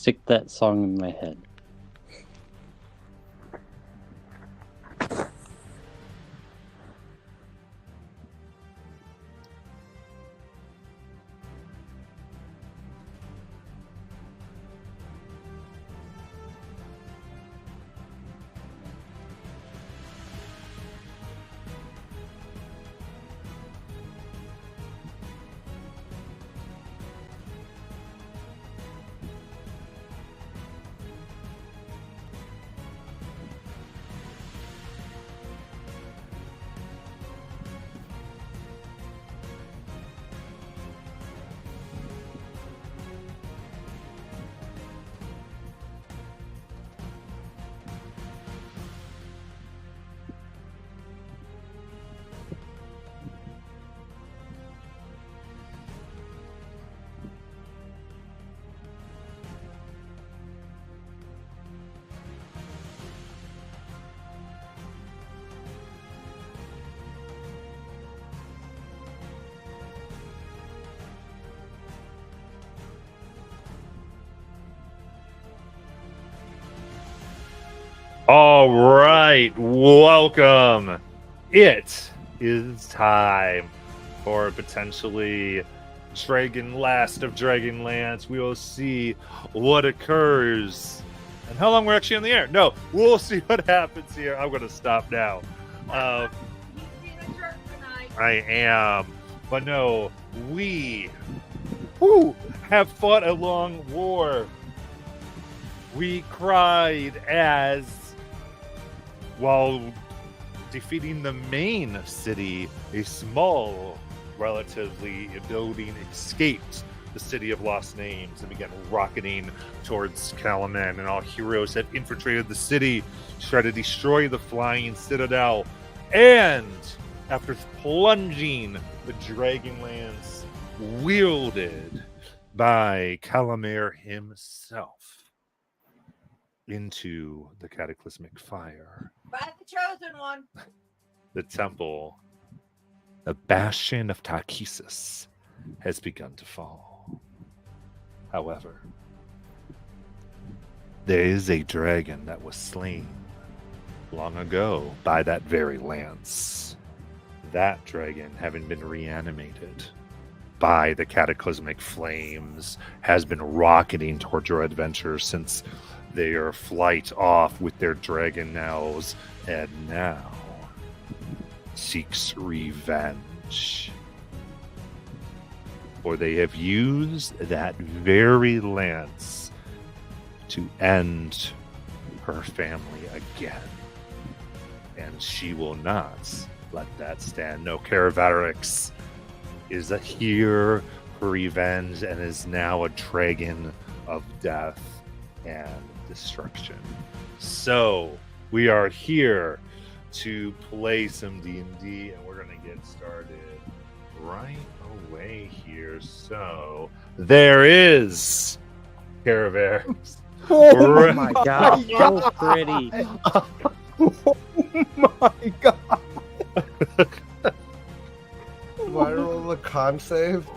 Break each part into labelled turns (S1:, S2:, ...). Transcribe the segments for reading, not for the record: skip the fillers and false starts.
S1: stick that song in my head.
S2: All right, welcome. It is time for potentially Dragonlast of Dragonlance. We will see what occurs and how long we're actually in the air. No, we'll see what happens here. I'm going to stop now. I am. But no, we have fought a long war. We cried as, while defeating the main city, a small, relatively building escaped the city of lost names and began rocketing towards Kalaman, and all heroes have infiltrated the city to try to destroy the flying citadel. And after plunging the Dragonlance wielded by Calamar himself into the cataclysmic fire,
S3: by the chosen one,
S2: the temple, the bastion of Tarkesis, has begun to fall. However, there is a dragon that was slain long ago by that very lance. That dragon, having been reanimated by the cataclysmic flames, has been rocketing towards your adventure since their flight off with their dragon nails, and now seeks revenge. For they have used that very lance to end her family again. And she will not let that stand. No, Caravarix is here for revenge and is now a dragon of death and destruction. So we are here to play some D&D, and we're going to get started right away here. So there is Caravarix.
S1: Oh my god, so pretty.
S4: Oh my god. Do I roll a con save?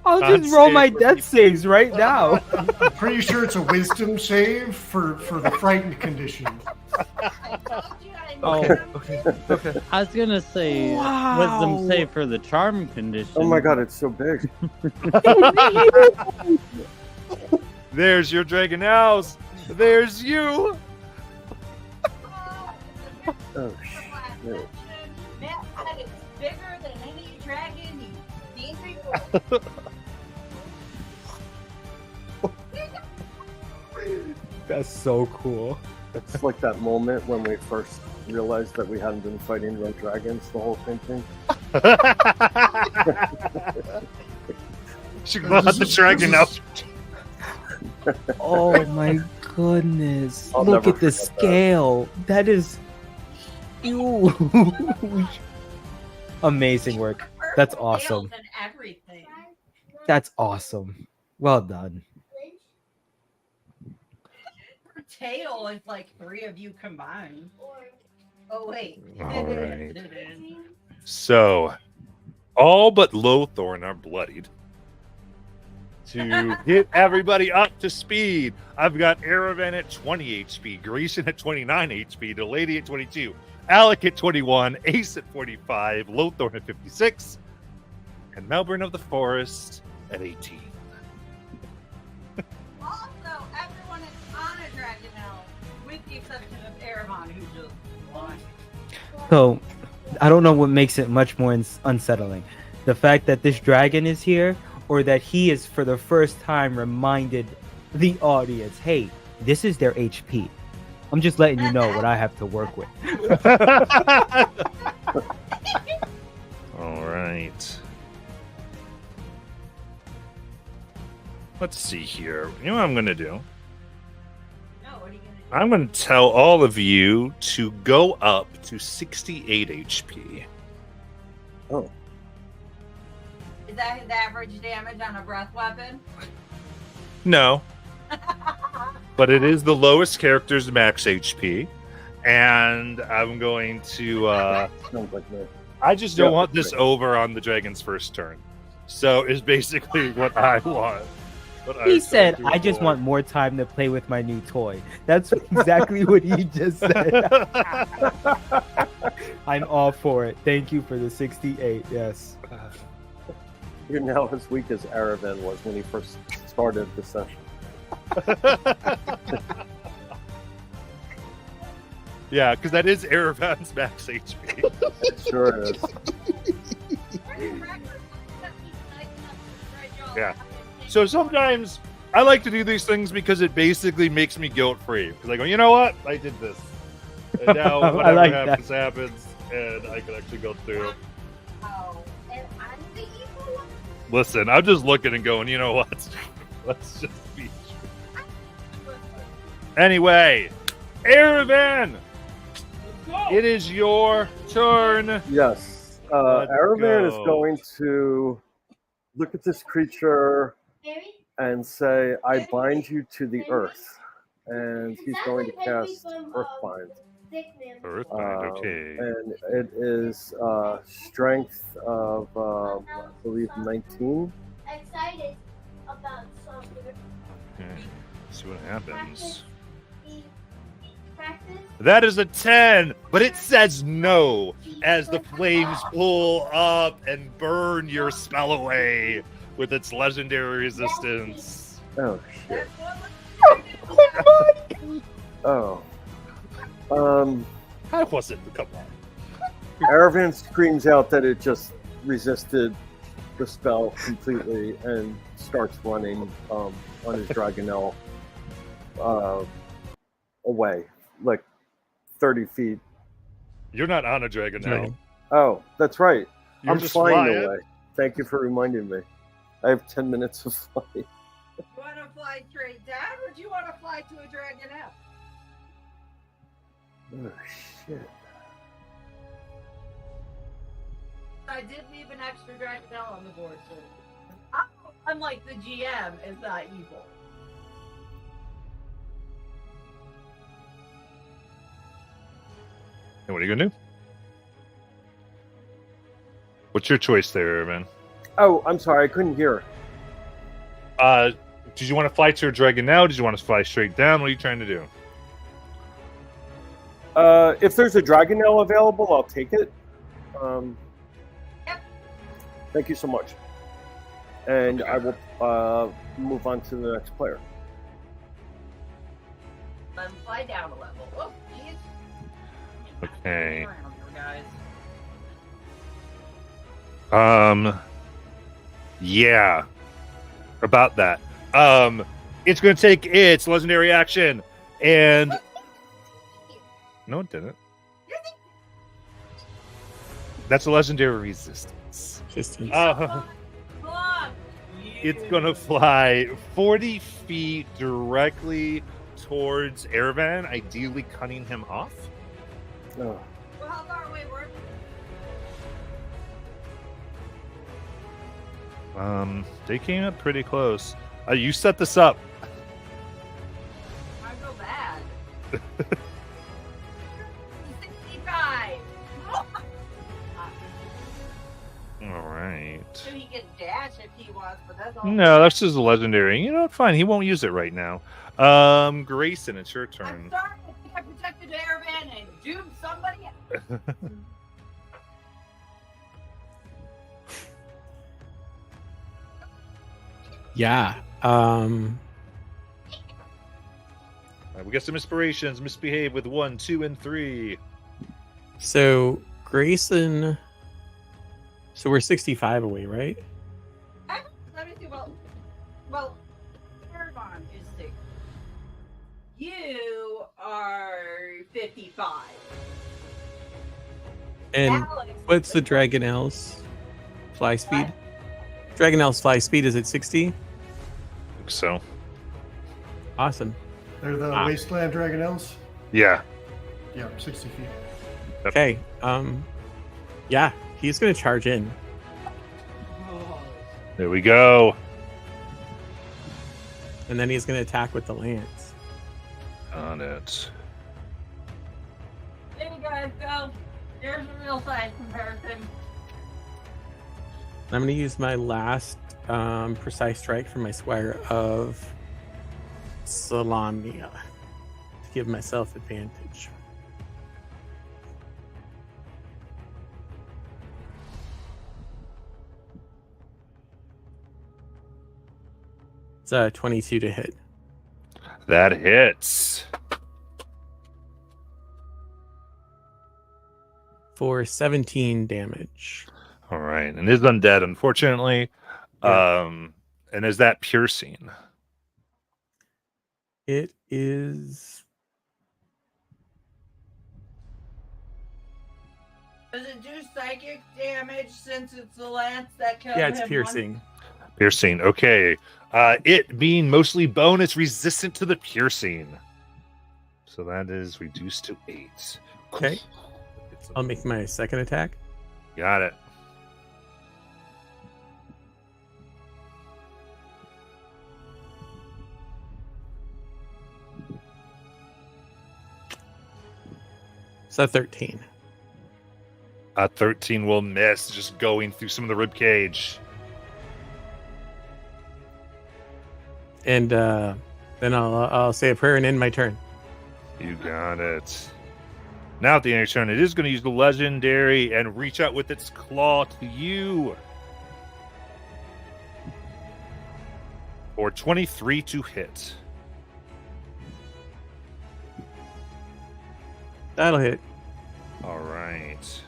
S5: I'll just roll my death saves right now.
S6: I'm pretty sure it's a wisdom save for the frightened condition.
S4: Okay.
S1: I was gonna say wisdom save for the charm condition.
S4: Oh my god, it's so big.
S2: There's your dragon house. There's you.
S4: Oh shit.
S3: Matt said it's bigger than any dragon you've seen before.
S5: That's so cool.
S4: It's like that moment when we first realized that we hadn't been fighting red dragons the whole thing.
S2: She brought the dragon out.
S5: Oh my goodness.
S4: I'll
S5: Look
S4: never
S5: at the
S4: forget that.
S5: scale. That is huge. Amazing work. That's awesome.
S3: And everything.
S5: That's awesome. Well done.
S3: Her tail is like 3 of you combined. Oh wait.
S2: All right. So, all but Lothorn are bloodied. to get everybody up to speed, I've got Aravan at 20 HP, Grecian at 29 HP, Delady at 22, Alec at 21, Ace at 45, Lothorn at 56, and Melbourne of the Forest at 18.
S3: Also, everyone is on a Dragonelle, with the exception of Erebon, who just won.
S5: So, I don't know what makes it much more unsettling. The fact that this dragon is here, or that he is for the first time reminded the audience, hey, this is their HP. I'm just letting you know what I have to work with.
S2: All right. Let's see here. You know what I'm going to do?
S3: No, what are you gonna do?
S2: I'm going to tell all of you to go up to 68 HP.
S4: Oh,
S3: Is that his average damage on a breath weapon?
S2: No, but it is the lowest character's max HP. And I'm going to...
S4: sounds like me.
S2: I just don't
S4: Yeah,
S2: want
S4: that's
S2: this
S4: great.
S2: over on the dragon's first turn. So it's basically what I want. What I
S5: He
S2: was
S5: said,
S2: going to
S5: I just
S2: avoid.
S5: want more time to play with my new toy. That's exactly what he just said. I'm all for it. Thank you for the 68. Yes.
S4: You're now as weak as Aravan was when he first started the session.
S2: Yeah, because that is Aravan's max HP.
S4: It sure is.
S2: Yeah. So sometimes I like to do these things because it basically makes me guilt free. Because I go, you know what? I did this. And now
S5: I
S2: whatever
S5: like
S2: happens, happens. And I can actually go through.
S3: Oh, and I'm the evil one?
S2: Listen, I'm just looking and going, you know what? Let's just be true. Anyway, Aravan! It is your turn.
S4: Yes.
S2: Let's
S4: Aravan is
S2: go.
S4: going to look at this creature and say, I bind you to the earth. And he's going to cast Earthbind.
S2: Earthbind, okay.
S4: And it is strength of, I believe, 19.
S7: Excited about something.
S2: Okay. See what happens.
S7: Practice.
S2: That is a 10, but it says no as the flames pull up and burn your spell away with its legendary resistance.
S4: Oh, shit.
S3: That's what
S4: Oh.
S2: How was it? Come on.
S4: Aravan screams out that it just resisted the spell completely and starts running on his Dragonelle away, like 30 feet. You're
S2: You're not on a dragon now.
S5: Right.
S4: Oh, that's right.
S2: You're
S4: I'm
S2: just
S4: flying away. Thank you for reminding me. I have 10 minutes of flight.
S3: you want to fly straight down, or do you want to fly to a Dragonelle?
S4: Oh, shit.
S3: I did leave an extra Dragonelle on the board, so unlike the GM, is not evil.
S2: And what are you gonna do? What's your choice there, man?
S4: Oh, I'm sorry. I couldn't hear.
S2: Did you want to fly to a dragon now? Did you want to fly straight down? What are you trying to do?
S4: If there's a Dragonelle available, I'll take it.
S3: Yep.
S4: Thank you so much. And
S2: Okay.
S4: I will move on to the next player.
S3: Fly down a level. Oh, jeez.
S2: Okay.
S3: Around here, guys.
S2: Yeah. About that. It's gonna take its legendary action and no, it didn't. That's a legendary resistance.
S3: Come on.
S2: It's gonna fly 40 feet directly towards Aravan, ideally cutting him off.
S4: Oh.
S3: Well, how far away were we?
S2: They came up pretty close. You set this up.
S3: I go bad. 65.
S2: All right.
S3: So he gets dash if he wants, but that's all.
S2: No, that's just a legendary. You know what? Fine. He won't use it right now. Grayson, it's your
S3: I'm
S2: turn.
S3: sorry, I think I protected Airman and doomed somebody else.
S8: Yeah.
S2: We got some inspirations. Misbehave with 1, 2, and 3.
S8: So Grayson. So we're 65 away, right?
S3: Let me see. Well, Caravan is 6. You are 55.
S8: And
S3: Alex
S8: what's the
S3: is-
S8: Dragonel's fly speed?
S3: What?
S8: Dragonel's fly speed is at 60.
S2: So,
S8: Awesome.
S6: They're the Wasteland Dragonels.
S2: yeah.
S6: Yeah, 60 feet.
S8: Okay. Yeah, he's gonna charge in.
S3: Oh,
S2: There we go.
S8: And then he's gonna attack with the lance.
S2: On it.
S3: there you guys go. There's a real size comparison.
S8: I'm gonna use my last precise strike for my Squire of Salamia to give myself advantage. It's 22 to hit.
S2: That hits.
S8: For 17 damage.
S2: All right. And it is undead, unfortunately.
S8: Yeah.
S2: And is that piercing?
S8: It is.
S3: Does it do psychic damage since it's the lance that killed him?
S8: Yeah, it's piercing.
S2: Piercing. Okay. It being mostly bone, it's resistant to the piercing. So that is reduced to 8.
S8: Okay. I'll make my second attack.
S2: Got it.
S8: So 13.
S2: 13 will miss, just going through some of the rib cage.
S8: And then I'll say a prayer and end my turn.
S2: You got it. Now at the end of your turn, it is going to use the legendary and reach out with its claw to you. For 23 to hit.
S8: That'll hit.
S2: All right.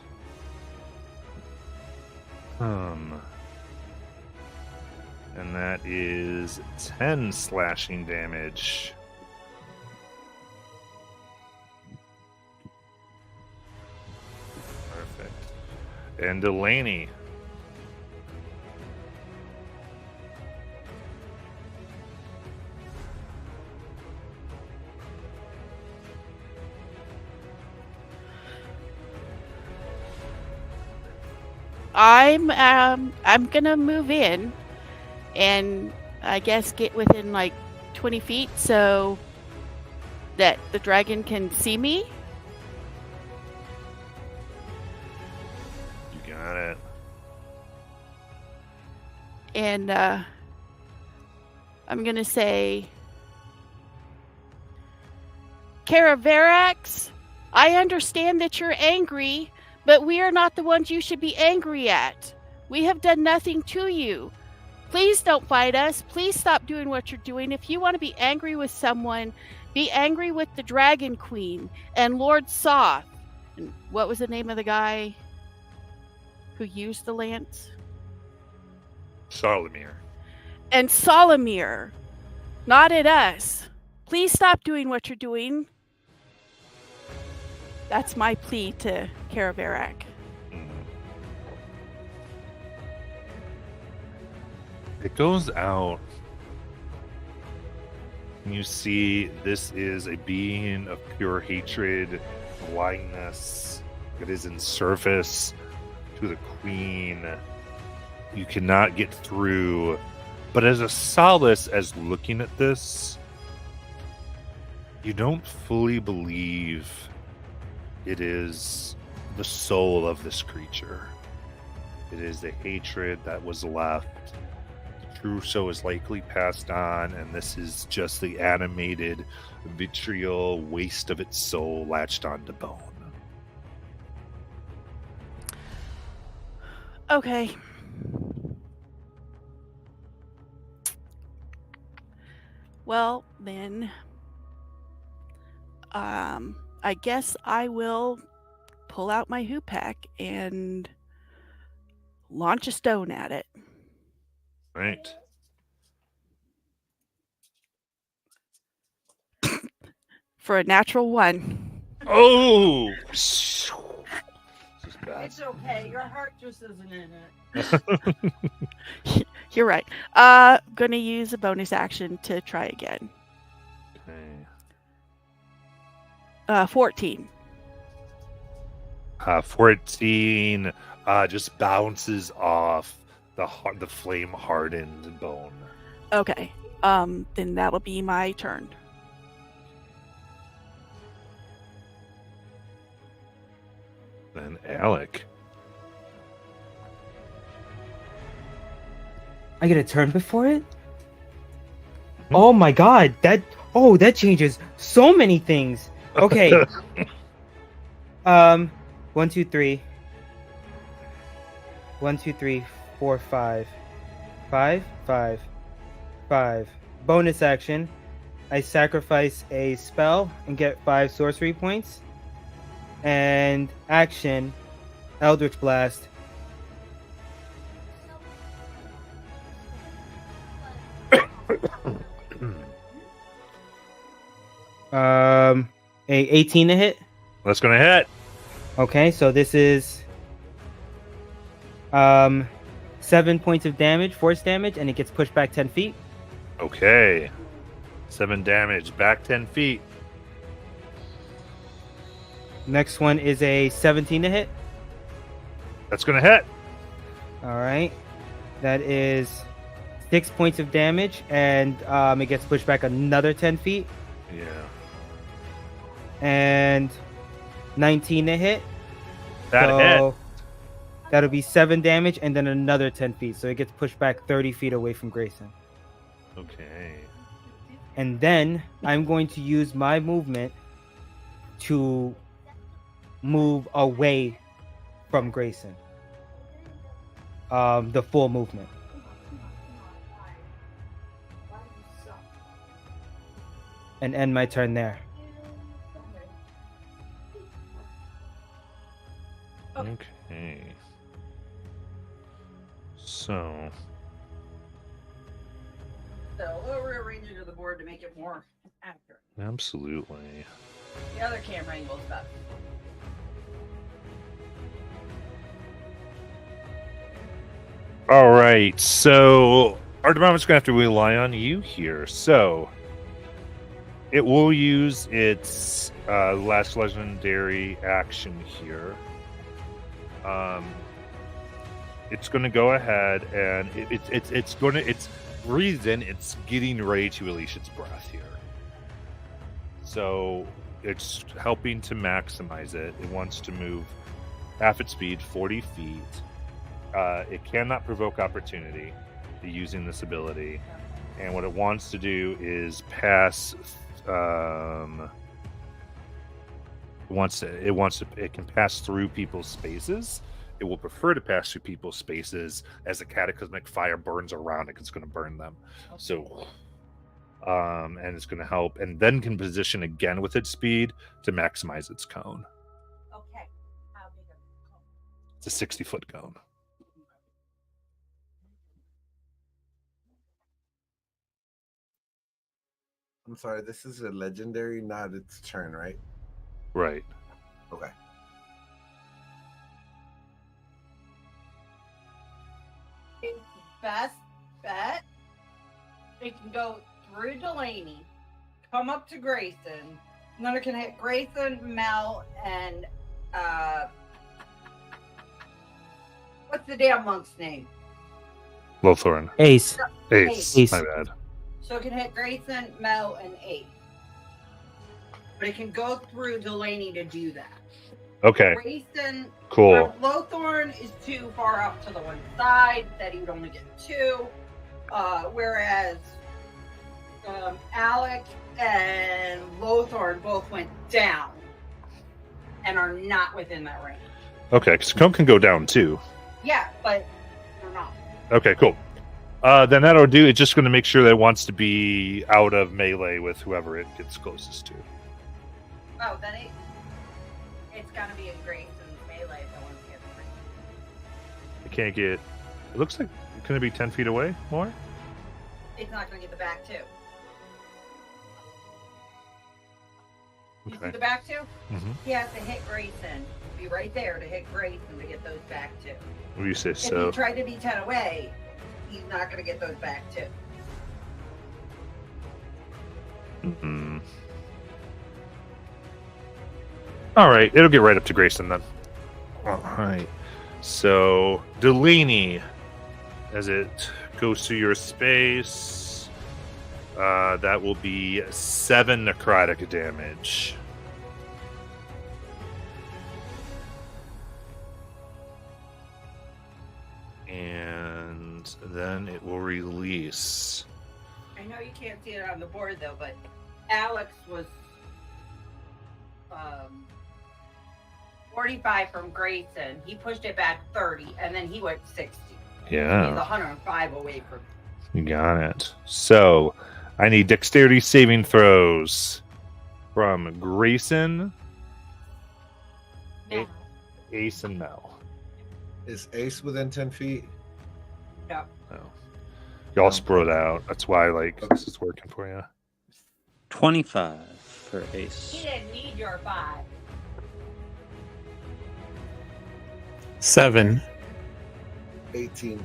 S2: And that is 10 slashing damage. Perfect. And Delaney.
S9: I'm gonna move in and I guess get within like 20 feet so that the dragon can see me.
S2: You got it.
S9: And I'm gonna say, Caraverax, I understand that you're angry, but we are not the ones you should be angry at. We have done nothing to you. Please don't fight us. Please stop doing what you're doing. If you want to be angry with someone, be angry with the Dragon Queen and Lord Soth. And what was the name of the guy who used the lance?
S2: Solomir.
S9: And Solomir. Not at us. Please stop doing what you're doing. That's my plea to Caraverac.
S2: It goes out. And you see this is a being of pure hatred, blindness. It is in service to the queen. You cannot get through. But as a solace, as looking at this, you don't fully believe it is the soul of this creature. It is the hatred that was left. The trousseau is likely passed on, and this is just the animated vitriol waste of its soul latched onto bone.
S9: Okay. Well, then, I guess I will pull out my hoopak and launch a stone at it.
S2: Right.
S9: For a natural 1.
S2: Oh! This is bad.
S3: It's okay. Your heart just isn't in it.
S9: You're right. Gonna use a bonus action to try again.
S2: Okay.
S9: 14.
S2: 14 just bounces off the flame hardened bone.
S9: Okay. Then that'll be my turn.
S2: Then Alec.
S5: I get a turn before it? Oh my god, that changes so many things. Okay. 1, 2, 3. 1, 2, 3, 4, 5. 5, 5, 5. Bonus action. I sacrifice a spell and get 5 sorcery points. And action, Eldritch Blast. A 18 to hit.
S2: That's gonna hit.
S5: Okay, so this is 7 points of damage, force damage, and it gets pushed back 10 feet.
S2: Okay. 7 damage, back 10 feet.
S5: Next one is a 17 to hit.
S2: That's gonna hit.
S5: All right, that is 6 points of damage, and it gets pushed back another 10 feet.
S2: Yeah.
S5: And 19 to hit.
S2: That hit.
S5: That'll be 7 damage, and then another 10 feet. So it gets pushed back 30 feet away from Grayson.
S2: Okay.
S5: And then I'm going to use my movement to move away from Grayson. The full movement. And end my turn there.
S2: Okay. So.
S3: So we'll rearrange it to the board to make it more accurate.
S2: Absolutely.
S3: The other camera angle's better.
S2: All right. So Artemama's gonna have to rely on you here. So it will use its last legendary action here. It's going to go ahead and it's reason it's getting ready to release its breath here. So it's helping to maximize it. It wants to move half its speed, 40 feet. It cannot provoke opportunity using this ability, and what it wants to do is pass. It can pass through people's spaces. It will prefer to pass through people's spaces as a cataclysmic fire burns around it. It's going to burn them. So, and it's going to help, and then can position again with its speed to maximize its cone.
S3: Okay. How big of a cone?
S2: It's a 60-foot cone.
S10: I'm sorry, this is a legendary, not its turn, right?
S2: Right.
S10: Okay.
S3: Best bet. It can go through Delaney, come up to Grayson, and then it can hit Grayson, Mel, and what's the damn monk's name?
S2: Lothorin.
S5: Ace.
S2: Ace. My bad.
S3: So it can hit Grayson, Mel, and Ace. But it can go through Delaney to do that.
S2: Okay.
S3: Grayson,
S2: Cool.
S3: Lowthorn is too far off to the one side that he would only get 2. Whereas Alec and Lowthorn both went down and are not within that range.
S2: Okay, because Cone can go down too.
S3: Yeah, but they're not.
S2: Okay, cool. Then that'll do. It's just going to make sure that it wants to be out of melee with whoever it gets closest to.
S3: Oh, then it's gonna be in Grayson's melee if I want to get free.
S2: It can't get. It looks like it's going to be 10 feet away more.
S3: It's not gonna get the back 2. You see
S2: Okay.
S3: the back 2?
S2: Mm-hmm.
S3: He has to hit Grayson. Be right there to hit Grayson to get those back 2.
S2: What do you say?
S3: If
S2: So
S3: he tried to be 10 away, he's not gonna get those back 2.
S2: Mm-mm. All right, it'll get right up to Grayson then. All right. So Delaney, as it goes through your space, that will be 7 necrotic damage. And then it will release.
S3: I know you can't see it on the board though, but Alex was 45 from Grayson. He pushed it back 30, and then he went 60.
S2: Yeah.
S3: He's 105 away from.
S2: You got it. So, I need dexterity saving throws from Grayson,
S3: No.
S2: Ace, and Mel.
S10: Is Ace within 10 feet?
S3: No.
S2: No. Y'all spread out. That's why, this is working for you.
S1: 25 for
S3: He
S1: Ace.
S3: didn't need your 5.
S8: 7.
S10: 18.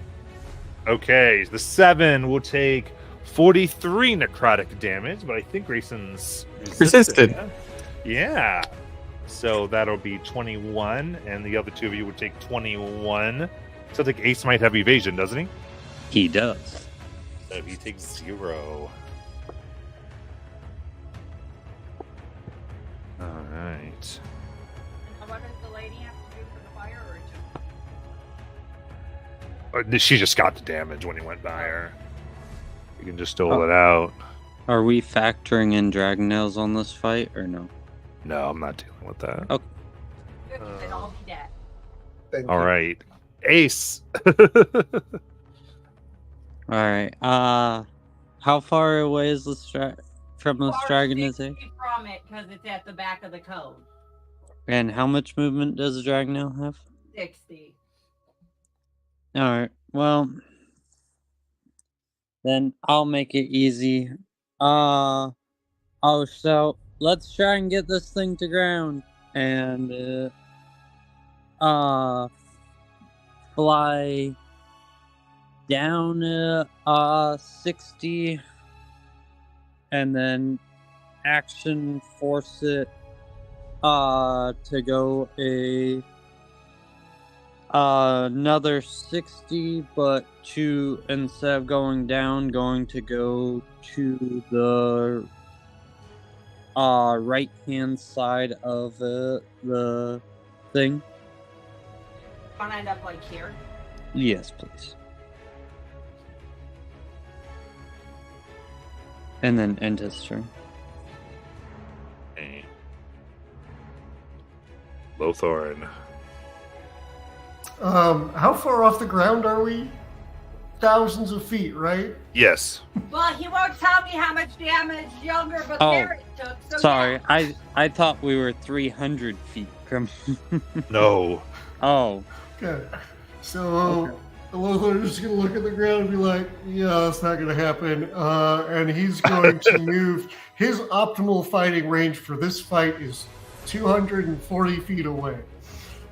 S2: Okay, the 7 will take 43 necrotic damage, but I think Grayson's
S8: Resisted.
S2: Yeah. So that'll be 21, and the other 2 of you would take 21. So I think Ace might have evasion, doesn't he?
S1: He does.
S2: So he takes 0. All right.
S3: What does the lady have to do for the fire or
S2: She just got the damage when he went by her. You can just dole it out.
S1: Are we factoring in Dragonnails on this fight or no?
S2: No, I'm not dealing with that.
S1: Okay.
S3: They'd all be dead.
S10: Thank
S2: All
S10: you.
S2: right. Ace.
S1: All right. How far away is this from this
S3: Far
S1: dragon? Is
S3: 60
S1: it?
S3: from it because it's at the back of the code.
S1: And how much movement does a Dragonnail have?
S3: 60.
S1: All right. Well, then I'll make it easy. I'll shout, "Let's try and get this thing to ground," and fly down 60, and then action force it to go another 60, but instead of going down, going to go to the right hand side of the thing.
S3: Want to end up like here?
S1: Yes, please. And then end his turn.
S2: Okay. Lotharin.
S6: How far off the ground are we? Thousands of feet, right?
S2: Yes.
S3: Well, he won't tell me how much damage younger but
S1: Oh,
S3: there it took. So
S1: Sorry,
S3: yeah.
S1: I thought we were 300 feet from.
S2: No.
S1: Oh,
S6: Okay. So the Lothair is just gonna look at the ground and be like, "Yeah, that's not gonna happen." And he's going to move. His optimal fighting range for this fight is 240 feet away.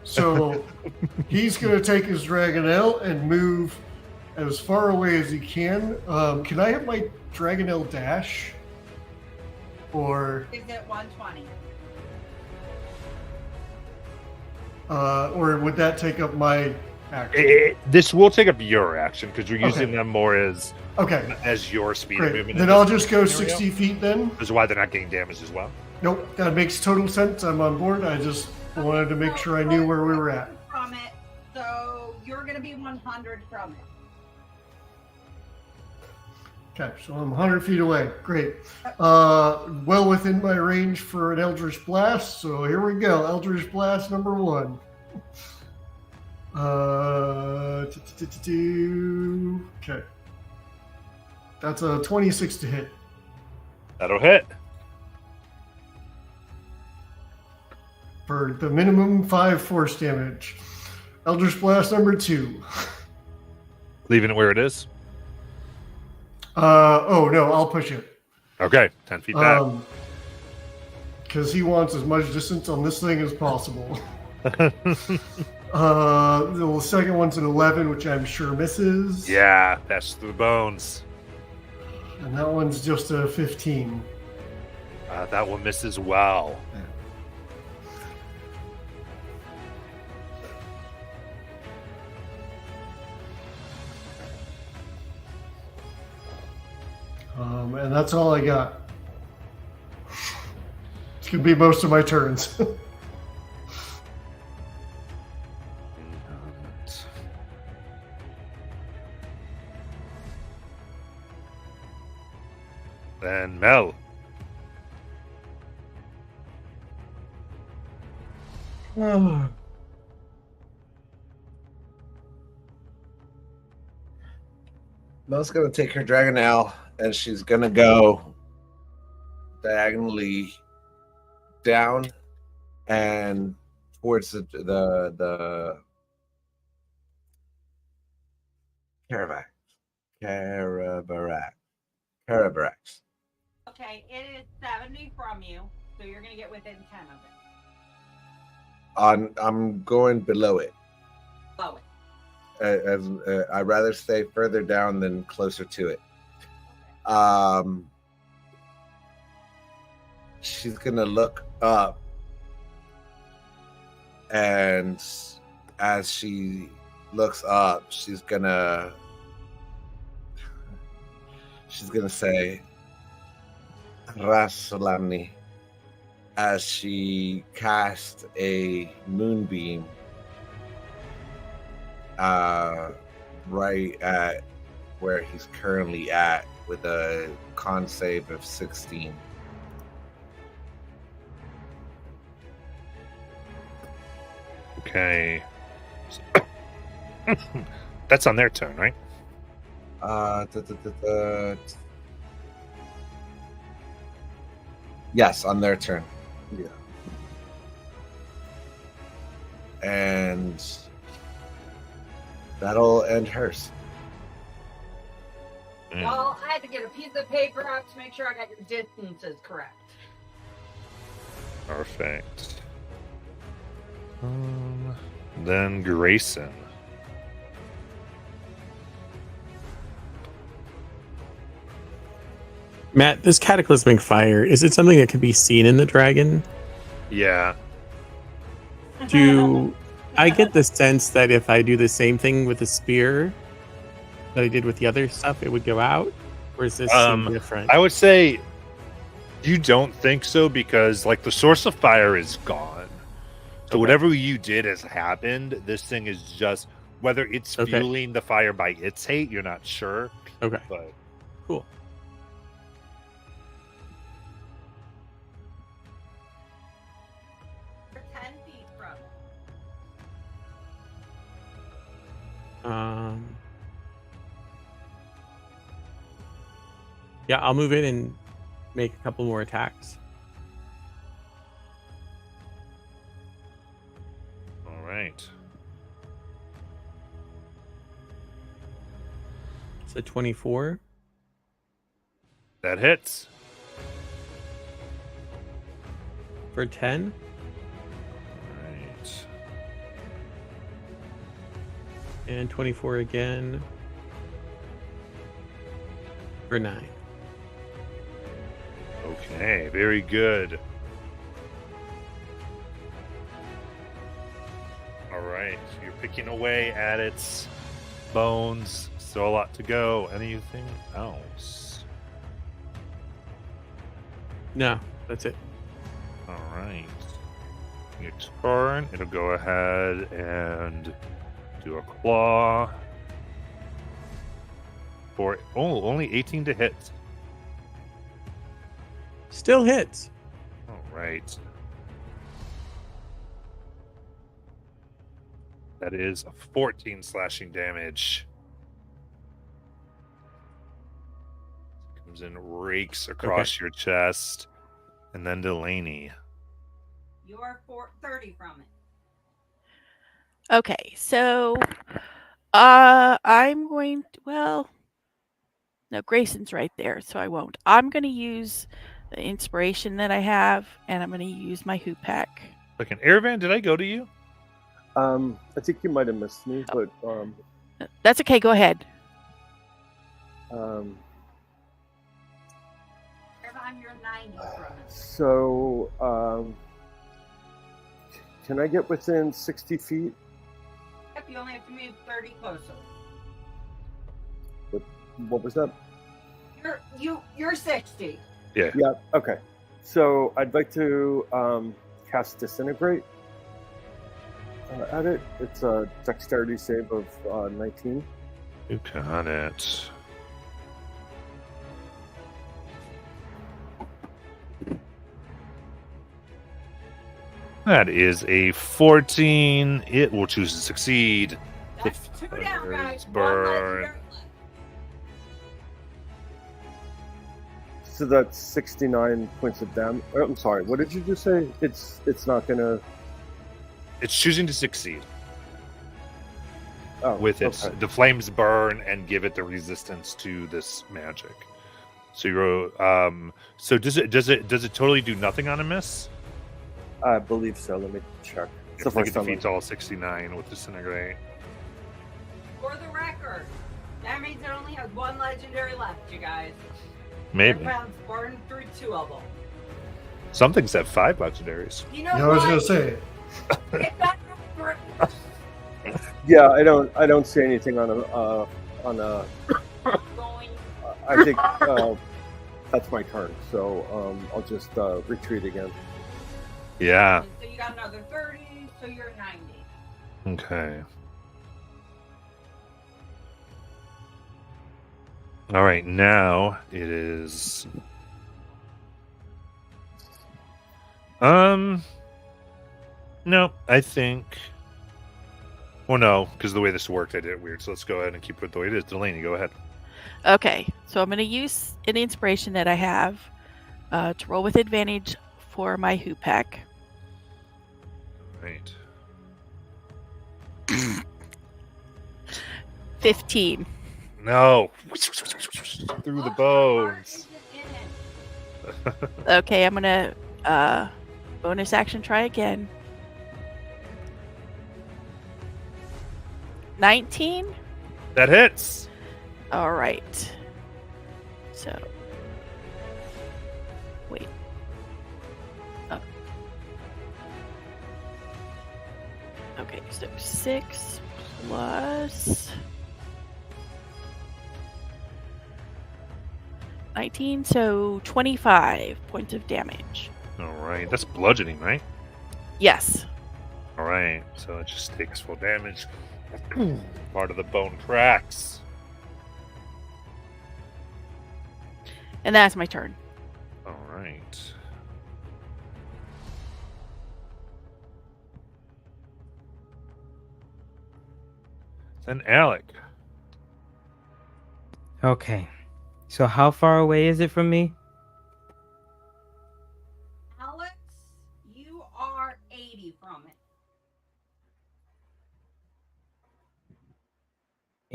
S6: So he's gonna take his Dragonelle and move as far away as he can. Can I have my Dragonelle dash? Or
S3: Is it 120?
S6: or would that take up my action?
S2: This will take up your action because you're using
S6: Okay.
S2: them more as
S6: Okay,
S2: your speed of
S6: great.
S2: movement.
S6: Then
S2: in
S6: I'll
S2: this
S6: just go
S2: scenario.
S6: 60 feet then.
S2: This is why they're not getting damaged as well.
S6: Nope, that makes total sense. I'm on board. I just wanted to make sure I knew where we were at.
S3: From it, so you're going to be 100 from it.
S6: Okay, so I'm 100 feet away. Great. Well within my range for an Eldritch Blast. So here we go. Eldritch Blast number 1. Okay. That's a 26 to hit.
S2: That'll hit.
S6: For the minimum 5 force damage. Eldritch Blast number 2.
S2: Leaving it where it is?
S6: Oh, no, I'll push it.
S2: Okay, 10 feet back.
S6: Because he wants as much distance on this thing as possible. The second one's an 11, which I'm sure misses.
S2: Yeah, that's through the bones.
S6: And that one's just a 15.
S2: That one misses well.
S6: And that's all I got. It's going to be most of my turns.
S2: Then Mel.
S10: Mel's gonna take her dragon now, and she's gonna go diagonally down and towards the Carabarax.
S3: Okay, it is 70 from you, so you're going to get within 10 of it.
S10: I'm going below it.
S3: Below it.
S10: I'd rather stay further down than closer to it. She's gonna look up, and as she looks up, she's gonna say Rasolani as she casts a moonbeam right at where he's currently at with a con save of 16.
S2: Okay. That's on their turn, right?
S10: Yes, on their turn.
S4: Yeah.
S10: And that'll end hers.
S3: Well, I had to get a piece of paper out to make sure I got your distances correct.
S2: Perfect. Then Grayson.
S8: Matt, this cataclysmic fire, is it something that can be seen in the dragon?
S2: Yeah.
S8: Do I get the sense that if I do the same thing with the spear that I did with the other stuff, it would go out? Or is this different?
S2: I would say you don't think so because, like, the source of fire is gone. So whatever you did has happened. This thing is just, whether it's fueling the fire by its hate, you're not sure.
S8: Okay.
S2: But
S8: cool.
S3: We're 10 feet from it.
S8: Yeah, I'll move in and make a couple more attacks.
S2: all right.
S8: It's a 24.
S2: That hits.
S8: For 10.
S2: Right.
S8: And 24 again. For 9.
S2: Okay, very good. All right, so you're picking away at its bones. Still a lot to go. Anything else?
S8: No, that's it.
S2: All right. Your turn. It'll go ahead and do a claw. For only 18 to hit.
S8: Still hits.
S2: All right. That is a 14 slashing damage. Comes in, rakes across your chest, and then Delaney.
S3: You are 30 from it.
S9: Okay, so I'm going to, well, no, Grayson's right there, so I won't. I'm going to use the inspiration that I have, and I'm going to use my hoop pack.
S2: Like an Airvan, did I go to you?
S4: I think you might have missed me, but
S9: That's okay, go ahead.
S3: Everyone, you're 90 from it.
S4: So, can I get within 60 feet?
S3: Yep, you only have to move 30 closer.
S4: What was that?
S3: You're 60.
S2: Yeah.
S4: Yeah. Okay. So I'd like to cast Disintegrate at it. It's a dexterity save of 19.
S2: You got it. That is a 14. It will choose to succeed.
S3: That's 2 down, guys.
S2: Burn.
S4: So that's 69 points of damage. I'm sorry. What did you just say? It's not gonna.
S2: It's choosing to succeed.
S4: Oh,
S2: With its
S4: okay.
S2: the flames burn and give it the resistance to this magic. So you're so does it totally do nothing on a miss?
S4: I believe so. Let me check. It's the
S2: If it
S4: first time.
S2: defeats all 69 with disintegrate.
S3: For the record, that means it only has 1 legendary left, you guys.
S2: Maybe.
S3: Rounds burned through 2 of them.
S2: Some things have 5 legendaries.
S3: You know
S6: Yeah, I was
S3: what?
S6: gonna say.
S3: Get that through.
S4: Yeah, I don't see anything on a.
S3: Going.
S4: I think that's my turn. So I'll just retreat again.
S2: Yeah.
S3: So you got another 30, so you're 90.
S2: Okay. All right, now it is. No, I think. Well, no, because the way this worked, I did it weird. So let's go ahead and keep it the way it is. Delaney, go ahead.
S9: Okay, so I'm going to use an inspiration that I have to roll with advantage for my hoop pack.
S2: Right.
S9: 15.
S2: No. Through the bones.
S9: Okay, I'm going to bonus action try again. 19?
S2: That hits.
S9: All right. So, wait. Oh. Okay, so 6 plus 19, so 25 points of damage.
S2: All right. That's bludgeoning, right?
S9: Yes.
S2: All right. So it just takes full damage. Part of the bone cracks.
S9: And that's my turn.
S2: All right. Then Alec.
S5: Okay. So how far away is it from me?
S3: Alex, you are 80 from it.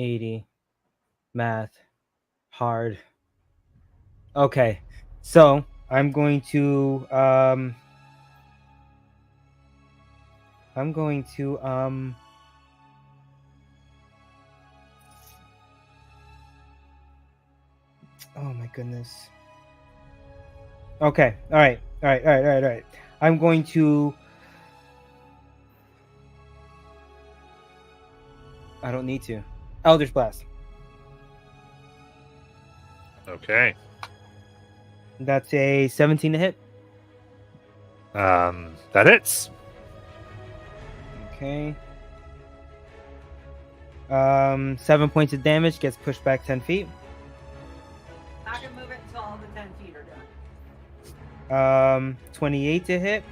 S5: 80. Math. Hard. Okay. So I'm going to oh my goodness. Okay. All right. I'm going to I don't need to. Eldritch Blast.
S2: Okay.
S5: That's a 17 to hit.
S2: That hits.
S5: Okay. 7 points of damage, gets pushed back 10 feet.
S3: Not gonna move it until all the 10 feet are done.
S5: 28 to hit.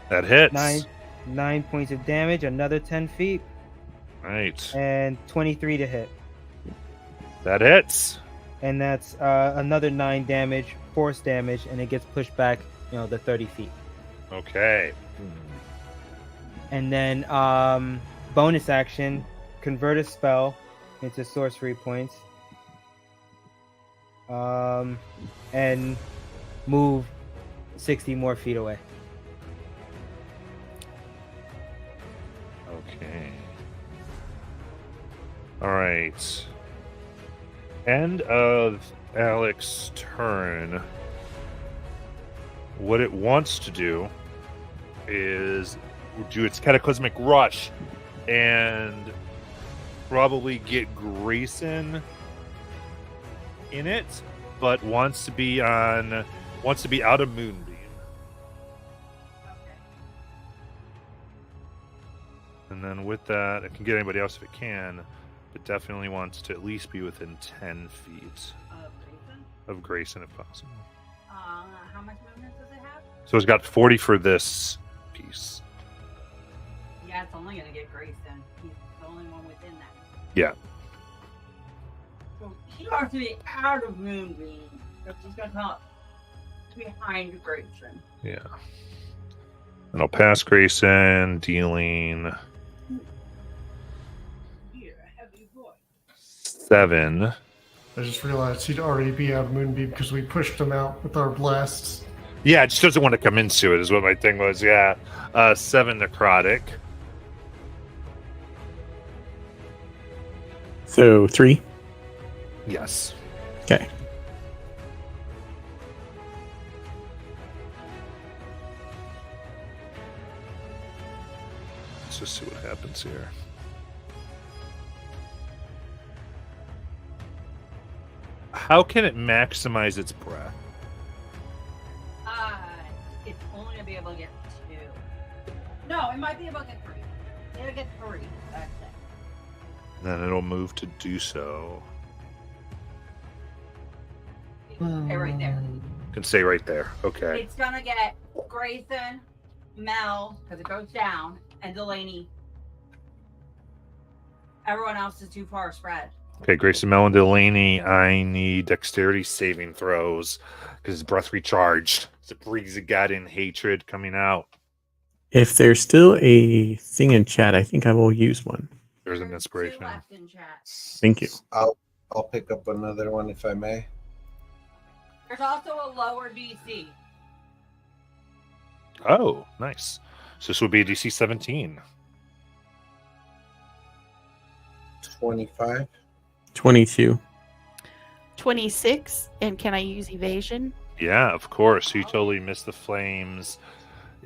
S2: That hits.
S5: 9 points of damage, another 10 feet.
S2: Right.
S5: And 23 to hit.
S2: That hits.
S5: And that's another 9 damage, force damage, and it gets pushed back, the 30 feet.
S2: Okay.
S5: And then bonus action, convert a spell into sorcery points. And move 60 more feet away.
S2: Okay. All right. End of Alex's turn. What it wants to do is do its cataclysmic rush and probably get Grayson in it, but wants to be out of Moonbeam. And then with that, it can get anybody else if it can, but definitely wants to at least be within 10 feet of Grayson if possible.
S3: How much movement does it have?
S2: So it's got 40 for this piece.
S3: Yeah, it's only gonna get Grayson. He's the only one within that.
S2: Yeah.
S3: So he has to be out of Moonbeam. So he's gonna come up behind Grayson.
S2: Yeah. And I'll pass Grayson, dealing 7.
S6: I just realized he'd already be out of Moonbeam because we pushed him out with our blasts.
S2: Yeah, it just doesn't want to come into it, is what my thing was. Yeah. 7 necrotic.
S8: So 3?
S2: Yes.
S8: Okay.
S2: Let's just see what happens here. How can it maximize its breath?
S3: It's only gonna be able to get 2. No, it might be able to get 3. It'll get 3. That's it.
S2: Then it'll move to do so.
S3: Stay right there.
S2: Can stay right there. Okay.
S3: It's gonna get Grayson, Mel, because it goes down, and Delaney. Everyone else is too far spread.
S2: Okay, Grayson, Mel, and Delaney, I need dexterity saving throws because his breath recharged. It's a breeze of God in hatred coming out.
S8: If there's still a thing in chat, I think I will use one.
S2: There's an inspiration.
S3: 2 left in chat.
S8: Thank you.
S10: I'll pick up another one if I may.
S3: There's also a lower DC.
S2: Oh, nice. So this would be a DC 17.
S10: 25.
S8: 22.
S9: 26. And can I use evasion?
S2: Yeah, of course. You totally missed the flames.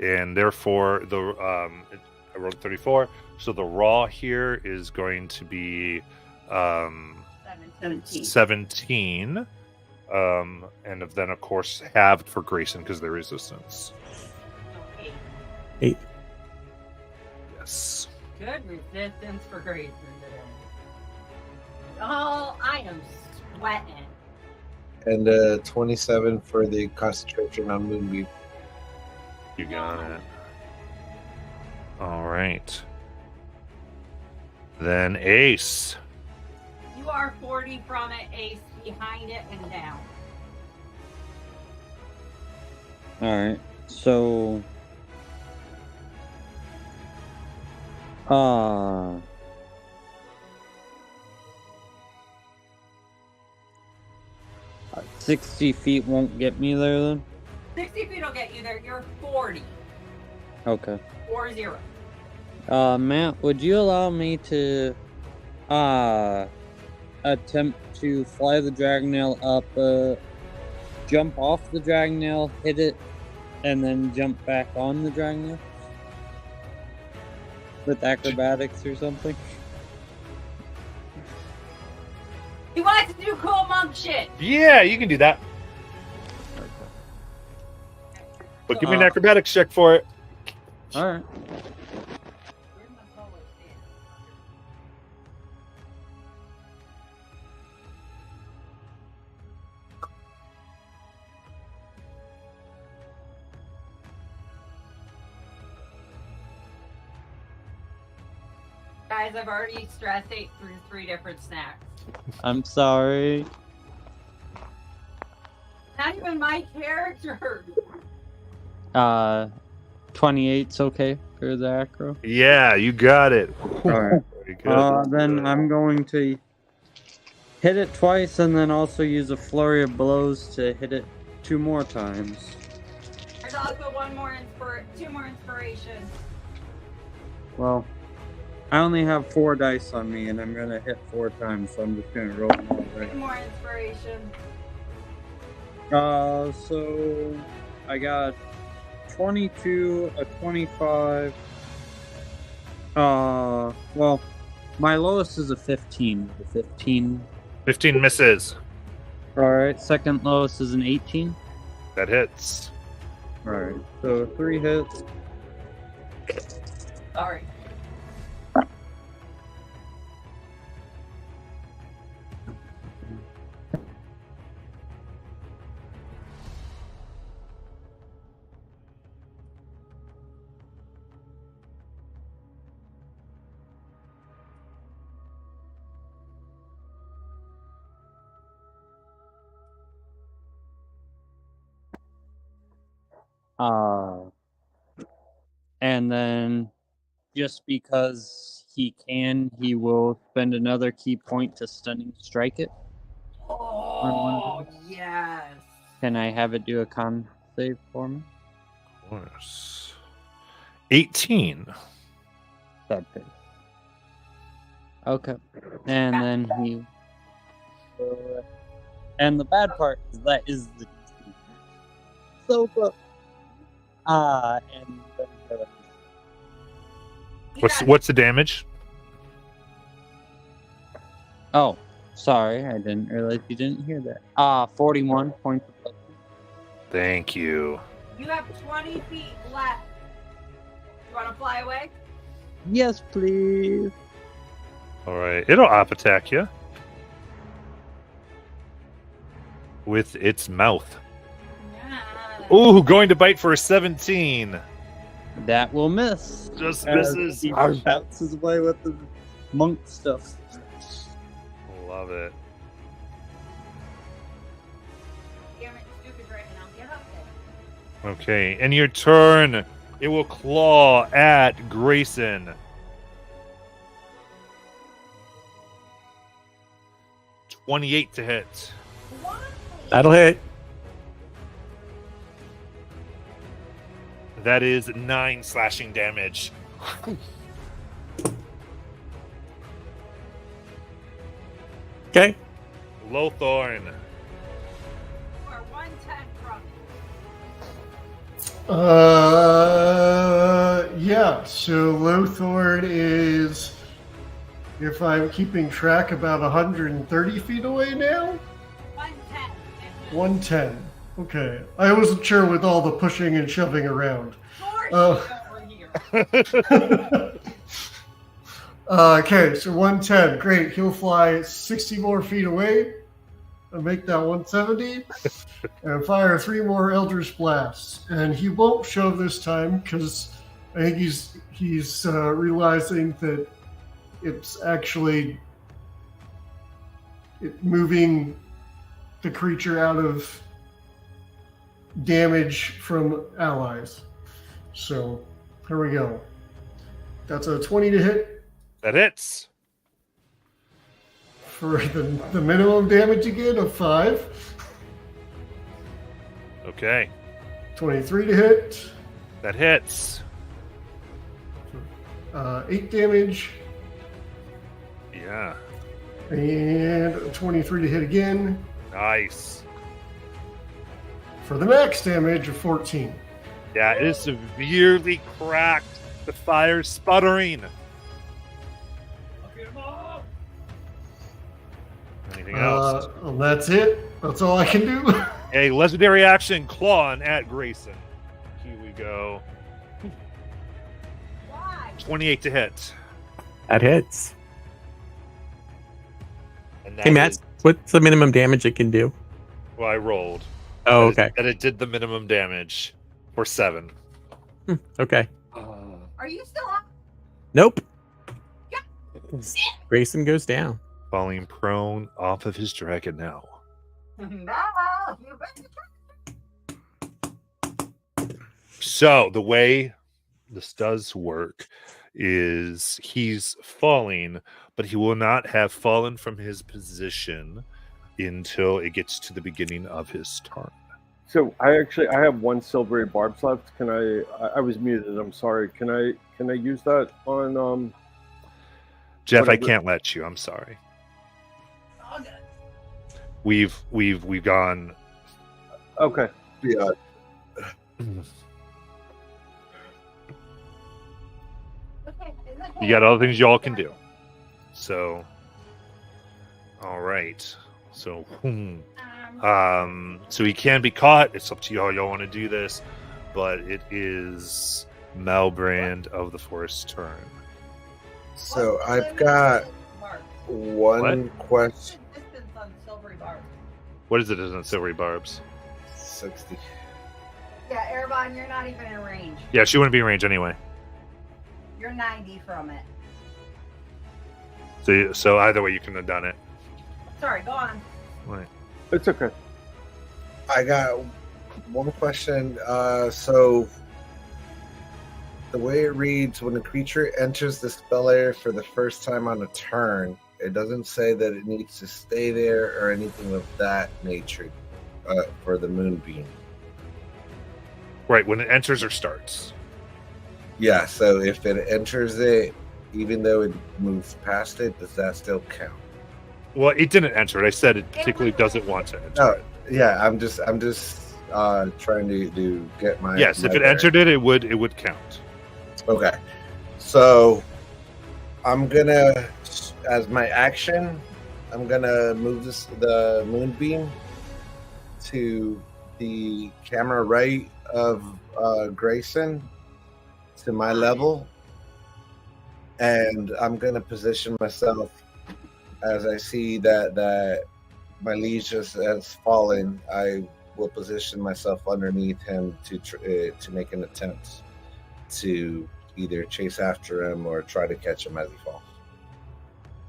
S2: And therefore, I rolled 34. So the raw here is going to be 17. And then, of course, halved for Grayson because their resistance.
S8: 8.
S2: Yes.
S3: Good resistance for Grayson today. Oh, I am sweating.
S10: And 27 for the concentration on Moonbeam.
S2: You got it. All right. Then Ace.
S3: You are 40 from it, Ace, behind it and down.
S1: Alright, so... 60 feet won't get me there then?
S3: 60 feet will get you there. You're 40.
S1: Okay.
S3: 40.
S1: Matt, would you allow me to attempt to fly the Dragonnail up, jump off the Dragonnail, hit it, and then jump back on the Dragonnail? With acrobatics or something?
S3: He wants to do cool monk shit.
S2: Yeah, you can do that. But give me an acrobatics check for it.
S1: All right.
S3: Guys, I've already stress ate through 3 different snacks.
S1: I'm sorry.
S3: Not even my character.
S1: 28's okay for the acro.
S2: Yeah, you got it.
S1: All right.
S2: Very good.
S1: Then I'm going to hit it twice, and then also use a flurry of blows to hit it 2 more times.
S3: There's also 2 more inspiration.
S1: Well, I only have 4 dice on me, and I'm gonna hit 4 times, so I'm just gonna roll them all
S3: 3 more inspiration.
S1: So I got 22, a 25. Well, my lowest is a 15. The 15.
S2: 15 misses.
S1: All right. Second lowest is an 18.
S2: That hits.
S1: All right. So 3 hits.
S3: Sorry.
S1: And then just because he can, he will spend another key point to stunning strike it.
S3: Oh, yes.
S1: Can I have it do a con save for me?
S2: Of course. 18.
S1: That big. Okay. And then he. And the bad part is that is the DC. So close. And
S2: What's the damage?
S1: oh, sorry, I didn't realize you didn't hear that. 41 points of bludgeoning.
S2: Thank you.
S3: You have 20 feet left. You want to fly away?
S1: Yes, please.
S2: All right, it'll op attack you with its mouth.
S3: Yeah.
S2: Ooh, going to bite for a 17.
S1: That will miss.
S2: Just misses.
S1: He bounces away with the monk stuff.
S2: Love it.
S3: Damn it, stupid right now. Get up there.
S2: Okay, in your turn, it will claw at Grayson. 28 to hit.
S8: That'll hit.
S2: That is 9 slashing damage.
S8: Okay.
S2: Lowthorn.
S3: You are 110 from.
S6: Yeah, so Lothorn is, if I'm keeping track, about 130 feet away now?
S3: 110.
S6: 110. Okay. I wasn't sure with all the pushing and shoving around.
S3: Over here.
S6: Okay, so 110. Great. He'll fly 60 more feet away and make that 170 and fire 3 more Eldritch Blasts. And he won't shove this time because I think he's realizing that it's actually moving the creature out of damage from allies. So here we go. That's a 20 to hit
S2: That hits.
S6: for the minimum damage again of 5.
S2: Okay,
S6: 23 to hit,
S2: that hits.
S6: 8 damage,
S2: Yeah,
S6: and 23 to hit again
S2: nice.
S6: for the max damage of 14.
S2: Yeah, it is severely cracked. The fire's sputtering. Anything else?
S6: Well, that's it. That's all I can do.
S2: A legendary action, clawing at Grayson. Here we go. 28 to hit.
S8: That hits.
S2: And
S8: Hey,
S2: that
S8: Matt,
S2: is-
S8: what's the minimum damage it can do?
S2: well, I rolled.
S8: Oh,
S2: That is-
S8: okay.
S2: That it did the minimum damage for 7.
S8: Okay.
S3: Are you still up?
S8: Nope. Grayson goes down.
S2: Falling prone off of his dragon now.
S3: No, you
S2: So the way this does work is he's falling, but he will not have fallen from his position until it gets to the beginning of his turn.
S4: So I have 1 silvery barbs left. Can I was muted. I'm sorry. Can I use that on
S2: Jeff, I
S4: whatever-
S2: can't let you. I'm sorry.
S3: all good.
S2: We've gone.
S4: Okay.
S10: Yeah.
S3: Okay,
S2: You got other things y'all can do. So, all right. So, so he can be caught. It's up to y'all. Y'all want to do this, but it is Malbrand of the Forest turn.
S10: So I've got one question.
S3: Distance on silvery barbs.
S2: What is it? Isn't it silvery barbs?
S10: 60.
S3: Yeah, Erebon, you're not even in range.
S2: Yeah, she wouldn't be in range anyway.
S3: You're 90 from it.
S2: So either way, you can have done it.
S3: Sorry, go on.
S2: Right.
S4: It's okay.
S10: I got one question. So the way it reads, when a creature enters the spell area for the first time on a turn, it doesn't say that it needs to stay there or anything of that nature for the moonbeam.
S2: Right, when it enters or starts.
S10: Yeah, so if it enters it, even though it moves past it, does that still count?
S2: Well, it didn't enter it. I said it particularly doesn't want to enter
S10: Oh,
S2: it.
S10: yeah, I'm just trying to get my
S2: Yes, if
S10: my
S2: it
S10: bearings.
S2: entered it, it would count.
S10: Okay, so I'm gonna, as my action, I'm gonna move the moonbeam to the camera right of Grayson to my level, and I'm gonna position myself as I see that my liege has fallen. I will position myself underneath him to make an attempt to either chase after him or try to catch him as he falls.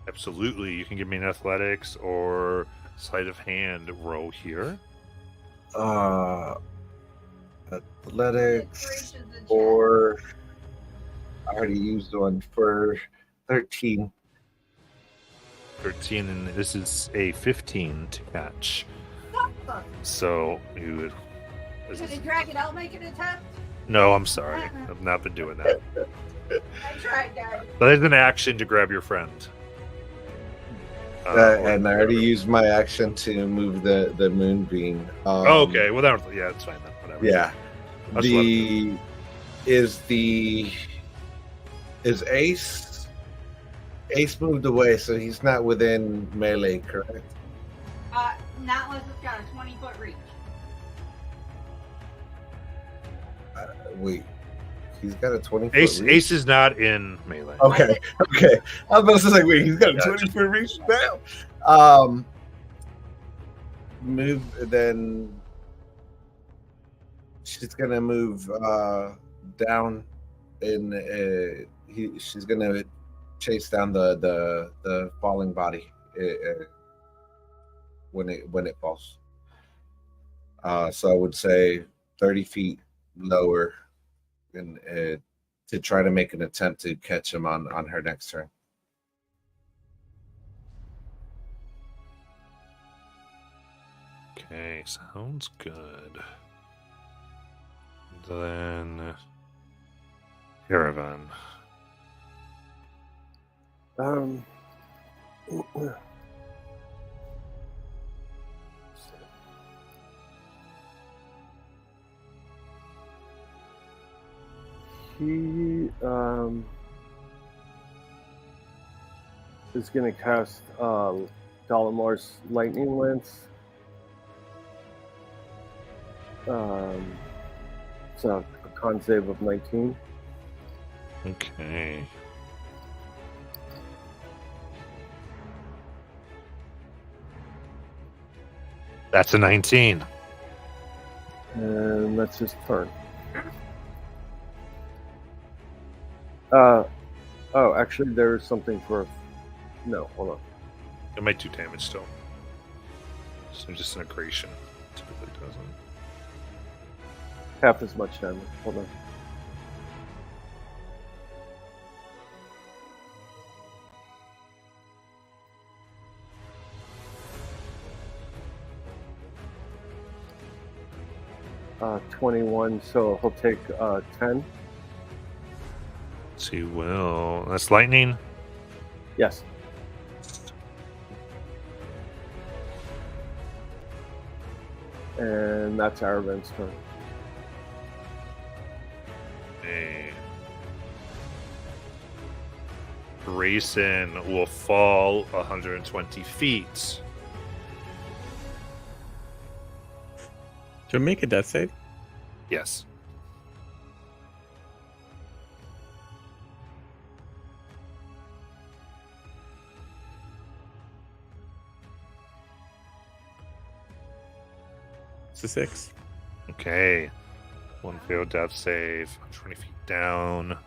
S2: Absolutely. You can give me an athletics or sleight of hand roll here.
S10: Athletics, or I already used one for 13.
S2: 13, and this is a 15 to catch. So you would.
S3: Should the dragon out make an attempt?
S2: No, I'm sorry. I've not been doing that.
S3: I tried, guys.
S2: But there's an action to grab your friend.
S10: And I already used my action to move the moonbeam.
S2: Oh, okay. Well, that was, yeah, it's fine then. Whatever.
S10: Yeah.
S2: I just wanted
S10: Is Ace moved away, so he's not within melee, correct?
S3: Not unless it's got a 20-foot reach.
S10: Wait, he's got a 20-foot
S2: Ace,
S10: reach?
S2: Ace is not in melee.
S10: Okay. I was about to say, wait, he's got a
S2: Gotcha.
S10: 20-foot reach now? Move, then she's going to move down, and she's going to chase down the falling body when it falls. So I would say 30 feet lower, and to try to make an attempt to catch him on her next turn.
S2: Okay, sounds good. Then Caravan.
S4: He is going to cast Dalamar's Lightning Lance. It's a con save of 19.
S2: Okay. That's a 19.
S4: And that's his turn. Oh, actually, there's something for. No, hold on.
S2: It might do damage still. So just an aggression typically doesn't.
S4: Half as much damage. Hold on. Uh, 21, so he'll take 10.
S2: So you will. That's lightning.
S4: Yes. And that's Aravin's turn.
S2: Okay. Grayson will fall 120 feet.
S8: Do you make a death save?
S2: Yes.
S8: It's a 6.
S2: Okay. One failed death save. 20 feet down.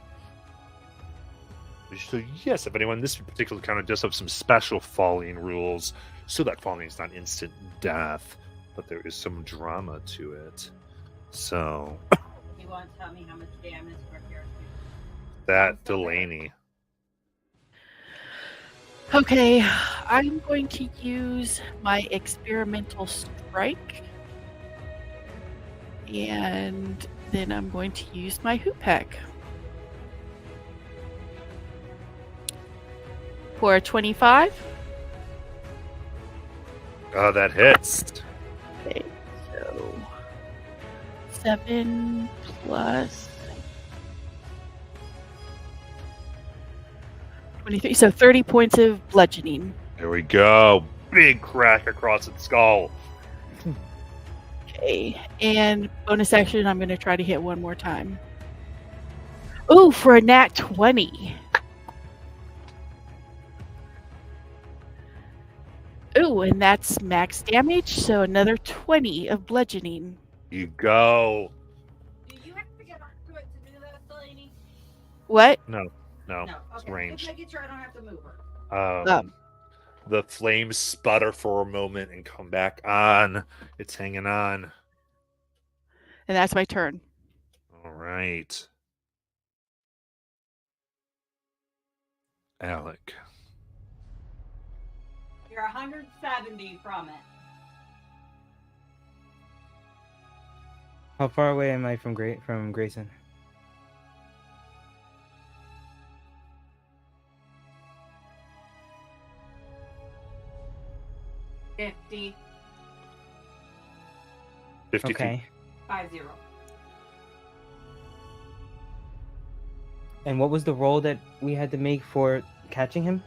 S2: So yes, if anyone, this particular counter does have some special falling rules, so that falling is not instant death, but there is some drama to it. So
S3: You want to tell me how much damage per character?
S2: that Delaney.
S9: Okay, I'm going to use my experimental strike. And then I'm going to use my hoop hack. For a 25.
S2: That hits.
S9: Okay, so 7 plus 23. So 30 points of bludgeoning.
S2: There we go. Big crack across its skull.
S9: Okay, and bonus action, I'm going to try to hit one more time. Ooh, for a nat 20. Ooh, and that's max damage, so another 20 of bludgeoning.
S2: You go.
S3: Do you have to get up to it to do that, Delaney?
S9: What?
S2: No,
S3: No.
S2: it's
S3: Okay.
S2: ranged.
S3: Just making sure I don't have to move her.
S2: The flames sputter for a moment and come back on. It's hanging on.
S9: And that's my turn.
S2: All right. Alec.
S3: You're 170 from it.
S5: How far away am I from Grayson?
S3: $50.
S2: 52.
S5: Okay.
S3: 50.
S5: And what was the roll that we had to make for catching him?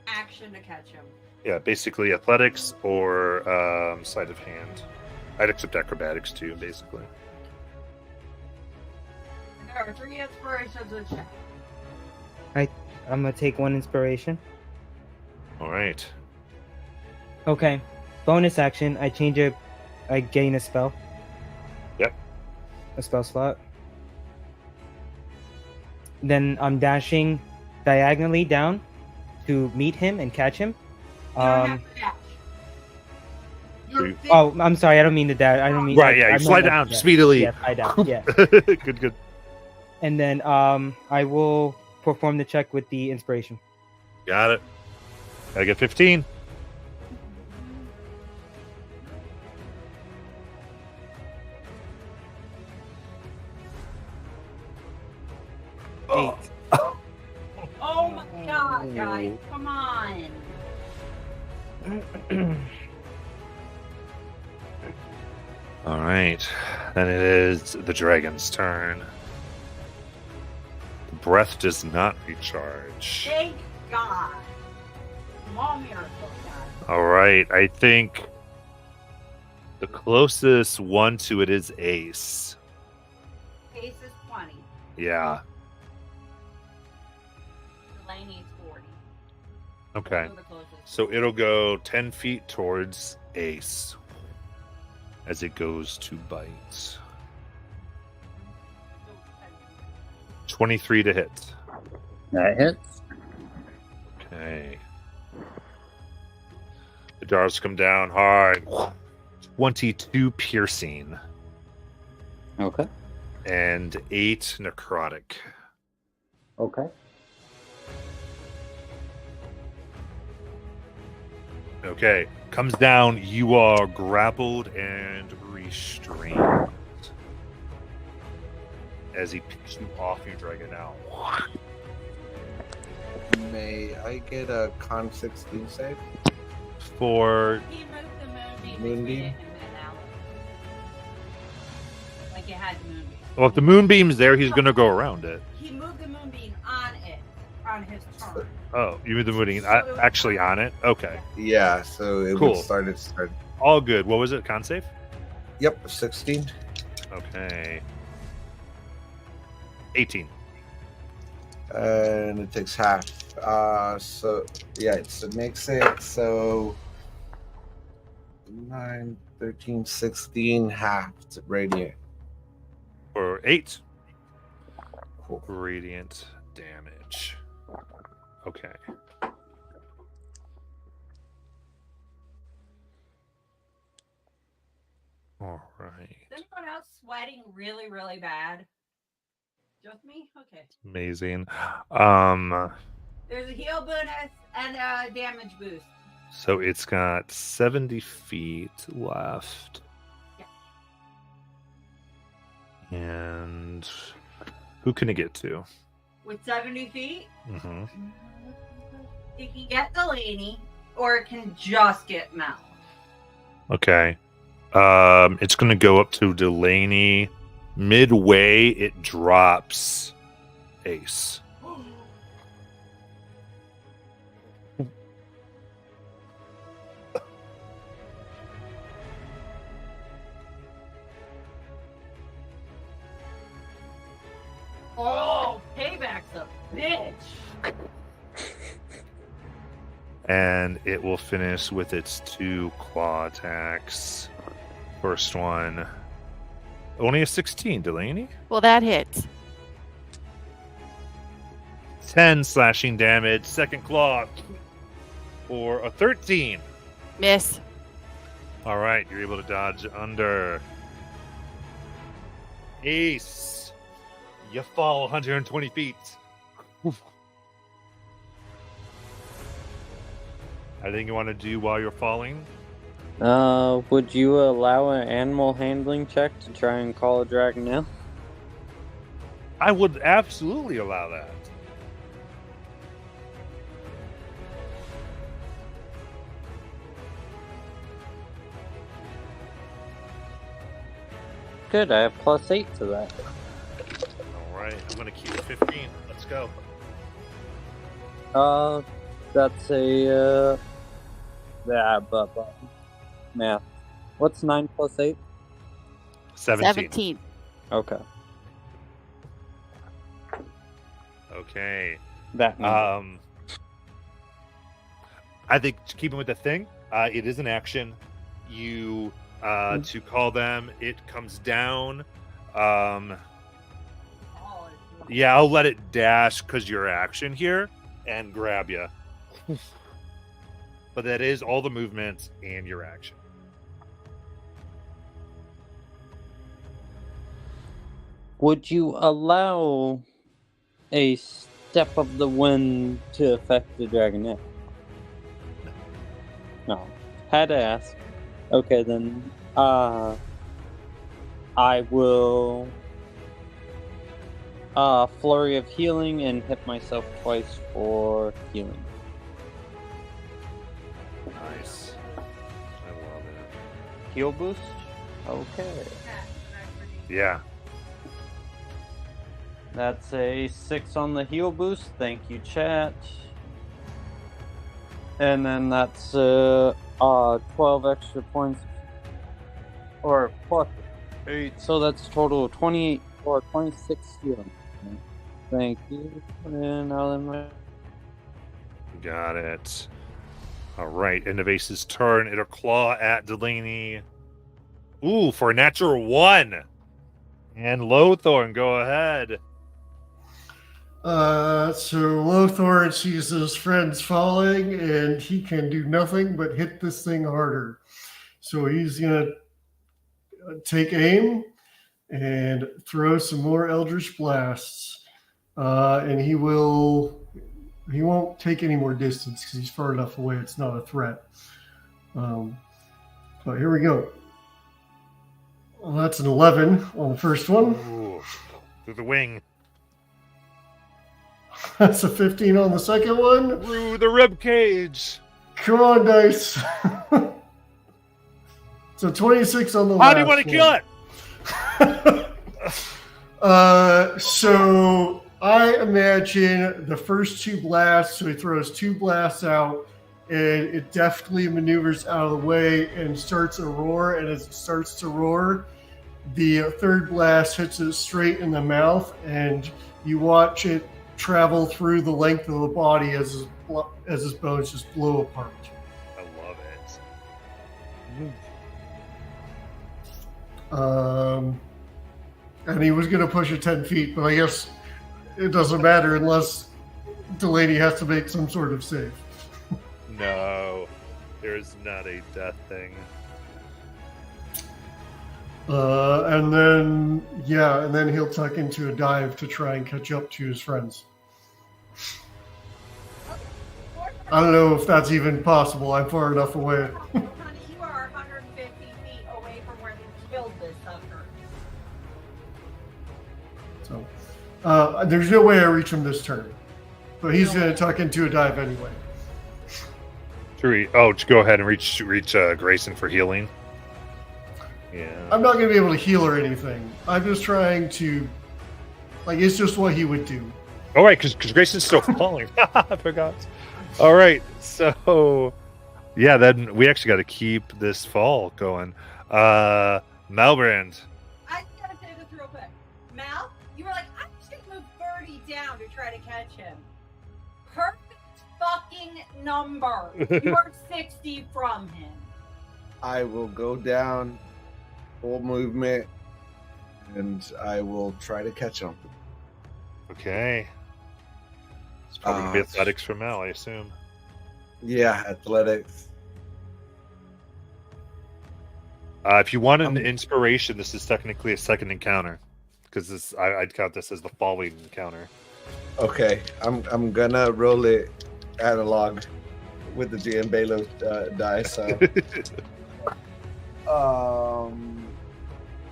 S3: Action to catch him.
S2: Yeah, basically athletics or sleight of hand. I'd accept acrobatics too, basically.
S3: There are 3 inspirations and check.
S5: I'm gonna take 1 inspiration.
S2: All right.
S5: Okay. Bonus action. I gain a spell.
S2: Yep.
S5: A spell slot. Then I'm dashing diagonally down to meet him and catch him.
S3: You don't have to dash. You're
S5: Oh, I'm sorry. I don't mean to dash. I don't mean.
S2: Right, yeah,
S5: I
S2: you slide
S5: meant
S2: down
S5: that.
S2: speedily.
S5: Yeah, slide down. Yeah.
S2: Good.
S5: And then I will perform the check with the inspiration.
S2: Got it. I get 15.
S5: Eight.
S3: Oh my god, guys. Come on.
S2: All right. Then it is the dragon's turn. The breath does not recharge.
S3: Thank God. Small miracle, guys.
S2: All right. I think the closest one to it is Ace.
S3: Ace is 20.
S2: Yeah.
S3: Delaney's 40.
S2: Okay.
S3: Those are the closest.
S2: So it'll go 10 feet towards Ace as it goes to bite. 23 to hit.
S1: That hits.
S2: Okay. The darts come down hard. 22 piercing.
S1: Okay.
S2: And 8 necrotic.
S1: Okay.
S2: Okay. Comes down. You are grappled and restrained. As he picks you off your dragon now.
S10: May I get a con 16 save?
S2: For
S3: He moved the moonbeam.
S10: Moonbeam?
S3: And then out. Like it had moonbeam.
S2: well, if the moonbeam's there, he's gonna go around it.
S3: He moved the moonbeam on it, on his turn.
S2: Oh, you moved the moonbeam actually on it? Okay.
S10: Yeah, so it
S2: Cool.
S10: would start.
S2: All good. What was it? Con save?
S10: Yep, 16.
S2: Okay. 18.
S10: And it takes half. So yeah, it makes it so 9, 13, 16 half radiant.
S2: For 8
S10: Cool.
S2: radiant damage. Okay. All right.
S3: Is anyone else sweating really, really bad? Just me? Okay.
S2: Amazing.
S3: There's a heal bonus and a damage boost.
S2: So it's got 70 feet left.
S3: Yeah.
S2: And who can it get to?
S3: With 70 feet,
S2: Mm-hmm.
S3: it can get Delaney, or it can just get Mel.
S2: Okay. It's gonna go up to Delaney. Midway, it drops Ace.
S3: Oh, payback's a bitch.
S2: And it will finish with its 2 claw attacks. First one. Only a 16, Delaney.
S9: Well, that hits.
S2: 10 slashing damage. Second claw. For a 13.
S9: Miss.
S2: All right, you're able to dodge under. Ace. You fall 120 feet. Anything you want to do while you're falling?
S1: Would you allow an animal handling check to try and call a dragon now?
S2: I would absolutely allow that.
S1: Good, I have +8 to that.
S2: All right, I'm going to keep it 15. Let's go.
S1: That's a, math. What's 9 + 8?
S2: 17.
S1: Okay.
S2: Okay.
S1: That number.
S2: I think keeping with the thing, it is an action. You to call them. It comes down. Yeah, I'll let it dash because your action here and grab you. But that is all the movements and your action.
S1: Would you allow a step of the wind to affect the dragonette? No. Had to ask. Okay, then. I will. Flurry of healing and hit myself twice for healing.
S2: Nice. I love it.
S1: Heal boost? Okay.
S2: Yeah.
S1: That's a 6 on the heal boost. Thank you, chat. And then that's 12 extra points. Or plus 8. So that's total of 28 or 26 healing. Thank you. And I'll end my.
S2: Got it. All right, end of Ace's turn. It'll claw at Delaney. Ooh, for a natural 1. And Lothorn, go ahead.
S6: So Lothar sees his friends falling, and he can do nothing but hit this thing harder. So he's gonna take aim and throw some more Eldritch Blasts, and he won't take any more distance because he's far enough away. It's not a threat. But here we go. Well, that's an 11 on the first one.
S2: Ooh, through the wing.
S6: That's a 15 on the second one.
S2: Through the rib cage.
S6: Come on, dice. So 26 on the last.
S2: How do you want to kill
S6: it? So I imagine the first 2 blasts. So he throws 2 blasts out, and it deftly maneuvers out of the way and starts a roar. And as it starts to roar, the third blast hits it straight in the mouth, and you watch it travel through the length of the body as his bones just blow apart.
S2: I love it.
S6: And he was going to push it 10 feet, but I guess it doesn't matter unless Delaney has to make some sort of save.
S2: No, there is not a death thing.
S6: And then he'll tuck into a dive to try and catch up to his friends. I don't know if that's even possible. I'm far enough away.
S3: Honey, you are 150 feet away from where they killed this sucker.
S6: So, there's no way I reach him this turn. But he's going to tuck into a dive anyway.
S2: Just go ahead and reach Grayson for healing. Yeah.
S6: I'm not going to be able to heal or anything. I'm just trying to... it's just what he would do.
S2: All right, because Grayson's still falling. I forgot. All right, so... Yeah, then we actually got to keep this fall going. Malbrand.
S3: I just got to say this real quick. Mal, you were like, I'm just going to move 30 down to try to catch him. Perfect fucking number. You are 60 from him.
S10: I will go down full movement, and I will try to catch him.
S2: Okay. It's probably going to be athletics for Mal, I assume.
S10: Yeah, athletics.
S2: If you want an inspiration, this is technically a second encounter, because I'd count this as the falling encounter.
S10: Okay, I'm gonna roll it analog with the GM Balo die. So,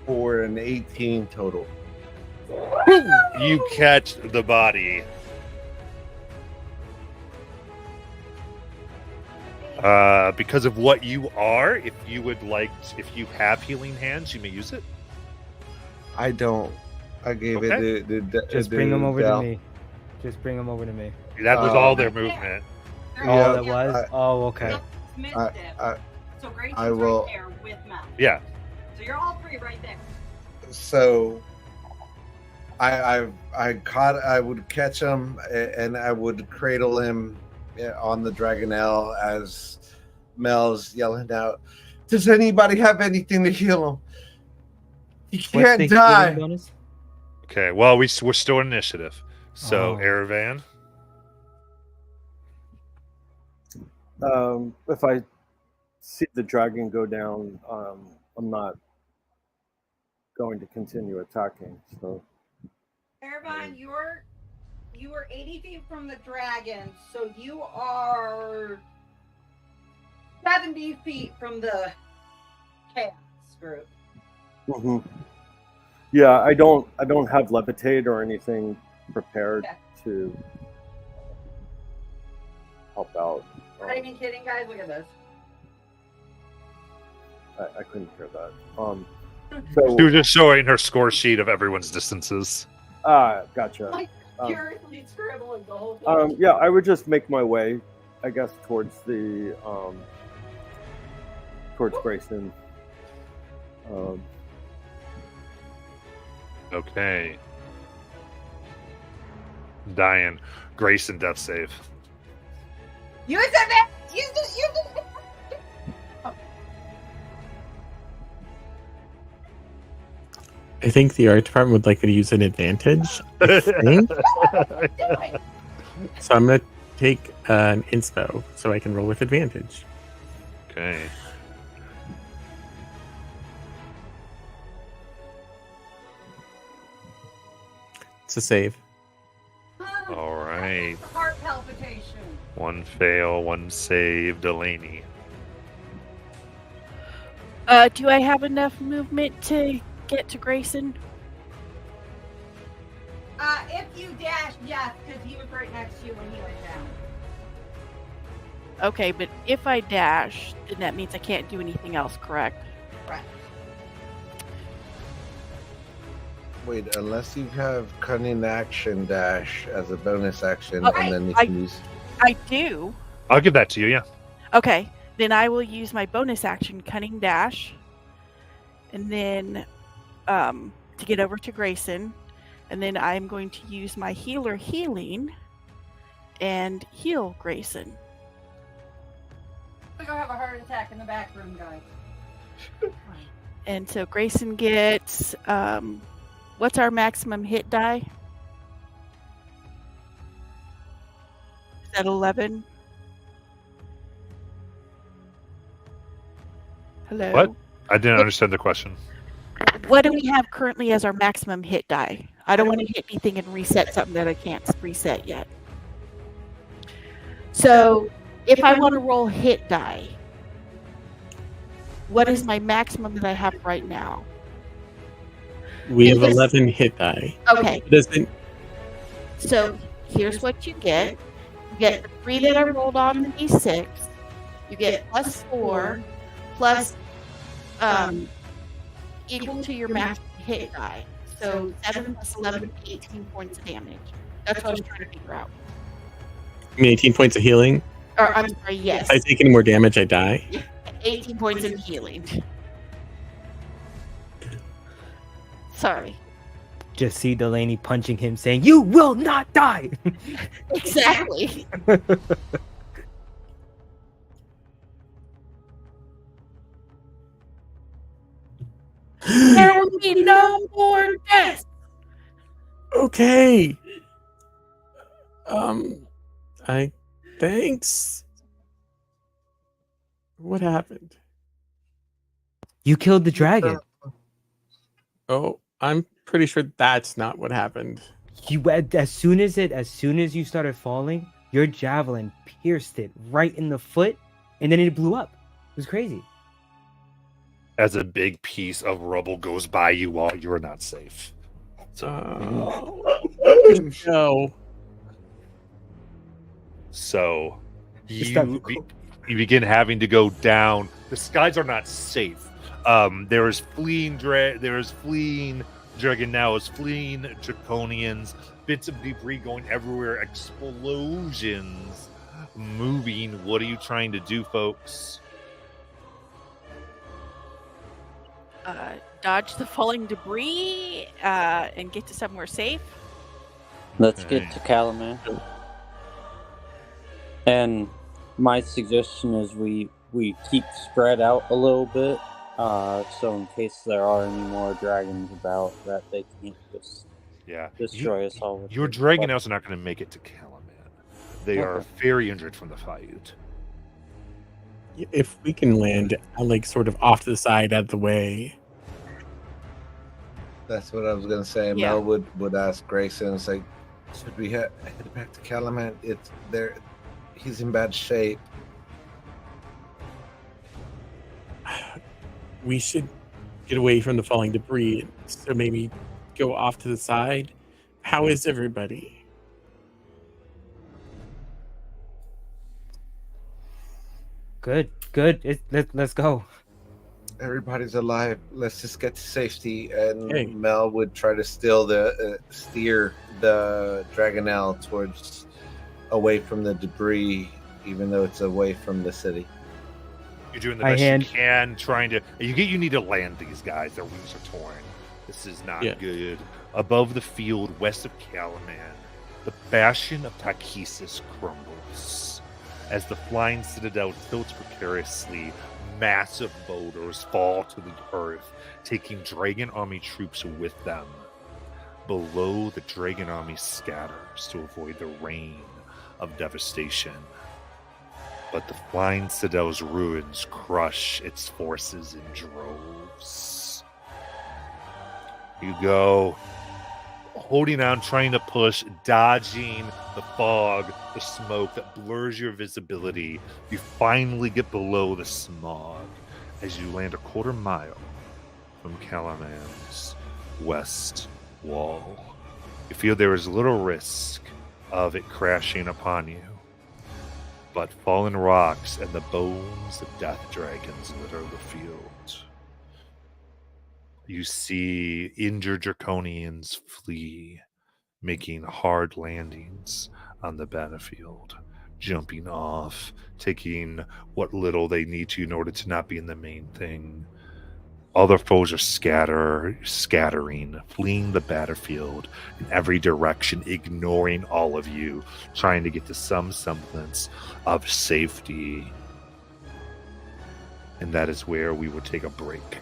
S10: for an 18 total.
S2: You catch the body. Because of what you are, if you have healing hands, you may use it.
S10: I don't. I gave it
S5: Just bring them over to me. Just bring them over to me.
S2: That was all their movement.
S5: Oh, that was? Oh, okay.
S3: So Grayson's
S10: I will.
S3: right there with Mal.
S2: Yeah.
S3: So you're all 3 right there.
S10: So I would catch him and I would cradle him on the Dragonelle as Mel's yelling out, "Does anybody have anything to heal him? He can't die."
S2: Okay, well, we're still in initiative. So, Erevan?
S4: If I see the dragon go down, I'm not going to continue attacking. So,
S3: Erevan, you were 80 feet from the dragon, so you are 70 feet from the chaos group.
S4: mm-hmm. Yeah, I don't have levitate or anything prepared to help out.
S3: I'm not even kidding, guys. Look at this.
S4: I couldn't hear that. So
S2: she was just showing her score sheet of everyone's distances.
S4: Gotcha.
S3: Like, curiously scribbling the whole thing.
S4: Yeah, I would just make my way, I guess, towards the towards Grayson.
S2: Okay. Dying. Grayson, death save.
S3: Use it, man! Use it!
S8: I think the art department would like me to use an advantage. I think. So I'm going to take an inspo so I can roll with advantage.
S2: Okay.
S8: It's a save.
S2: All right.
S3: Heart palpitation.
S2: One fail, one save. Delaney.
S9: Do I have enough movement to get to Grayson?
S3: If you dash, yes, because he was right next to you when he went down.
S9: Okay, but if I dash, then that means I can't do anything else, correct?
S3: Right.
S10: Wait, unless you have cunning action dash as a bonus action,
S9: Okay,
S10: and then you can use.
S9: I do.
S2: I'll give that to you, yeah.
S9: Okay, then I will use my bonus action, Cunning Dash, and then to get over to Grayson, and then I'm going to use my Healer Healing and heal Grayson.
S3: We're gonna have a heart attack in the back room, guys.
S9: And so Grayson gets what's our maximum hit die? Is that 11? Hello?
S2: What? I didn't understand the question.
S9: What do we have currently as our maximum hit die? I don't want to hit anything and reset something that I can't reset yet. So, if I want to roll hit die, what is my maximum that I have right now?
S8: We have 11 hit die.
S9: Okay.
S8: It doesn't.
S9: So, here's what you get. You get the 3 that I rolled on the d6. You get +4 plus equal to your maximum hit die. So 7 plus 11, 18 points of damage. That's what I was trying to figure out.
S8: I mean, 18 points of healing.
S9: Or I'm sorry, yes.
S8: If I take any more damage, I die.
S9: 18 points of healing. Sorry.
S5: Just see Delaney punching him, saying, "You will not die."
S9: Exactly. There will be no more deaths.
S8: Okay. Thanks. What happened?
S5: You killed the dragon.
S8: Oh, I'm pretty sure that's not what happened.
S5: You as soon as you started falling, your javelin pierced it right in the foot, and then it blew up. It was crazy.
S2: As a big piece of rubble goes by you while you're not safe.
S8: No.
S2: So you begin having to go down. The skies are not safe. There is fleeing dragon now is fleeing draconians, bits of debris going everywhere, explosions moving. What are you trying to do, folks?
S9: Dodge the falling debris and get to somewhere safe.
S1: Let's get to Calaman. And my suggestion is we keep spread out a little bit, so in case there are any more dragons about, that they can't just destroy us all.
S2: Your dragon elves are not going to make it to Calaman. They are very injured from the fight.
S8: If we can land like sort of off to the side, out of the way.
S10: That's what I was gonna say.
S9: Yeah.
S10: Mel would ask Grayson, it's like, should we head back to Calaman? It's there. He's in bad shape.
S8: We should get away from the falling debris. So maybe go off to the side. How is everybody?
S5: Good. Let's go.
S10: Everybody's alive. Let's just get to safety. And
S8: Hey.
S10: Mel would try to steer the Dragonelle towards away from the debris, even though it's away from the city.
S2: You're doing the best you can, trying to. You need to land these guys. Their wings are torn. This is not good. Above the field, west of Calaman, The bastion of Takesis crumbles. As the flying citadel tilts precariously, massive boulders fall to the earth, taking Dragon Army troops with them. Below, the Dragon Army scatters to avoid the rain of devastation. But the flying citadel's ruins crush its forces in droves. You go, holding on, trying to push, dodging the fog, the smoke that blurs your visibility. You finally get below the smog as you land a quarter mile from Calaman's west wall. You feel there is little risk of it crashing upon you, but fallen rocks and the bones of death dragons litter the field. You see injured draconians flee, making hard landings on the battlefield, jumping off, taking what little they need to in order to not be in the main thing. Other foes are scattering, fleeing the battlefield in every direction, ignoring all of you, trying to get to some semblance of safety. And that is where we will take a break.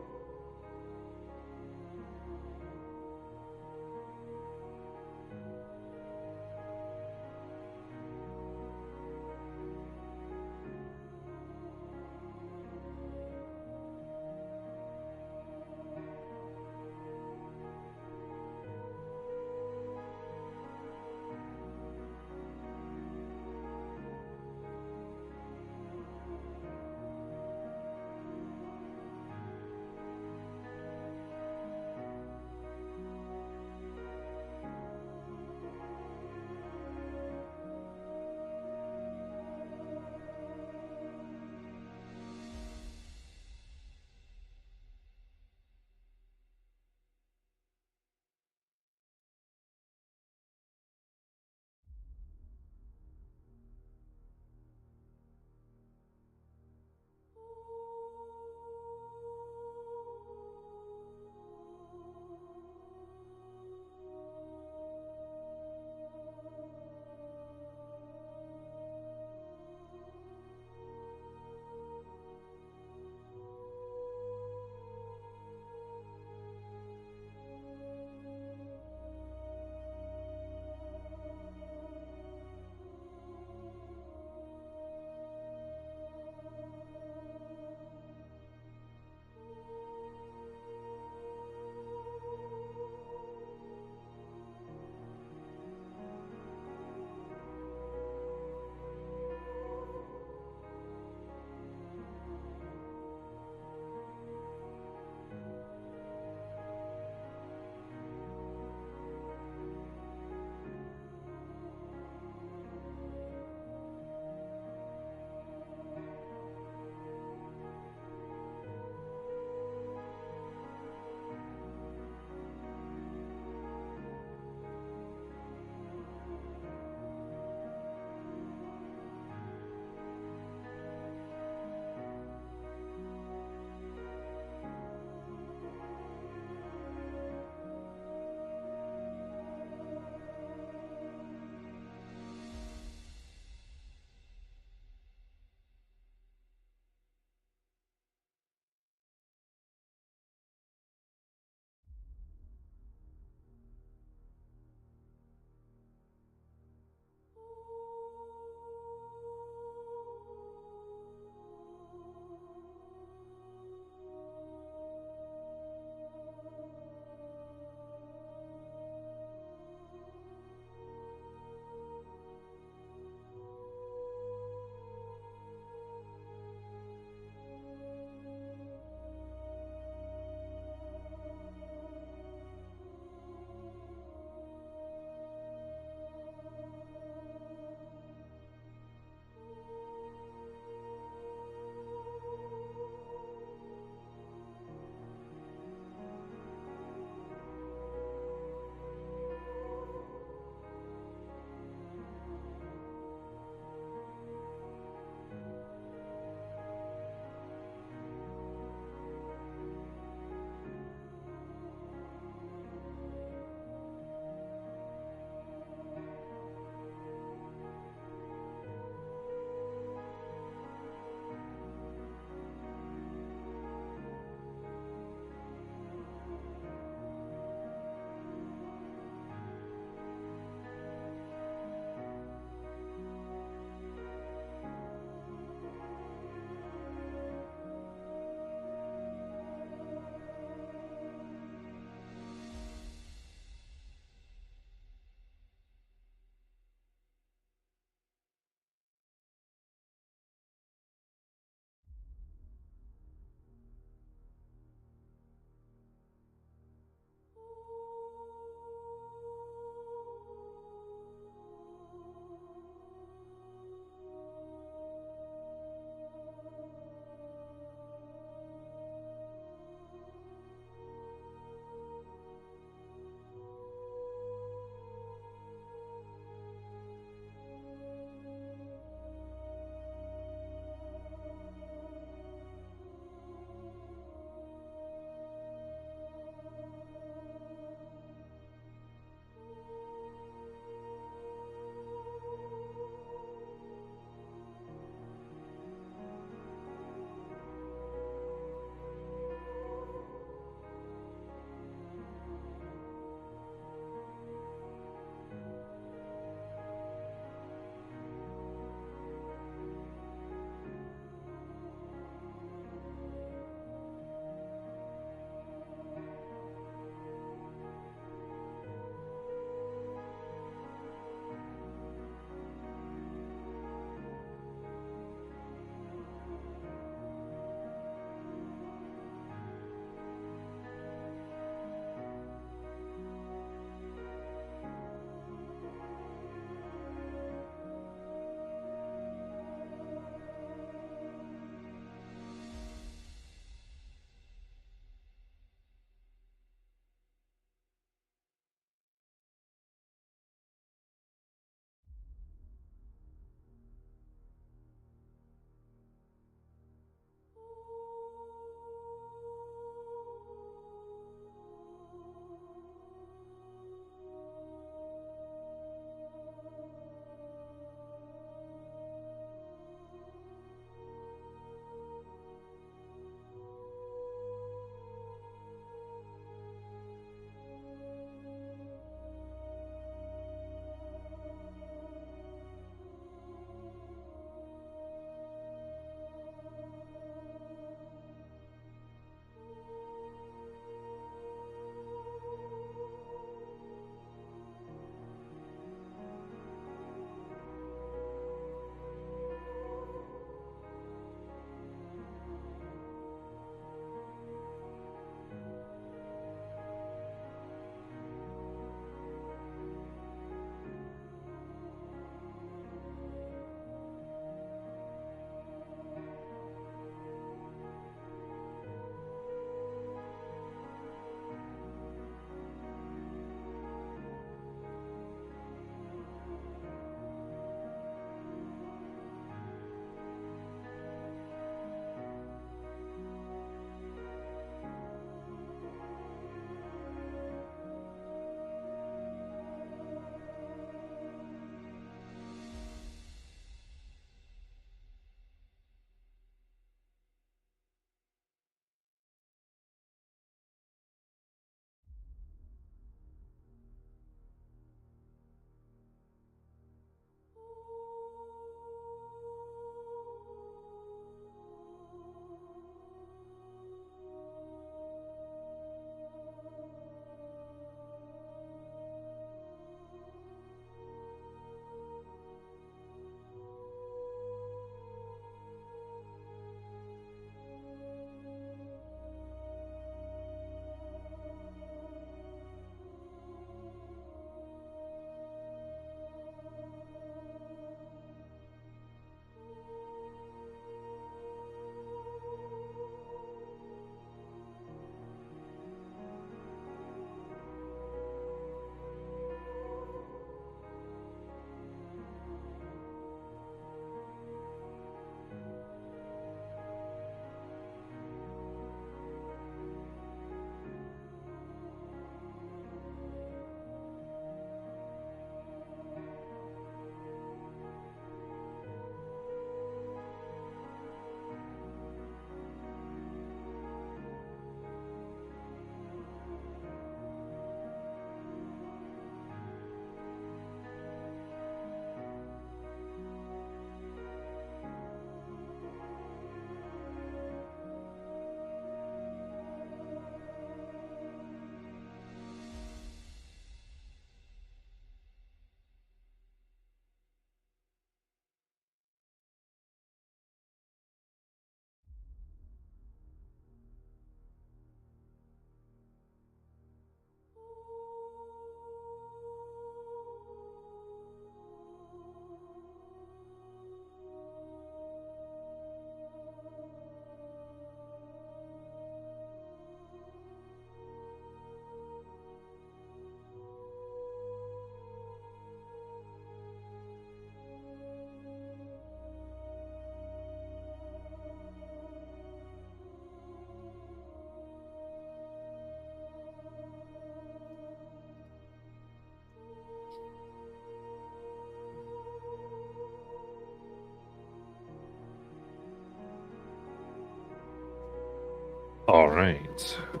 S2: All right. Here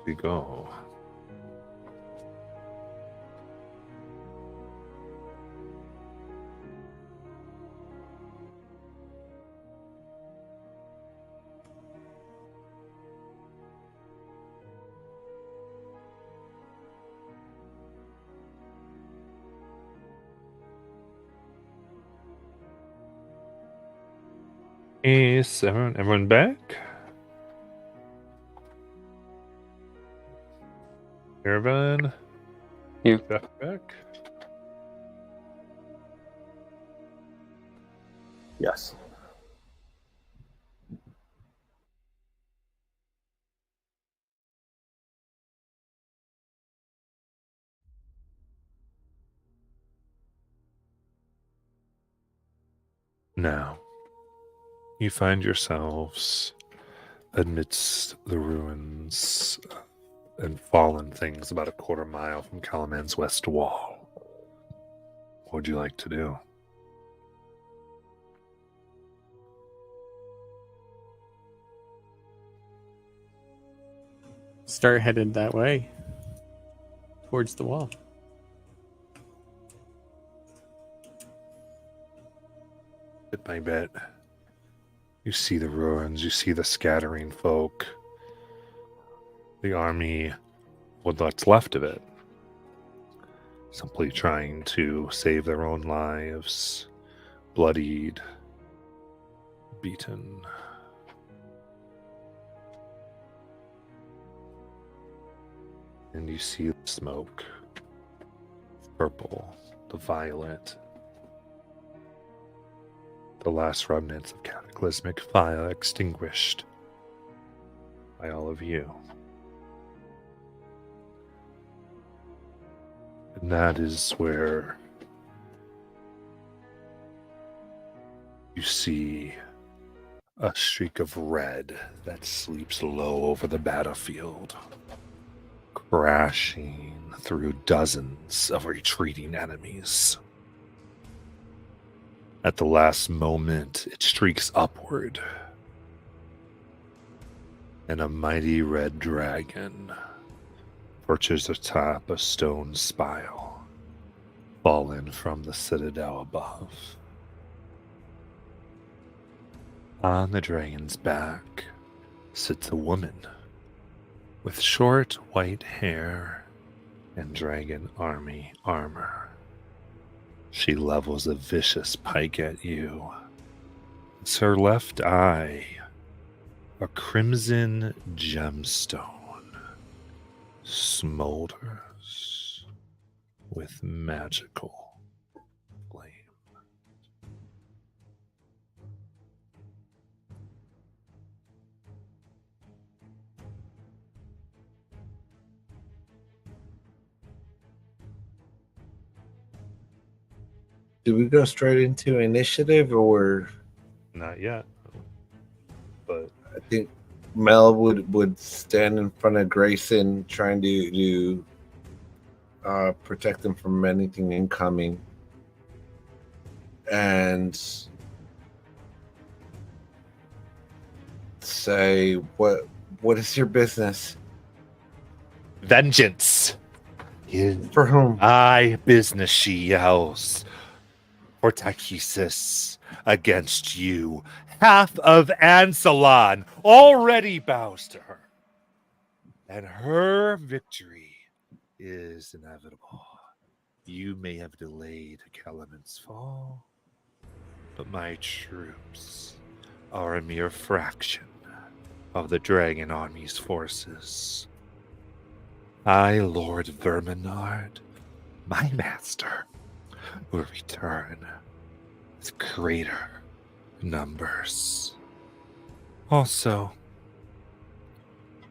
S2: we go. Is everyone back? Everyone?
S11: Here.
S2: Back?
S4: Yes.
S2: Now, you find yourselves amidst the ruins and fallen things about a quarter mile from Calaman's west wall. What would you like to do?
S8: Start headed that way. Towards the wall.
S2: Bit by bit, you see the ruins, you see the scattering folk, the army, what's left of it, simply trying to save their own lives, bloodied, beaten. And you see the smoke, purple, the violet, the last remnants of cataclysmic fire extinguished by all of you. And that is where you see a streak of red that sleeps low over the battlefield, crashing through dozens of retreating enemies. At the last moment, it streaks upward, and a mighty red dragon perches atop a stone spire, fallen from the citadel above. On the dragon's back sits a woman with short white hair and dragon army armor. She levels a vicious pike at you. It's her left eye, a crimson gemstone, smolders with magical flame.
S10: Do we go straight into initiative, or
S2: Not yet, but
S10: I think Mel would stand in front of Grayson, trying to protect him from anything incoming, and say, "What is your business?
S2: vengeance
S10: For whom?"
S2: my business, she yells. For Tachesis against you. Half of Ansalon already bows to her. And her victory is inevitable. You may have delayed Calaman's fall, but my troops are a mere fraction of the Dragon Army's forces. I, Lord Verminard, my master, will return with greater numbers. Also,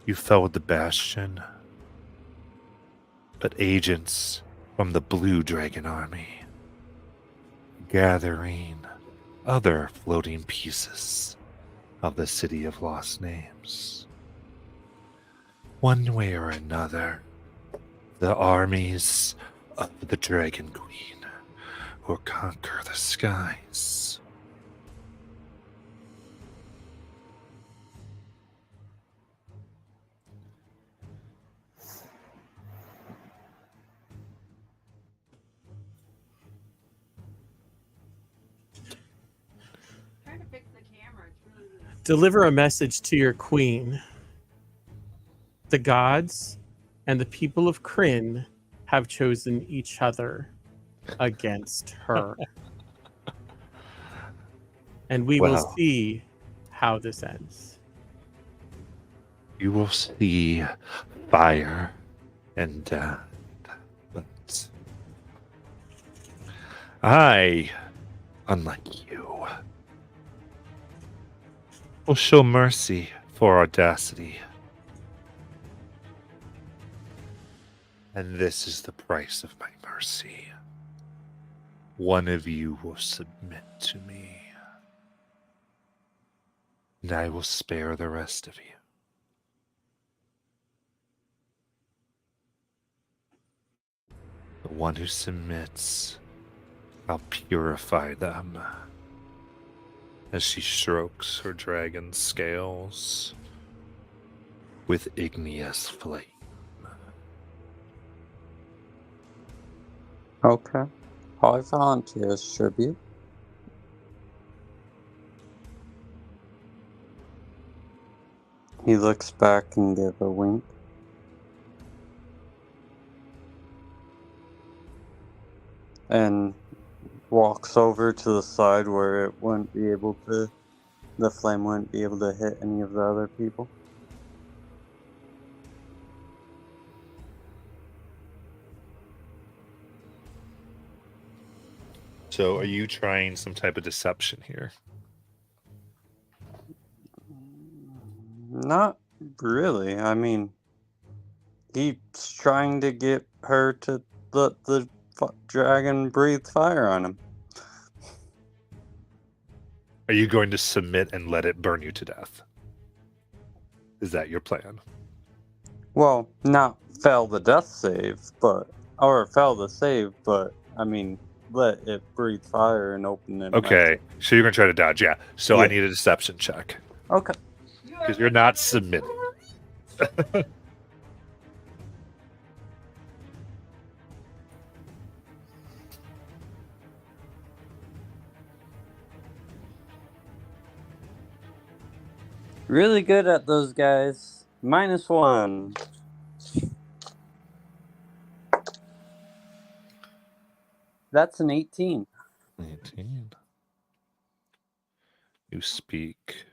S2: you fell with the Bastion, but agents from the Blue Dragon Army, gathering other floating pieces of the City of Lost Names. One way or another, the armies of the Dragon Queen will conquer the skies.
S8: Deliver a message to your queen. The gods and the people of Kryn have chosen each other against her. And we will see how this ends.
S2: You will see fire and death. But I, unlike you, will show mercy for audacity. And this is the price of my mercy. One of you will submit to me, and I will spare the rest of you. The one who submits, I'll purify them. As she strokes her dragon scales with igneous flame.
S1: Okay. I volunteer as tribute. He looks back and gives a wink. And walks over to the side where it wouldn't be able to, the flame wouldn't be able to hit any of the other people.
S2: So are you trying some type of deception here?
S1: Not really. I mean, he's trying to get her to let the dragon breathe fire on him.
S2: Are you going to submit and let it burn you to death? Is that your plan?
S1: Well, not fail the death save, or fail the save, but I mean, let it breathe fire and open it.
S2: Okay, so you're going to try to dodge, yeah. So
S1: Yeah.
S2: I need a deception check.
S1: Okay.
S2: Because you're not submitting.
S1: Really good at those guys. -1. That's an 18.
S2: 18. You speak,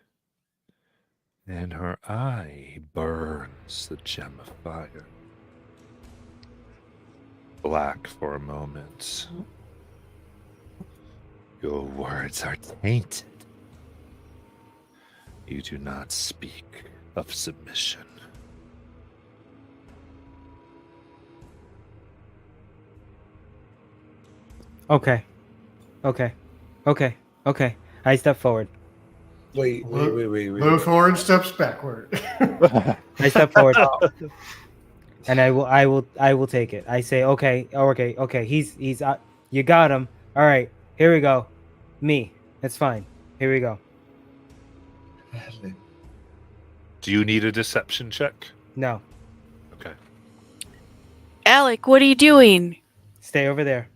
S2: and her eye burns the gem of fire. Black for a moment. Your words are tainted. You do not speak of submission.
S5: Okay. I step forward.
S10: Wait.
S6: Move forward, steps backward.
S5: I step forward. And I will take it. I say, okay. He's you got him. All right, here we go. Me. It's fine. Here we go.
S2: Do you need a deception check?
S5: No.
S2: Okay.
S9: Alec, what are you doing?
S5: Stay over there.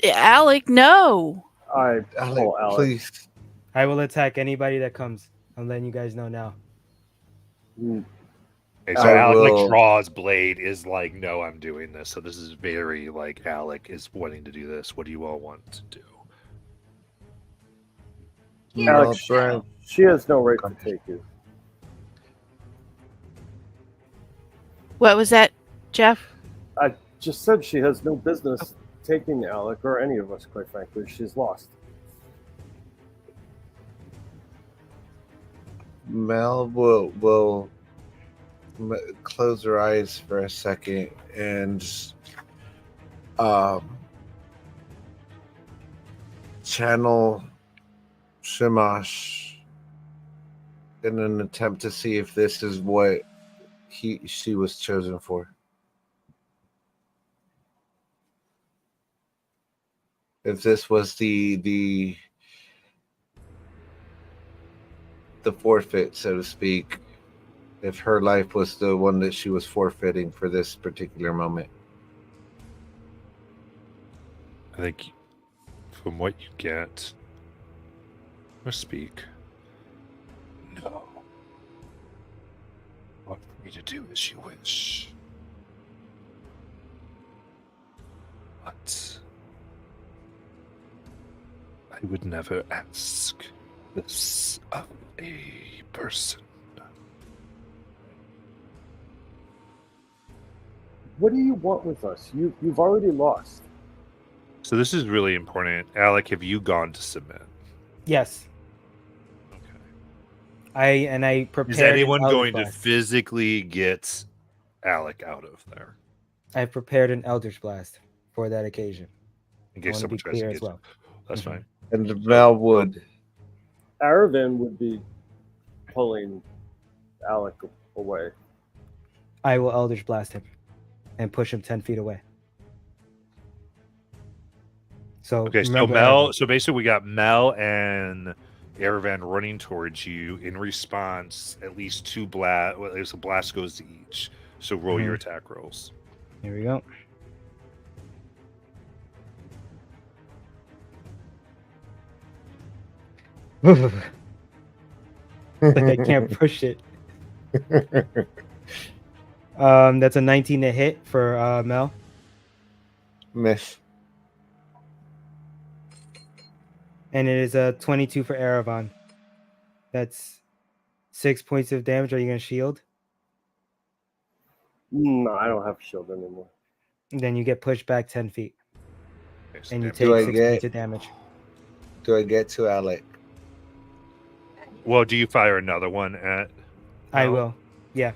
S9: Alec, no.
S4: Alec,
S10: please.
S5: I will attack anybody that comes. I'm letting you guys know now.
S2: Okay, so Alec draws blade is like, no, I'm doing this. So this is very like Alec is wanting to do this. What do you all want to do?
S4: Alex, she has no right to take you.
S9: What was that, Jeff?
S4: I just said she has no business taking Alec or any of us, quite frankly. She's lost.
S10: Mel will close her eyes for a second and channel Shamash in an attempt to see if this is what she was chosen for. If this was the forfeit, so to speak, if her life was the one that she was forfeiting for this particular moment.
S2: I think from what you get or speak, No. What for me to do as you wish. But I would never ask this of a person.
S4: What do you want with us? You've already lost.
S2: So this is really important. Alec, have you gone to submit?
S5: Yes.
S2: Okay.
S5: I prepared.
S2: Is anyone
S5: an
S2: going to
S5: Blast.
S2: physically get Alec out of there?
S5: I prepared an Eldritch Blast for that occasion.
S2: In case someone tries to get
S5: well.
S2: That's fine.
S10: And Mel would.
S4: Aravan would be pulling Alec away.
S5: I will Eldritch Blast him and push him 10 feet away. So
S2: okay, so Mel. So basically, we got Mel and Aravan running towards you. In response, at least two blast. Well, at least a blast goes to each. So roll your attack rolls.
S5: Here we go. Like I can't push it. That's a 19 to hit for Mel.
S10: Miss.
S5: And it is a 22 for Aravan. That's 6 points of damage. Are you going to shield?
S4: No, I don't have shield anymore.
S5: And then you get pushed back 10 feet.
S2: Okay, so
S5: And you
S2: damage.
S5: take 6 points of damage.
S10: Do I get to Alec?
S2: Well, do you fire another one at?
S5: I
S2: Mel?
S5: will. Yeah.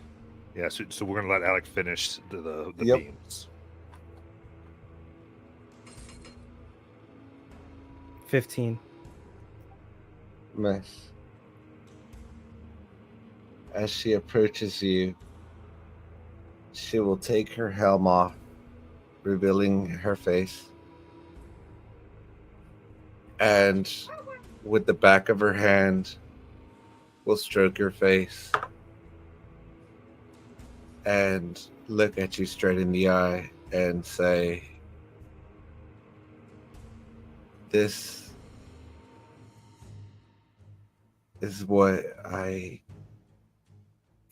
S2: Yeah. So we're gonna let Alec finish the
S10: Yep.
S2: beams.
S5: 15.
S10: Miss. As she approaches you, she will take her helm off, revealing her face. And with the back of her hand, will stroke your face and look at you straight in the eye and say, "This is what I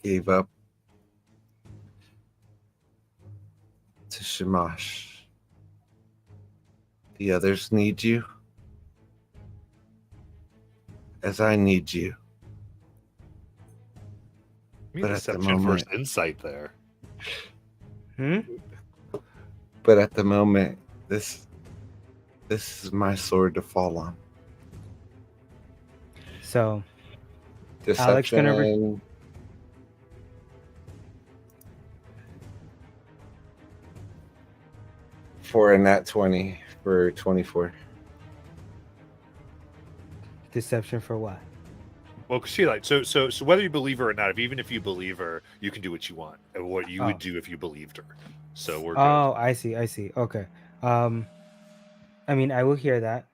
S10: gave up to Shamash. The others need you as I need you.
S2: But
S10: But at the
S2: deception
S10: moment,
S2: first insight there.
S10: but at the moment, this is my sword to fall on.
S5: So
S10: Deception.
S5: Alex gonna
S10: for a nat 20 for 24.
S5: Deception for what?
S2: Well, cause she like so whether you believe her or not, even if you believe her, you can do what you want and what you would do if you believed her. So we're good.
S5: Oh, I see. Okay. I mean, I will hear that.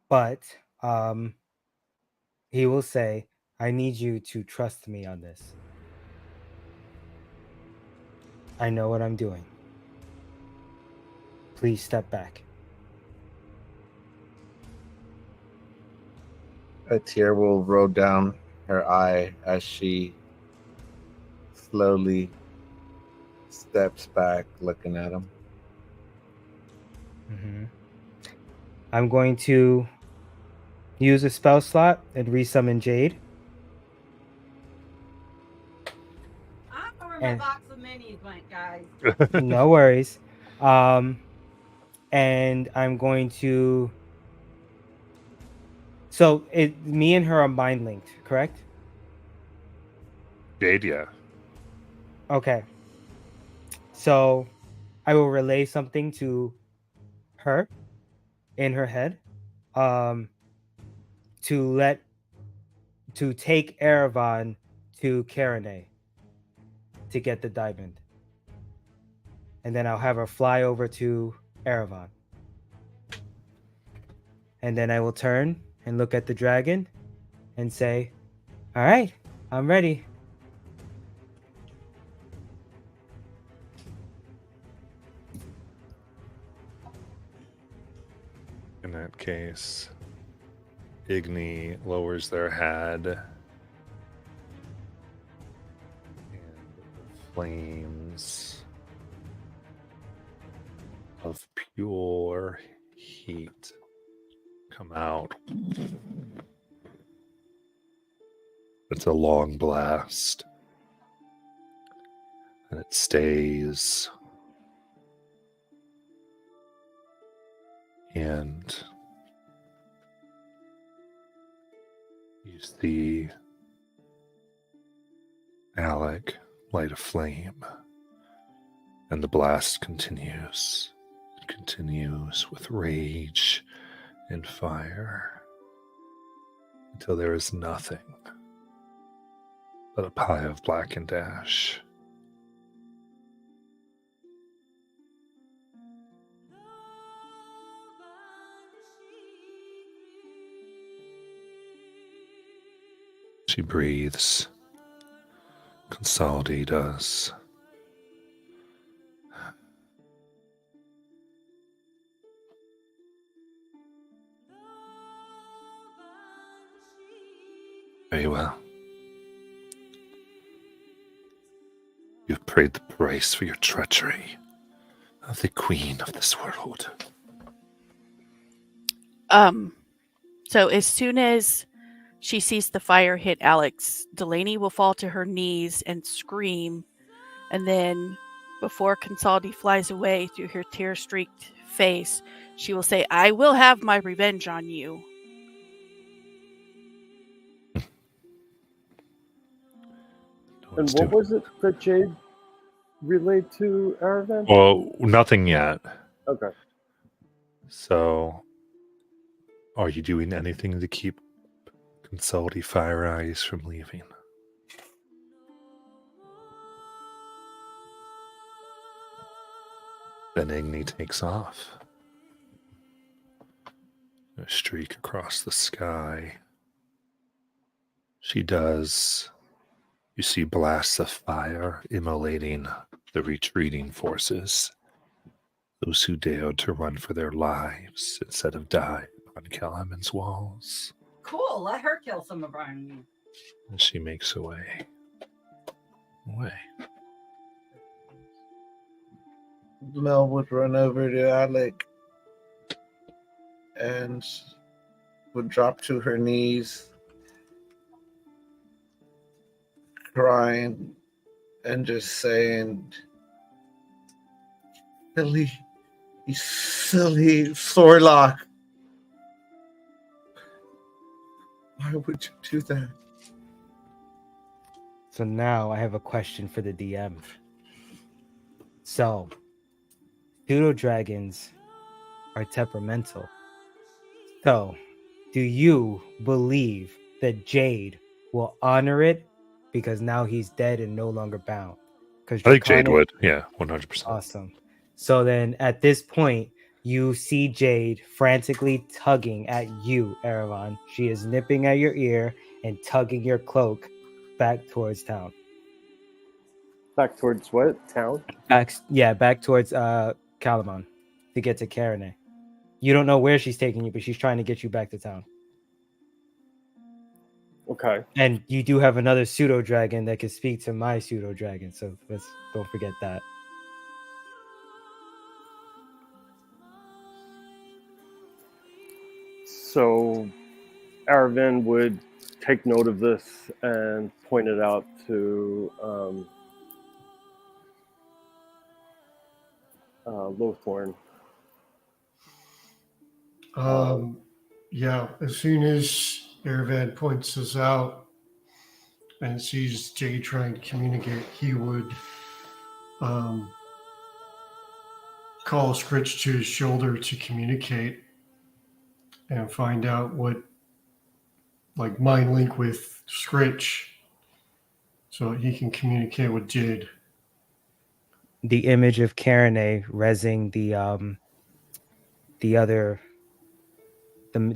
S5: But he will say, I need you to trust me on this. I know what I'm doing. Please step back.
S10: A tear will roll down her eye as she slowly steps back, looking at him.
S5: I'm going to use a spell slot and resummon Jade.
S3: I don't know where my box of minis went, guys.
S5: No worries. And I'm going to. So me and her are mind linked, correct?
S2: Jade, yeah.
S5: Okay. So I will relay something to her in her head. To take Erevan to Karane to get the diamond. And then I'll have her fly over to Erevan. And then I will turn and look at the dragon and say, all right, I'm ready.
S2: In that case, Igni lowers their head, and the flames of pure heat come out. It's a long blast, and it stays. And you see Alec light a flame, and the blast continues. It continues with rage and fire until there is nothing but a pile of blackened ash. She breathes. Consolidate us. Very well. You've paid the price for your treachery of the queen of this world.
S9: So as soon as she sees the fire hit Alex, Delaney will fall to her knees and scream, and then before Consaldi flies away through her tear-streaked face, she will say, "I will have my revenge on you."
S4: And what was it that Jade relayed to Aravan?
S2: Well, nothing yet.
S4: Okay.
S2: So, are you doing anything to keep Consaldi Fire Eyes from leaving? Then Igni takes off. A streak across the sky. She does. You see blasts of fire immolating the retreating forces. Those who dared to run for their lives instead of die on Calaman's walls.
S3: Cool, let her kill some of our enemies.
S2: And she makes her way.
S10: Mel would run over to Alec and would drop to her knees, crying and just saying, "Billy, you silly Thorlock. Why would you do that?"
S5: So now I have a question for the DM. So, pseudo dragons are temperamental. So, do you believe that Jade will honor it because now he's dead and no longer bound?
S2: I think Jade would. Yeah, 100%.
S5: Awesome. So then at this point, you see Jade frantically tugging at you, Aravan. She is nipping at your ear and tugging your cloak back towards town.
S4: Back towards what? Town?
S5: Back towards Calamon to get to Karine. You don't know where she's taking you, but she's trying to get you back to town.
S4: Okay.
S5: And you do have another pseudo dragon that can speak to my pseudo dragon, so don't forget that.
S4: So Aravan would take note of this and point it out to Lothorn.
S6: Yeah, as soon as Aravan points this out and sees Jay trying to communicate, he would call Scritch to his shoulder to communicate and find out what, like, mind link with Scritch so he can communicate with Jade.
S5: The image of Karine rezzing the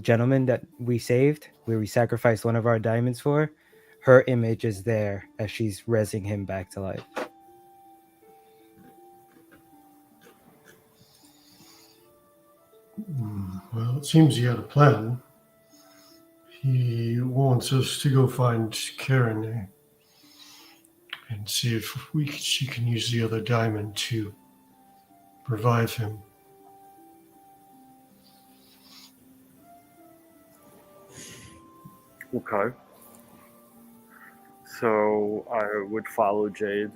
S5: gentleman that we saved, where we sacrificed one of our diamonds for, her image is there as she's rezzing him back to life.
S6: Well, it seems he had a plan. He wants us to go find Karen and see if she can use the other diamond to revive him.
S4: Okay. So I would follow Jade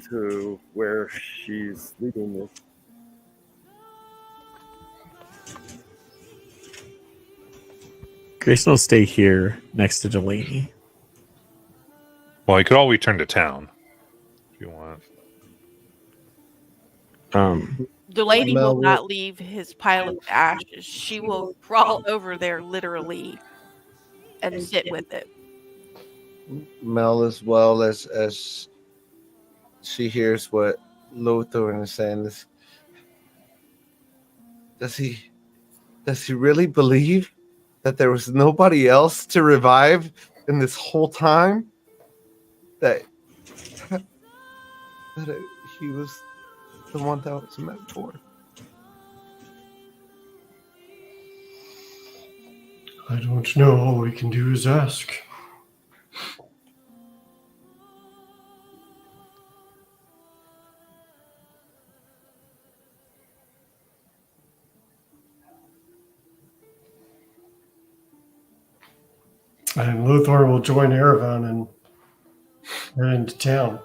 S4: to where she's leading me.
S8: Grayson will stay here next to Delaney.
S2: Well, you could all return to town if you want.
S9: Delaney
S10: Mel
S9: will not leave his pile of ashes. She will crawl over there literally and sit with it.
S10: Mel, as well as she hears what Lothar is saying, does he really believe that there was nobody else to revive in this whole time? That he was the one that was meant for?
S6: I don't know. All we can do is ask. And Lothar will join Erevan and head into town.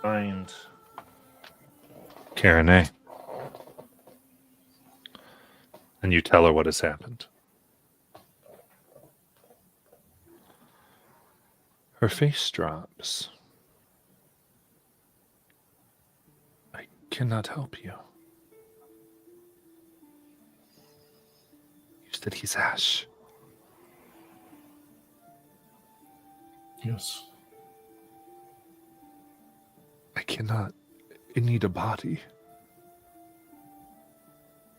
S2: Find Karen A. And you tell her what has happened. Her face drops. I cannot help you. You said he's ash.
S6: Yes.
S2: I cannot. I need a body.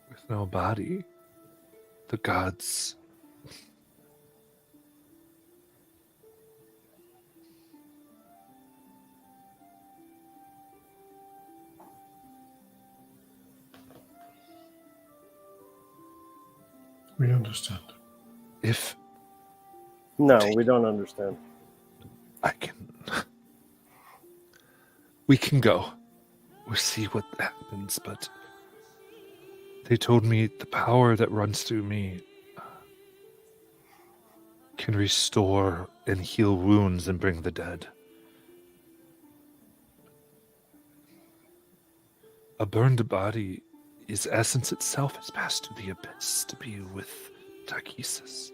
S2: With no body, the gods.
S6: We understand.
S2: If
S4: No, we don't understand.
S2: I can. We can go. We'll see what happens, but they told me the power that runs through me can restore and heal wounds and bring the dead. A burned body is essence itself has passed to the abyss to be with Tarkesis.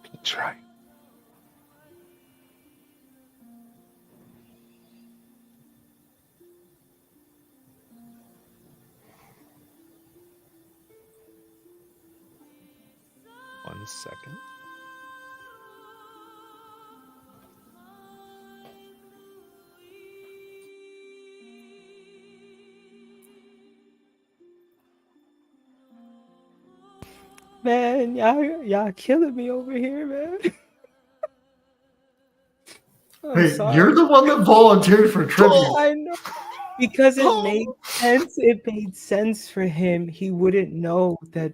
S2: Can you try? One second.
S5: Man, y'all killing me over here, man.
S6: Hey,
S5: sorry.
S6: you're the one that volunteered for tribute.
S5: I know. Because it made sense. It made sense for him. He wouldn't know that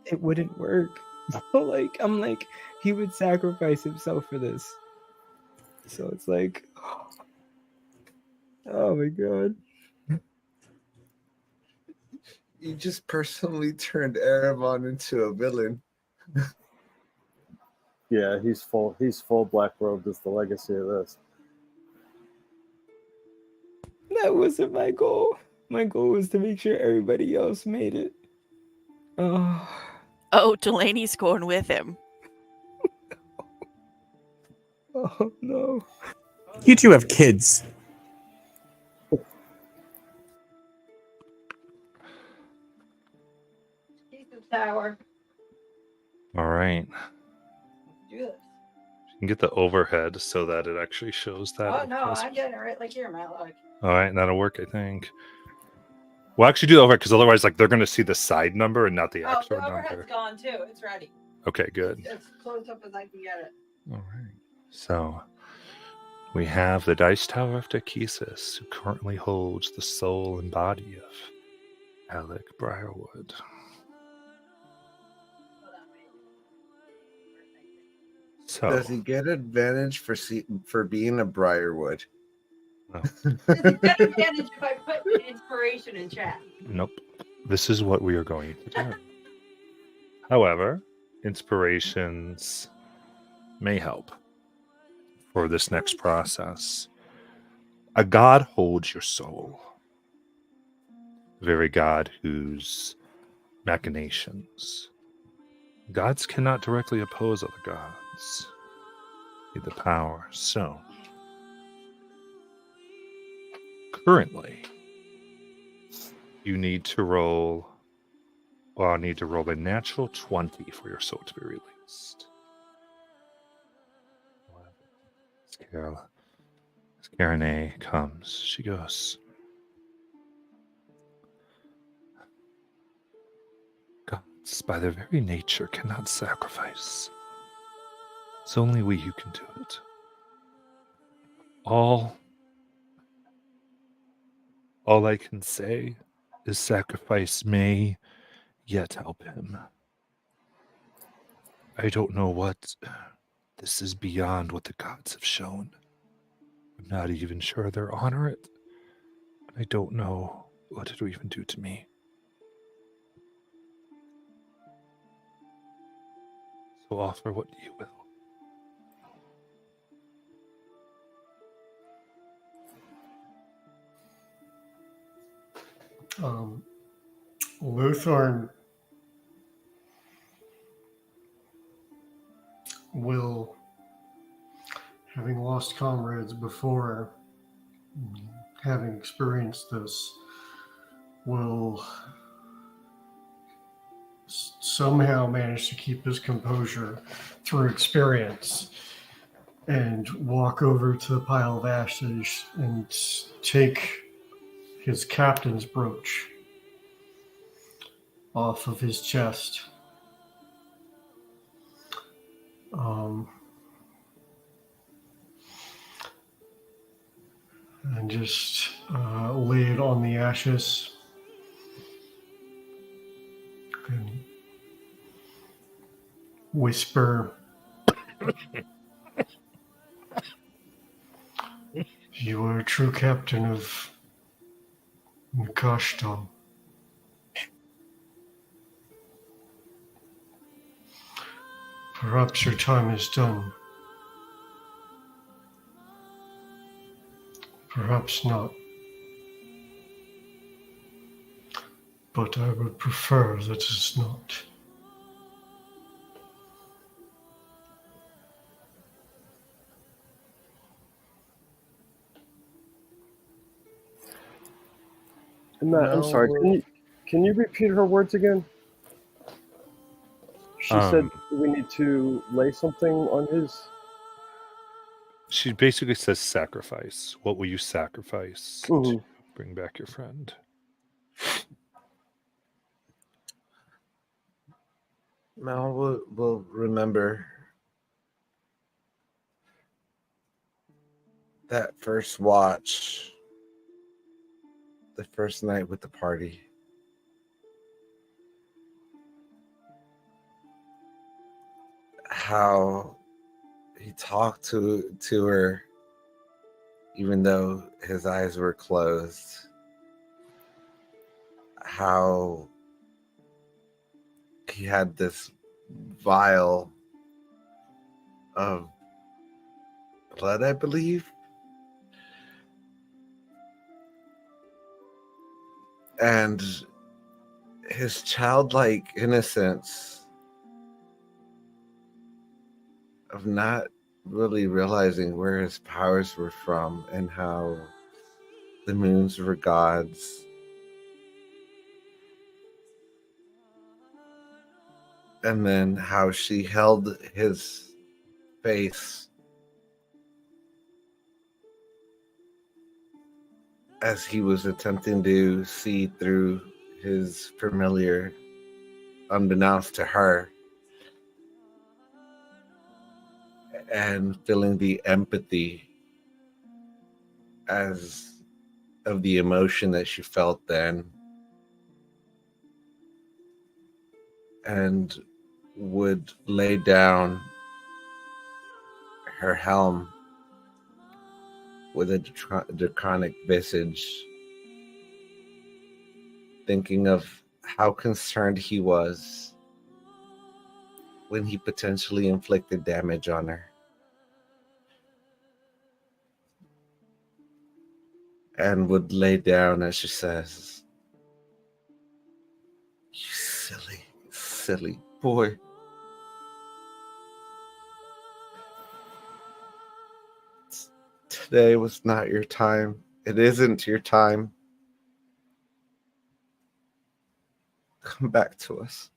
S5: it wouldn't work. So I'm like, he would sacrifice himself for this. So it's like, oh my god.
S10: You just personally turned Erevan into a villain.
S4: Yeah, he's full black robed is the legacy of this.
S5: That wasn't my goal. My goal was to make sure everybody else made it.
S9: Oh, Delaney's going with him.
S5: Oh no.
S8: You two have kids.
S3: Tower.
S2: All right.
S3: Do this.
S2: You can get the overhead so that it actually shows that.
S3: Oh no, I'm getting it right like here, Matlock.
S2: All right, and that'll work, I think. We'll actually do the overhead because otherwise, they're going to see the side number and not the
S3: Oh,
S2: actual
S3: the overhead's
S2: number.
S3: gone too. It's ready.
S2: Okay, good.
S3: It's close up as I can get it.
S2: All right. So We have the Dice Tower of Takesis, who currently holds the soul and body of Alec Briarwood. So,
S10: does he get advantage for being a Briarwood?
S2: No.
S3: Does he get advantage if I put the inspiration in chat?
S2: Nope. This is what we are going to do. However, inspirations may help for this next process. A god holds your soul. The very god whose machinations. Gods cannot directly oppose other gods. Need the power. So, currently, you need to roll, I need to roll a natural 20 for your soul to be released. As Karen A comes, she goes, gods, by their very nature, cannot sacrifice. It's only we who can do it. All I can say is sacrifice may yet help him. I don't know what. This is beyond what the gods have shown. I'm not even sure they'll honor it. I don't know what it will even do to me. So offer what you will.
S6: Luthorn will, having lost comrades before, having experienced this, will somehow manage to keep his composure through experience and walk over to the pile of ashes and take his captain's brooch off of his chest. And just lay it on the ashes and whisper, "You are a true captain of Nkashtam. Perhaps your time is done. Perhaps not. But I would prefer that it's not."
S4: Matt, I'm sorry. Can you repeat her words again? She said we need to lay something on his.
S2: She basically says sacrifice. What will you sacrifice to bring back your friend?
S10: Mal will remember that first watch, the first night with the party. How he talked to her even though his eyes were closed. How he had this vial of blood, I believe. And his childlike innocence of not really realizing where his powers were from and how the moons were gods. And then how she held his face as he was attempting to see through his familiar, unbeknownst to her, and feeling the empathy as of the emotion that she felt then, and would lay down her helm with a draconic visage, thinking of how concerned he was when he potentially inflicted damage on her. And would lay down as she says, "You silly, silly boy. Today was not your time. It isn't your time. Come back to us,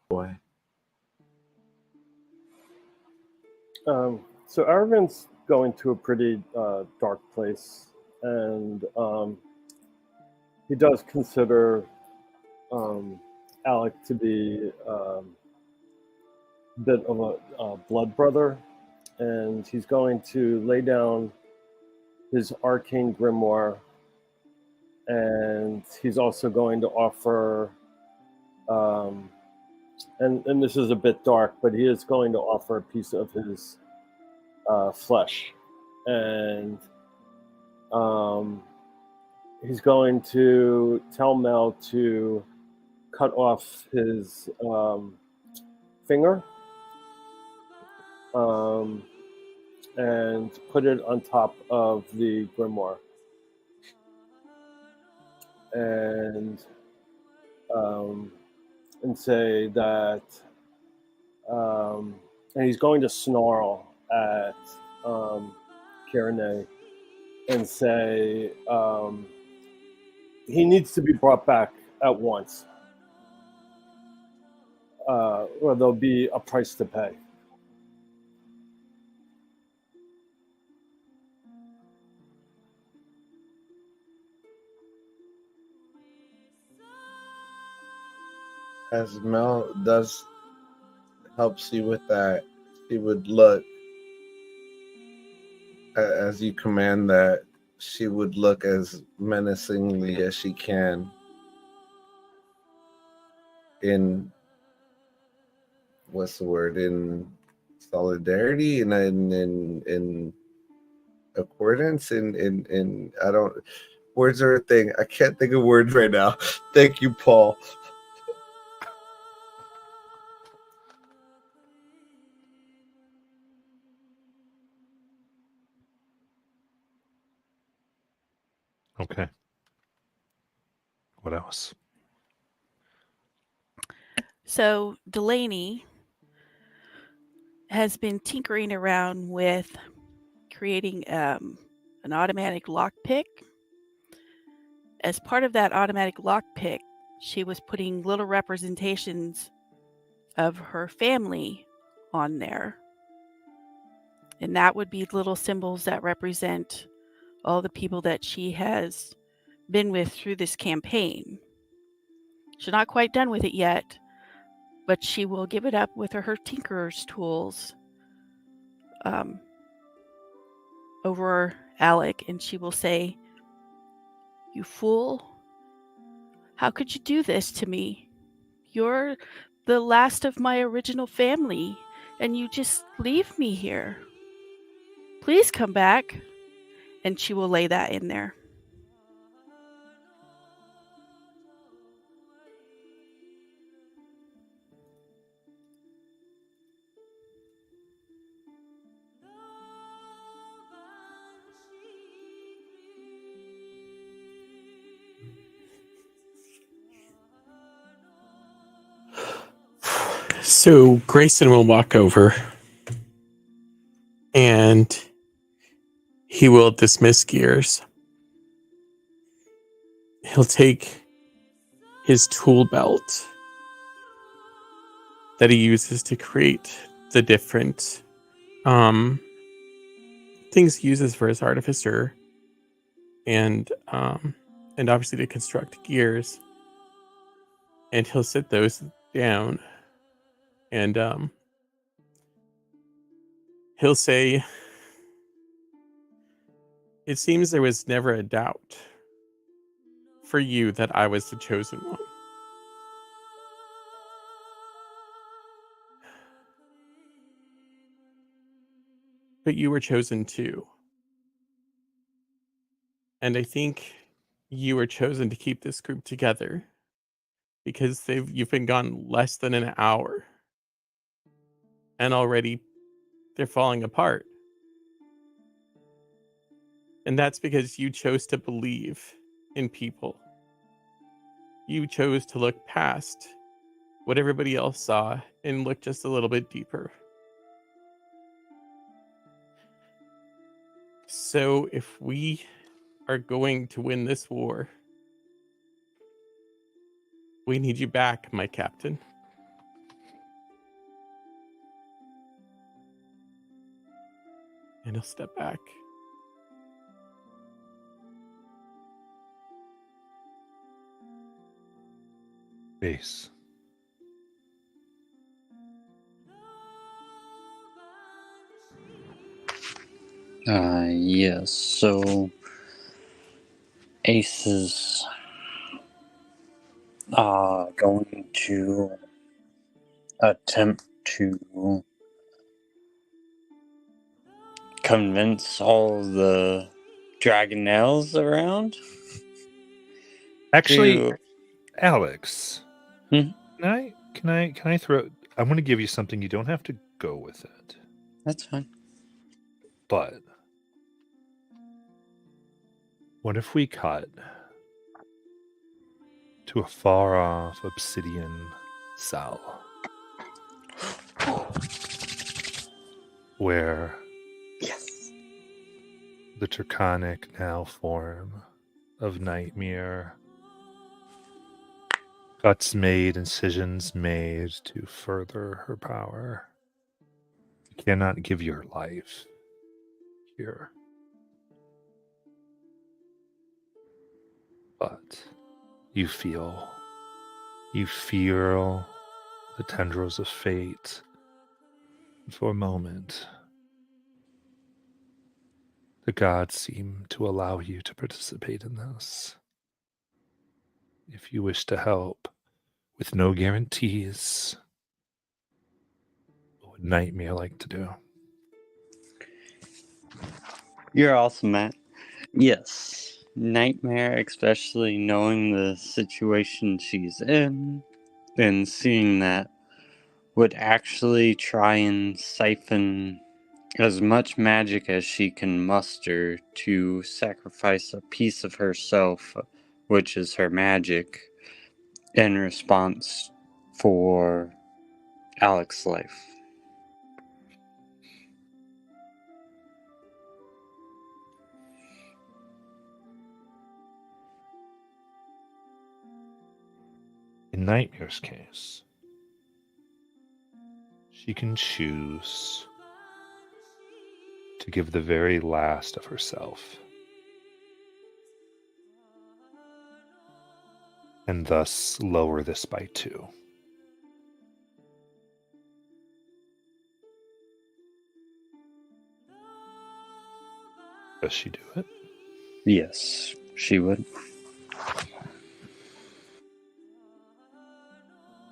S10: boy."
S4: So Aravin's going to a pretty dark place, and he does consider Alec to be a bit of a blood brother, and he's going to lay down his arcane grimoire, and he's also going to offer, and this is a bit dark, but he is going to offer a piece of his flesh, and he's going to tell Mel to cut off his finger and put it on top of the grimoire, and say that, and he's going to snarl at Kirene and say he needs to be brought back at once, or there'll be a price to pay.
S10: As Mel does helps you with that, she would look, as you command that, she would look as menacingly as she can in, what's the word, in solidarity and in accordance, in I don't, words are a thing. I can't think of words right now. Thank you, Paul.
S2: Okay. What else?
S9: So Delaney has been tinkering around with creating an automatic lockpick. As part of that automatic lockpick, she was putting little representations of her family on there. And that would be little symbols that represent all the people that she has been with through this campaign. She's not quite done with it yet, but she will give it up with her tinkerer's tools over Alec, and she will say, "You fool, how could you do this to me? You're the last of my original family, and you just leave me here. Please come back." And she will lay that in there.
S8: So Grayson will walk over and he will dismiss gears. He'll take his tool belt that he uses to create the different things he uses for his artificer, and obviously to construct gears. And he'll sit those down, and he'll say, It seems there was never a doubt for you that I was the chosen one. But you were chosen too. And I think you were chosen to keep this group together because you've been gone less than an hour. And already they're falling apart. And that's because you chose to believe in people. You chose to look past what everybody else saw and look just a little bit deeper. So if we are going to win this war, we need you back, my captain. And he'll step back.
S2: Base.
S1: Yes, so Ace is going to attempt to convince all the Dragonels around.
S2: Actually, Alex,
S1: Hmm?
S2: can I throw? I'm going to give you something. You don't have to go with it.
S1: That's fine.
S2: But what if we cut to a far-off obsidian cell where the draconic now form of Nightmare, cuts made, incisions made to further her power. You cannot give your life here. But you feel the tendrils of fate. For a moment, the gods seem to allow you to participate in this. If you wish to help, with no guarantees, what would Nightmare like to do?
S1: You're awesome, Matt. Yes, Nightmare, especially knowing the situation she's in and seeing that, would actually try and siphon as much magic as she can muster to sacrifice a piece of herself, which is her magic, in response for Alex's life.
S2: In Nightmare's case, she can choose to give the very last of herself, and thus lower this by 2. Does she do it?
S1: Yes, she would.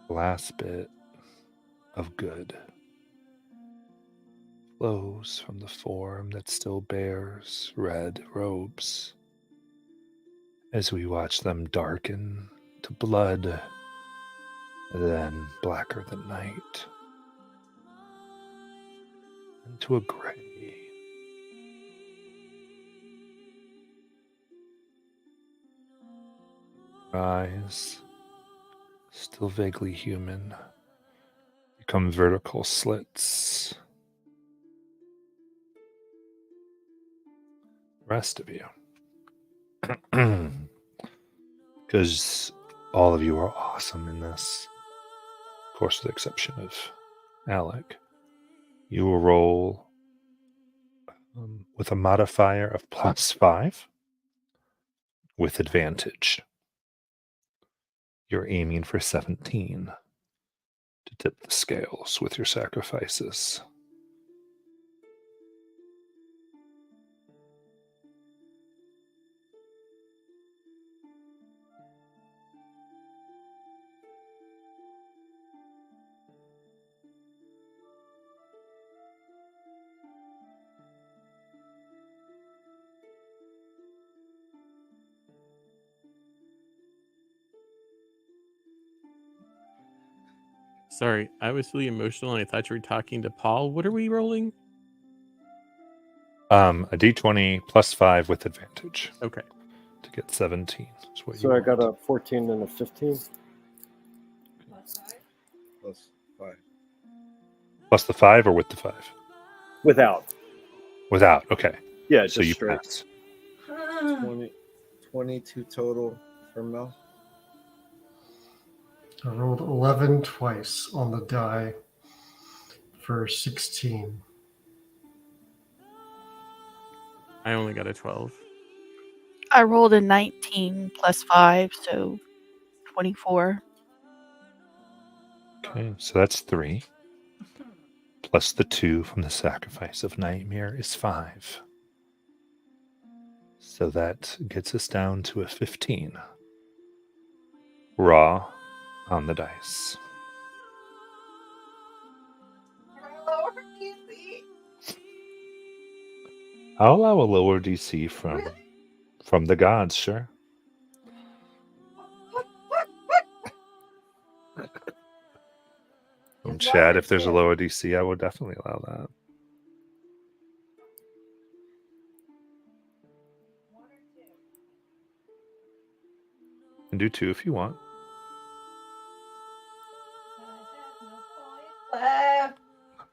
S2: Last bit of good flows from the form that still bears red robes as we watch them darken to blood, then blacker than night, into a gray. Eyes, still vaguely human, become vertical slits. Rest of you, because all of you are awesome in this, of course with the exception of Alec. You will roll with a modifier of +5 with advantage. You're aiming for 17 to tip the scales with your sacrifices.
S8: Sorry, I was really emotional and I thought you were talking to Paul. What are we rolling?
S2: A d20 plus 5 with advantage.
S8: Okay.
S2: To get 17.
S4: So I got a 14 and a 15.
S10: Plus 5.
S2: Plus the 5 or with the 5?
S4: Without.
S2: Without, okay.
S4: Yeah,
S2: so you
S4: straight.
S2: pass.
S10: 22 total for Mel.
S6: I rolled 11 twice on the die for 16.
S8: I only got a 12.
S9: I rolled a 19 plus 5, so 24.
S2: Okay, so that's 3. Plus the 2 from the sacrifice of Nightmare is 5. So that gets us down to a 15. Raw on the dice. I'll allow a lower DC from the gods, sure. From Chad, if there's a lower DC, I would definitely allow that. And do 2 if you want.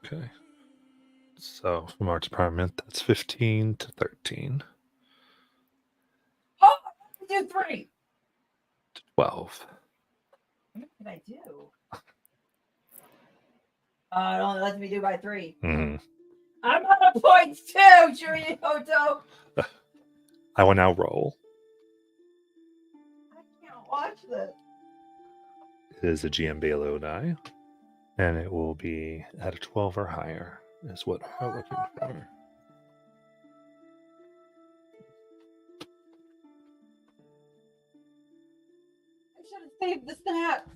S2: Okay. So from our department, that's 15 to 13.
S3: Oh, do 3.
S2: 12.
S3: What did I do? It only lets me do by 3.
S2: Mm-hmm.
S3: I'm out of points too, Hoto.
S2: I will now roll.
S3: I can't watch this.
S2: It is a GM die, and it will be at a 12 or higher, is what we're looking for.
S3: I should have saved the snacks.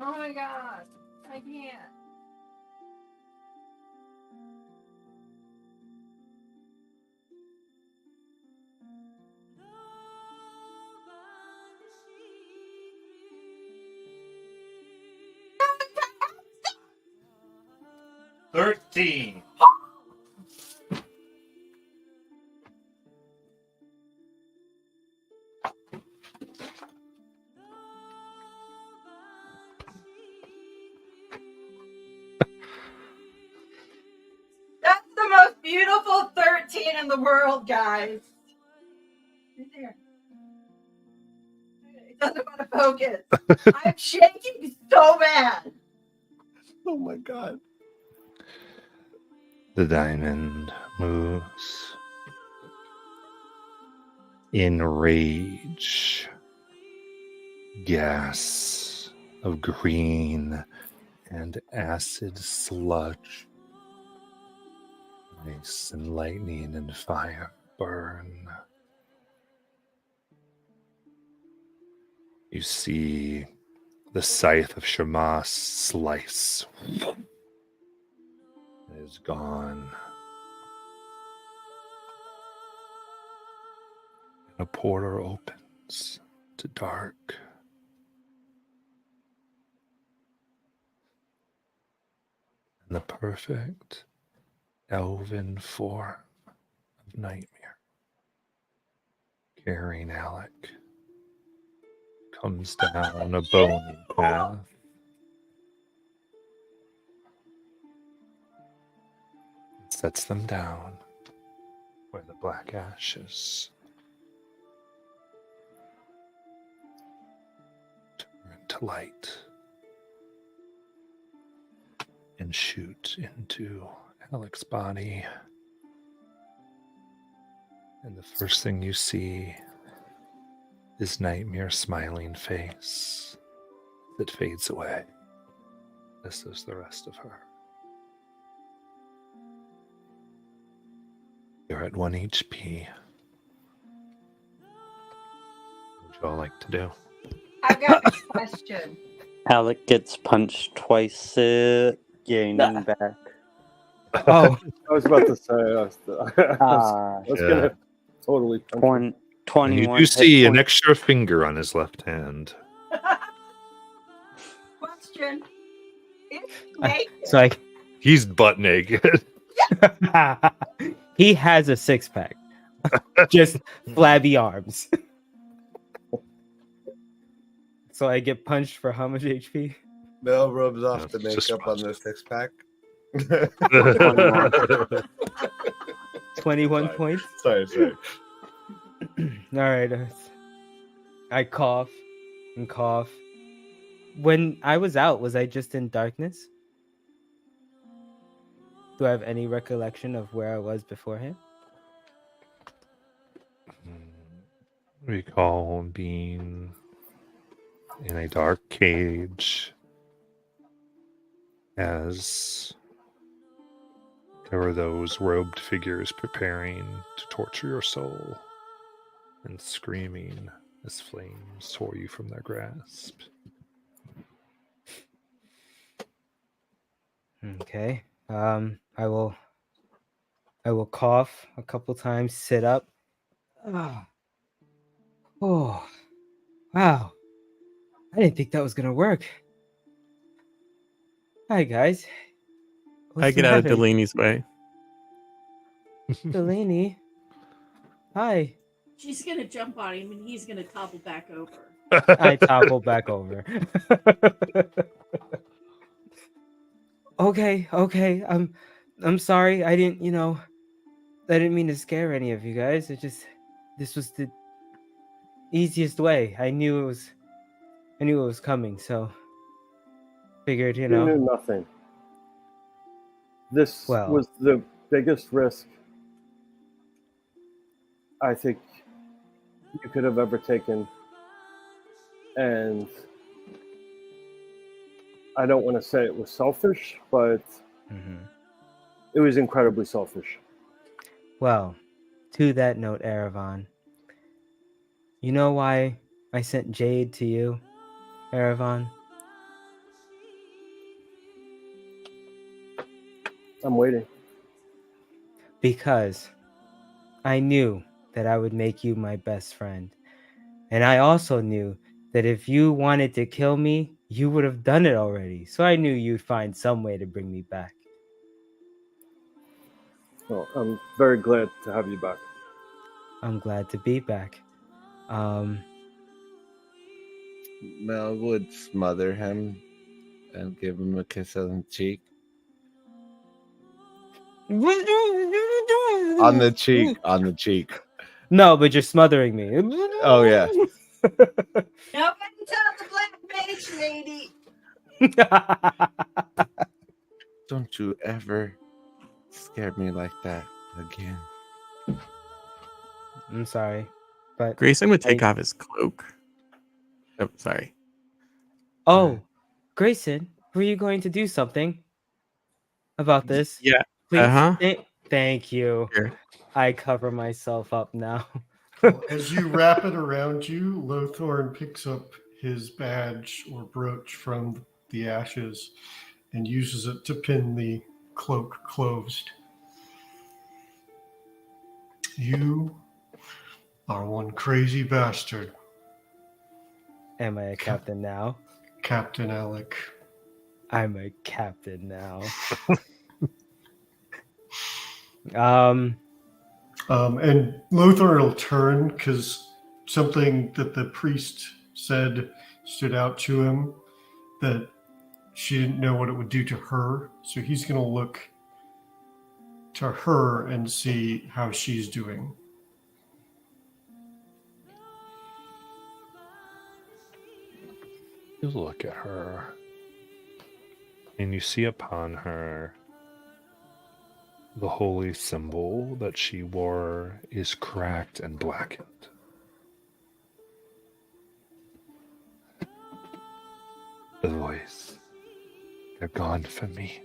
S3: Oh my gosh, I can't.
S2: $13.
S3: That's the most beautiful 13 in the world, guys. Right there. It doesn't want to focus. I'm shaking so bad.
S2: Oh my god. The diamond moves in rage. Gas of green and acid sludge. Ice and lightning and fire burn. You see the scythe of Shamas slice. It is gone. And a portal opens to dark. And the perfect elven form of Nightmare, carrying Alec, comes down a bony path. And sets them down where the black ashes turn to light and shoot into Alec's body. And the first thing you see is Nightmare's smiling face that fades away. This is the rest of her. You're at 1 HP. What would you all like to do?
S3: I've got a question.
S1: Alec gets punched twice, gaining back
S5: Oh,
S4: I was about to say, I was gonna totally punch him.
S2: And
S1: 21
S2: you do see an
S1: points.
S2: extra finger on his left hand.
S3: Question. Is he
S5: I-
S3: naked?
S5: it's like
S2: He's butt naked.
S5: he has a 6-pack, just flabby arms. So I get punched for how much HP?
S10: Mel rubs off the
S2: Just
S10: makeup on the
S2: punched.
S10: 6-pack.
S5: 21
S10: Sorry.
S5: points.
S10: Sorry.
S5: All right. I cough and cough. When I was out, was I just in darkness? Do I have any recollection of where I was beforehand?
S2: Recall being in a dark cage as there were those robed figures preparing to torture your soul and screaming as flames tore you from their grasp.
S5: Okay. I will cough a couple times, sit up. Oh, wow. I didn't think that was gonna work. Hi guys. What's
S8: I
S5: the
S8: get out of
S5: matter?
S8: Delaney's way.
S5: Delaney. Hi.
S11: She's gonna jump on him and he's gonna topple back over.
S5: I topple back over. Okay. I'm sorry. I didn't mean to scare any of you guys. This was the easiest way. I knew it was coming, so figured,
S4: You knew nothing. This
S5: Well.
S4: was the biggest risk I think you could have ever taken. And I don't want to say it was selfish, but it was incredibly selfish.
S5: Well, to that note, Erevan, you know why I sent Jade to you, Erevan?
S4: I'm waiting.
S5: Because I knew that I would make you my best friend. And I also knew that if you wanted to kill me, you would have done it already. So I knew you'd find some way to bring me back.
S4: Well, I'm very glad to have you back.
S5: I'm glad to be back.
S10: Mel would smother him and give him a kiss on the cheek. On the cheek.
S5: No, but you're smothering me.
S10: Oh, yeah.
S3: Nobody tell the black mage lady.
S10: Don't you ever scare me like that again.
S5: I'm sorry, but
S8: Grayson would take off his cloak. Oh, sorry.
S5: Oh, Grayson, were you going to do something about this?
S8: Yeah.
S5: Please. Thank you.
S8: Here.
S5: I cover myself up now.
S6: As you wrap it around you, Lothorn picks up his badge or brooch from the ashes and uses it to pin the cloak closed. You are one crazy bastard,
S5: Am I a captain now?
S6: Captain Alec.
S5: I'm a captain now.
S6: And Lothar will turn because something that the priest said stood out to him that she didn't know what it would do to her. So he's going to look to her and see how she's doing.
S2: You look at her, and you see upon her the holy symbol that she wore is cracked and blackened. The voice, they're gone from me.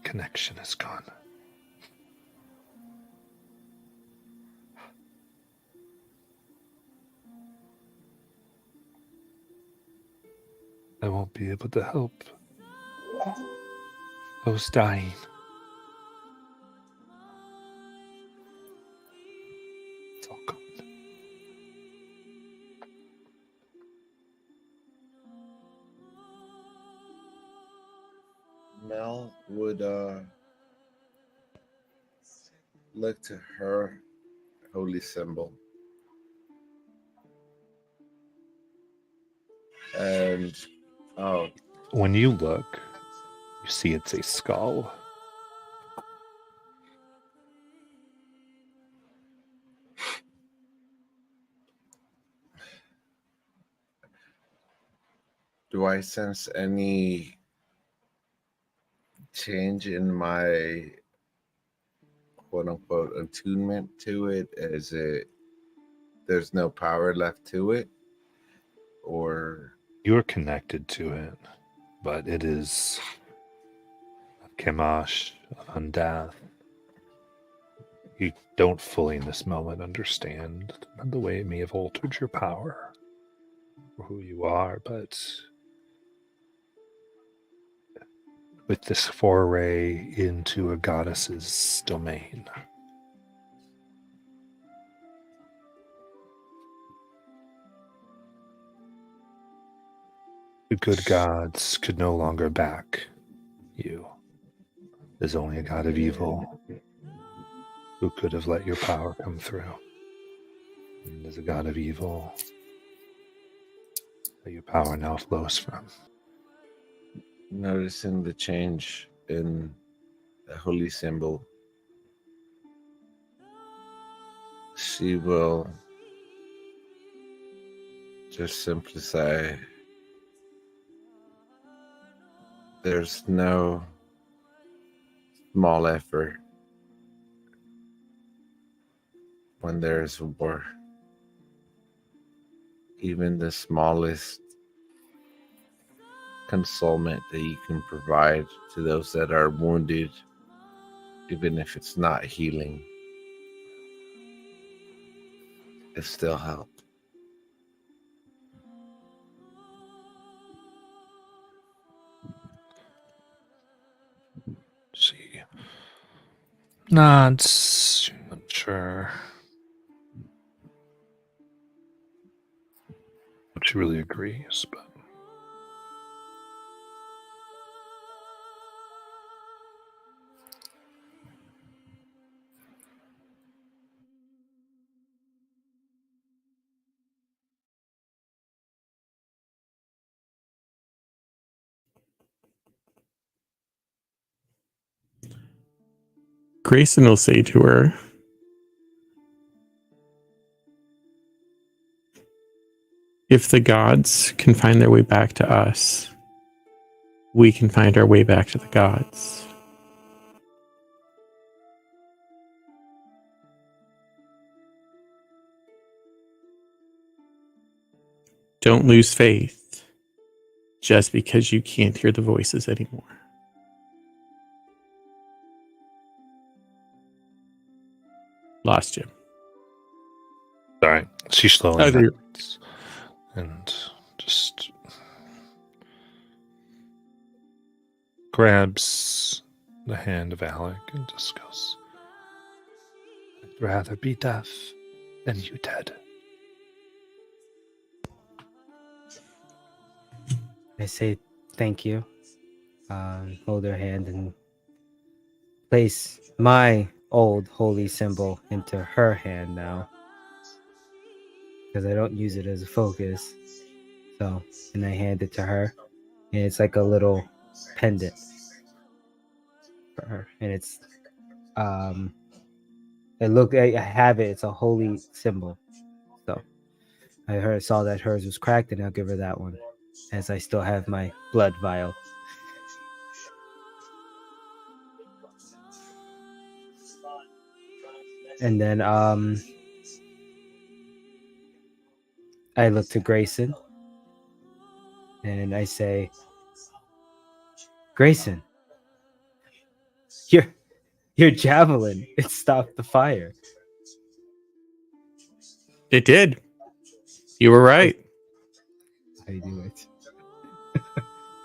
S2: Connection is gone. I won't I'll be able to help those dying. It's all gone.
S10: Mel would look to her holy symbol and
S2: when you look, you see it's a skull.
S10: do I sense any change in my quote unquote attunement to it? Is it there's no power left to it? Or
S2: You're connected to it, but it is of Kamash, of Undeath. You don't fully in this moment understand the way it may have altered your power or who you are, but with this foray into a goddess's domain, the good gods could no longer back you. There's only a god of evil who could have let your power come through. And there's a god of evil that your power now flows from.
S10: noticing the change in the holy symbol, she will just simply say, there's no small effort when there's war. Even the smallest consolement that you can provide to those that are wounded, even if it's not healing, it still helps.
S2: See. Nods, unsure. But she really agrees, but
S8: Grayson will say to her, if the gods can find their way back to us, we can find our way back to the gods. Don't lose faith just because you can't hear the voices anymore. Lost you.
S2: sorry. She slowly nods and just grabs the hand of Alec and just goes, I'd rather be deaf than you dead.
S5: I say thank you. Hold her hand and place my old holy symbol into her hand now, because I don't use it as a focus. So, and I hand it to her, and it's like a little pendant for her, and it's I have it. It's a holy symbol. So I saw that hers was cracked, and I'll give her that one, as I still have my blood vial. And then I look to Grayson and I say, Grayson, your javelin, it stopped the fire.
S8: It did. You were right.
S5: I do it.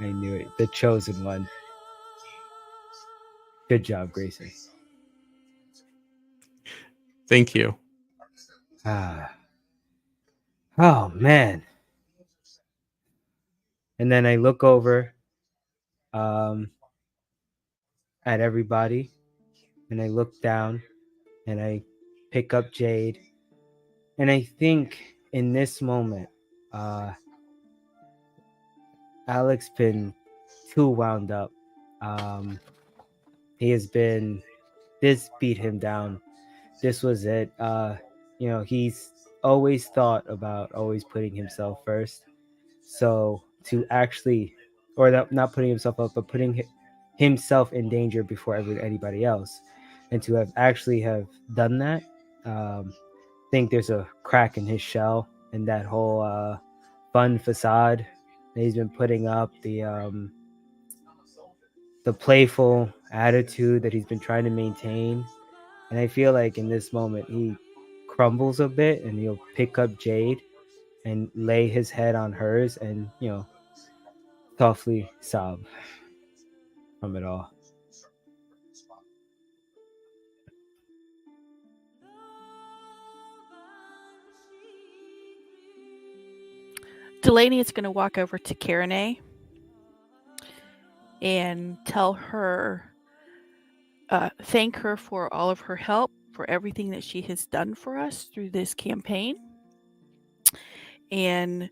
S5: I knew it. The chosen one. Good job, Grayson.
S8: Thank you.
S5: Oh man. And then I look over at everybody, and I look down, and I pick up Jade, and I think in this moment, Alex been too wound up. He has been. This beat him down. This was it. He's always thought about always putting himself first. So to actually, or not putting himself up, but putting himself in danger before anybody else, and to have actually have done that, think there's a crack in his shell and that whole fun facade that he's been putting up, the playful attitude that he's been trying to maintain. And I feel like in this moment he crumbles a bit, and he'll pick up Jade and lay his head on hers, and softly sob from it all.
S9: Delaney is going to walk over to Karen and tell her, thank her for all of her help, for everything that she has done for us through this campaign, and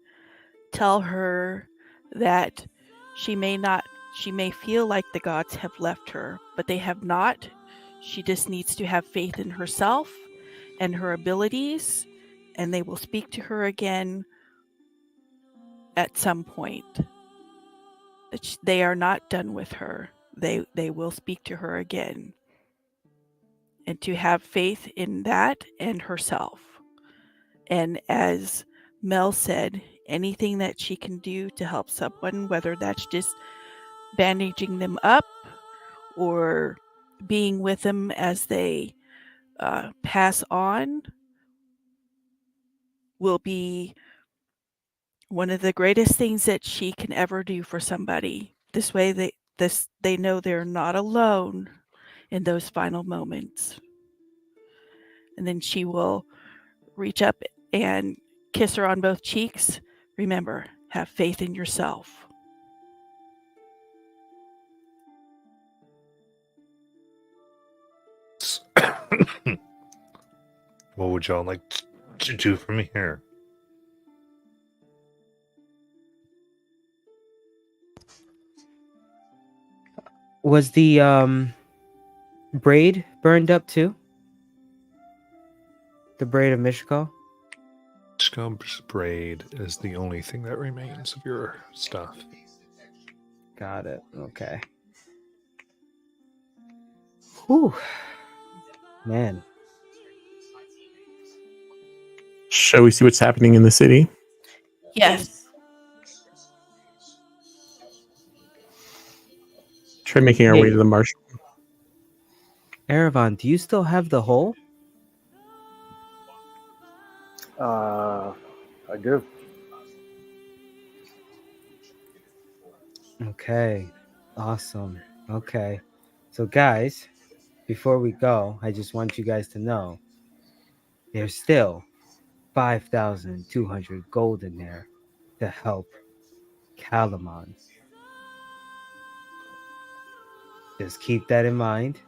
S9: tell her that she may feel like the gods have left her, but they have not. She just needs to have faith in herself and her abilities, and they will speak to her again at some point. They are not done with her. They will speak to her again. And to have faith in that and herself. And as Mel said, anything that she can do to help someone, whether that's just bandaging them up or being with them as they pass on, will be one of the greatest things that she can ever do for somebody. This way they know they're not alone in those final moments. And then she will reach up and kiss her on both cheeks. Remember, have faith in yourself.
S2: What would y'all like to do from here?
S5: Was the braid burned up too? The braid of Mishko?
S2: Mishko's braid is the only thing that remains of your stuff.
S5: Got it. Okay. Whew. Man.
S8: Shall we see what's happening in the city?
S9: Yes.
S8: Try making our way to the marshal.
S5: Erevan, do you still have the hole?
S4: I do.
S5: Okay. Awesome. Okay. So guys, before we go, I just want you guys to know there's still 5,200 gold in there to help Calamon. Just keep that in mind.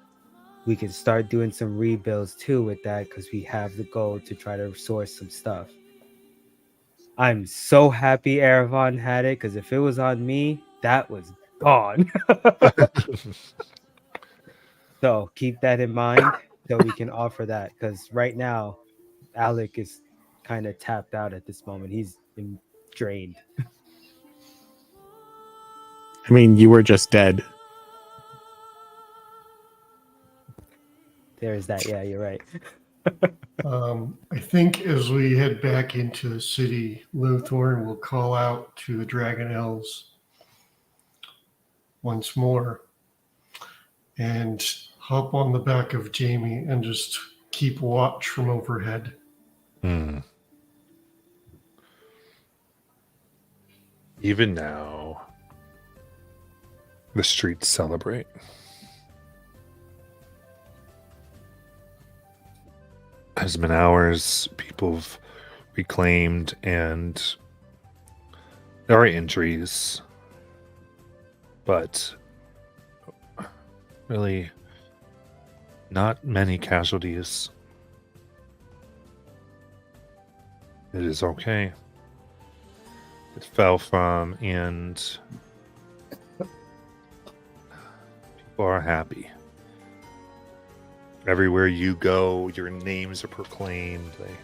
S5: We can start doing some rebuilds too with that, because we have the gold to try to source some stuff. I'm so happy Erevan had it, because if it was on me, that was gone. So keep that in mind, so we can offer that, because right now Alec is kind of tapped out at this moment. He's been drained.
S8: I mean, you were just dead.
S5: There's that. Yeah, you're right.
S6: I think as we head back into the city, Luthorn will call out to the Dragon Elves once more and hop on the back of Jamie and just keep watch from overhead.
S2: Even now, The streets celebrate. Has been hours. People have reclaimed, and there are injuries, but really not many casualties. It is okay. It fell from, and people are happy. Everywhere you go, your names are proclaimed. They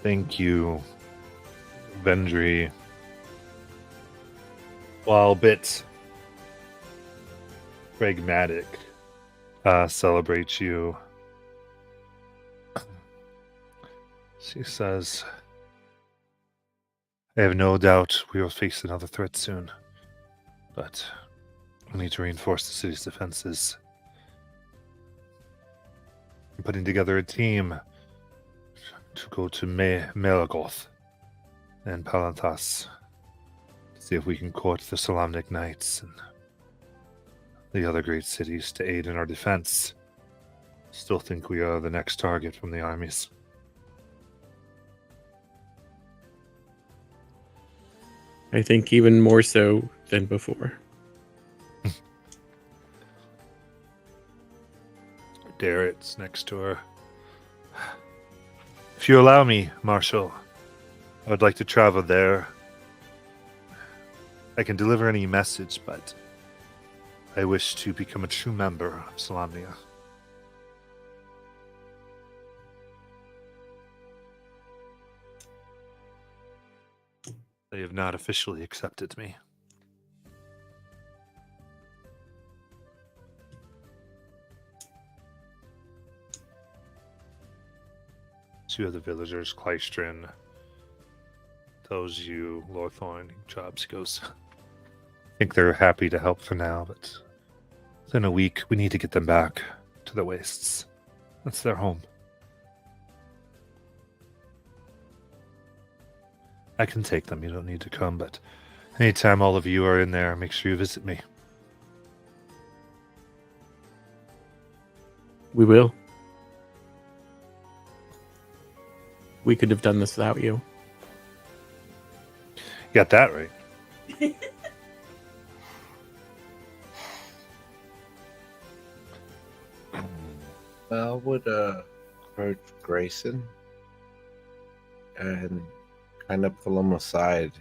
S2: thank you, Vendry. While a bit pragmatic, celebrates you. She says, I have no doubt we will face another threat soon, but we need to reinforce the city's defenses. I'm putting together a team to go to Melagoth and Palantas to see if we can court the Solamnic Knights and the other great cities to aid in our defense. Still think we are the next target from the armies.
S8: I think even more so than before.
S2: Darrett's next to her. If you allow me, Marshal, I would like to travel there. I can deliver any message, but I wish to become a true member of Solamnia. They have not officially accepted me. Two other villagers, Kleistrin, tells you, Lorthorn, Jobs goes, I think they're happy to help for now, but within a week, we need to get them back to the wastes. That's their home. I can take them, you don't need to come, but anytime all of you are in there, make sure you visit me.
S8: We will. We could have done this without you.
S2: You got that right.
S10: I would approach Grayson and kind of pull him aside.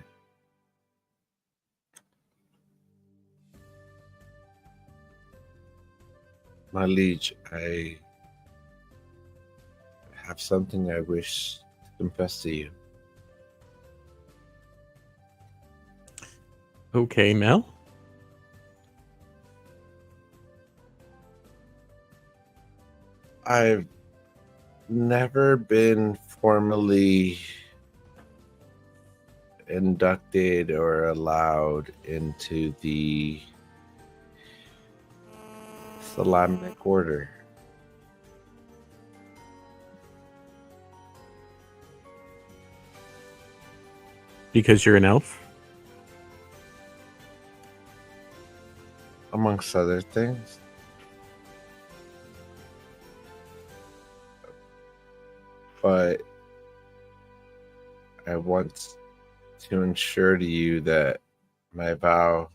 S10: My liege, I have something I wish to confess to you.
S8: Okay, Mel.
S10: I've never been formally inducted or allowed into the Solamnic Order.
S8: Because you're an elf?
S10: Amongst other things. But I want to ensure to you that my vow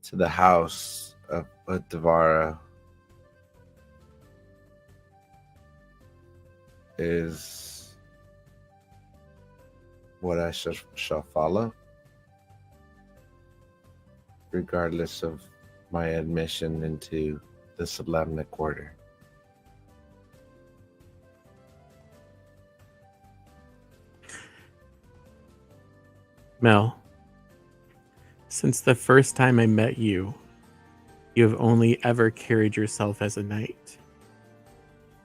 S10: to the house of Uddavara is what I shall follow, regardless of my admission into the Solamnic Order.
S8: Mel, since the first time I met you, you have only ever carried yourself as a knight,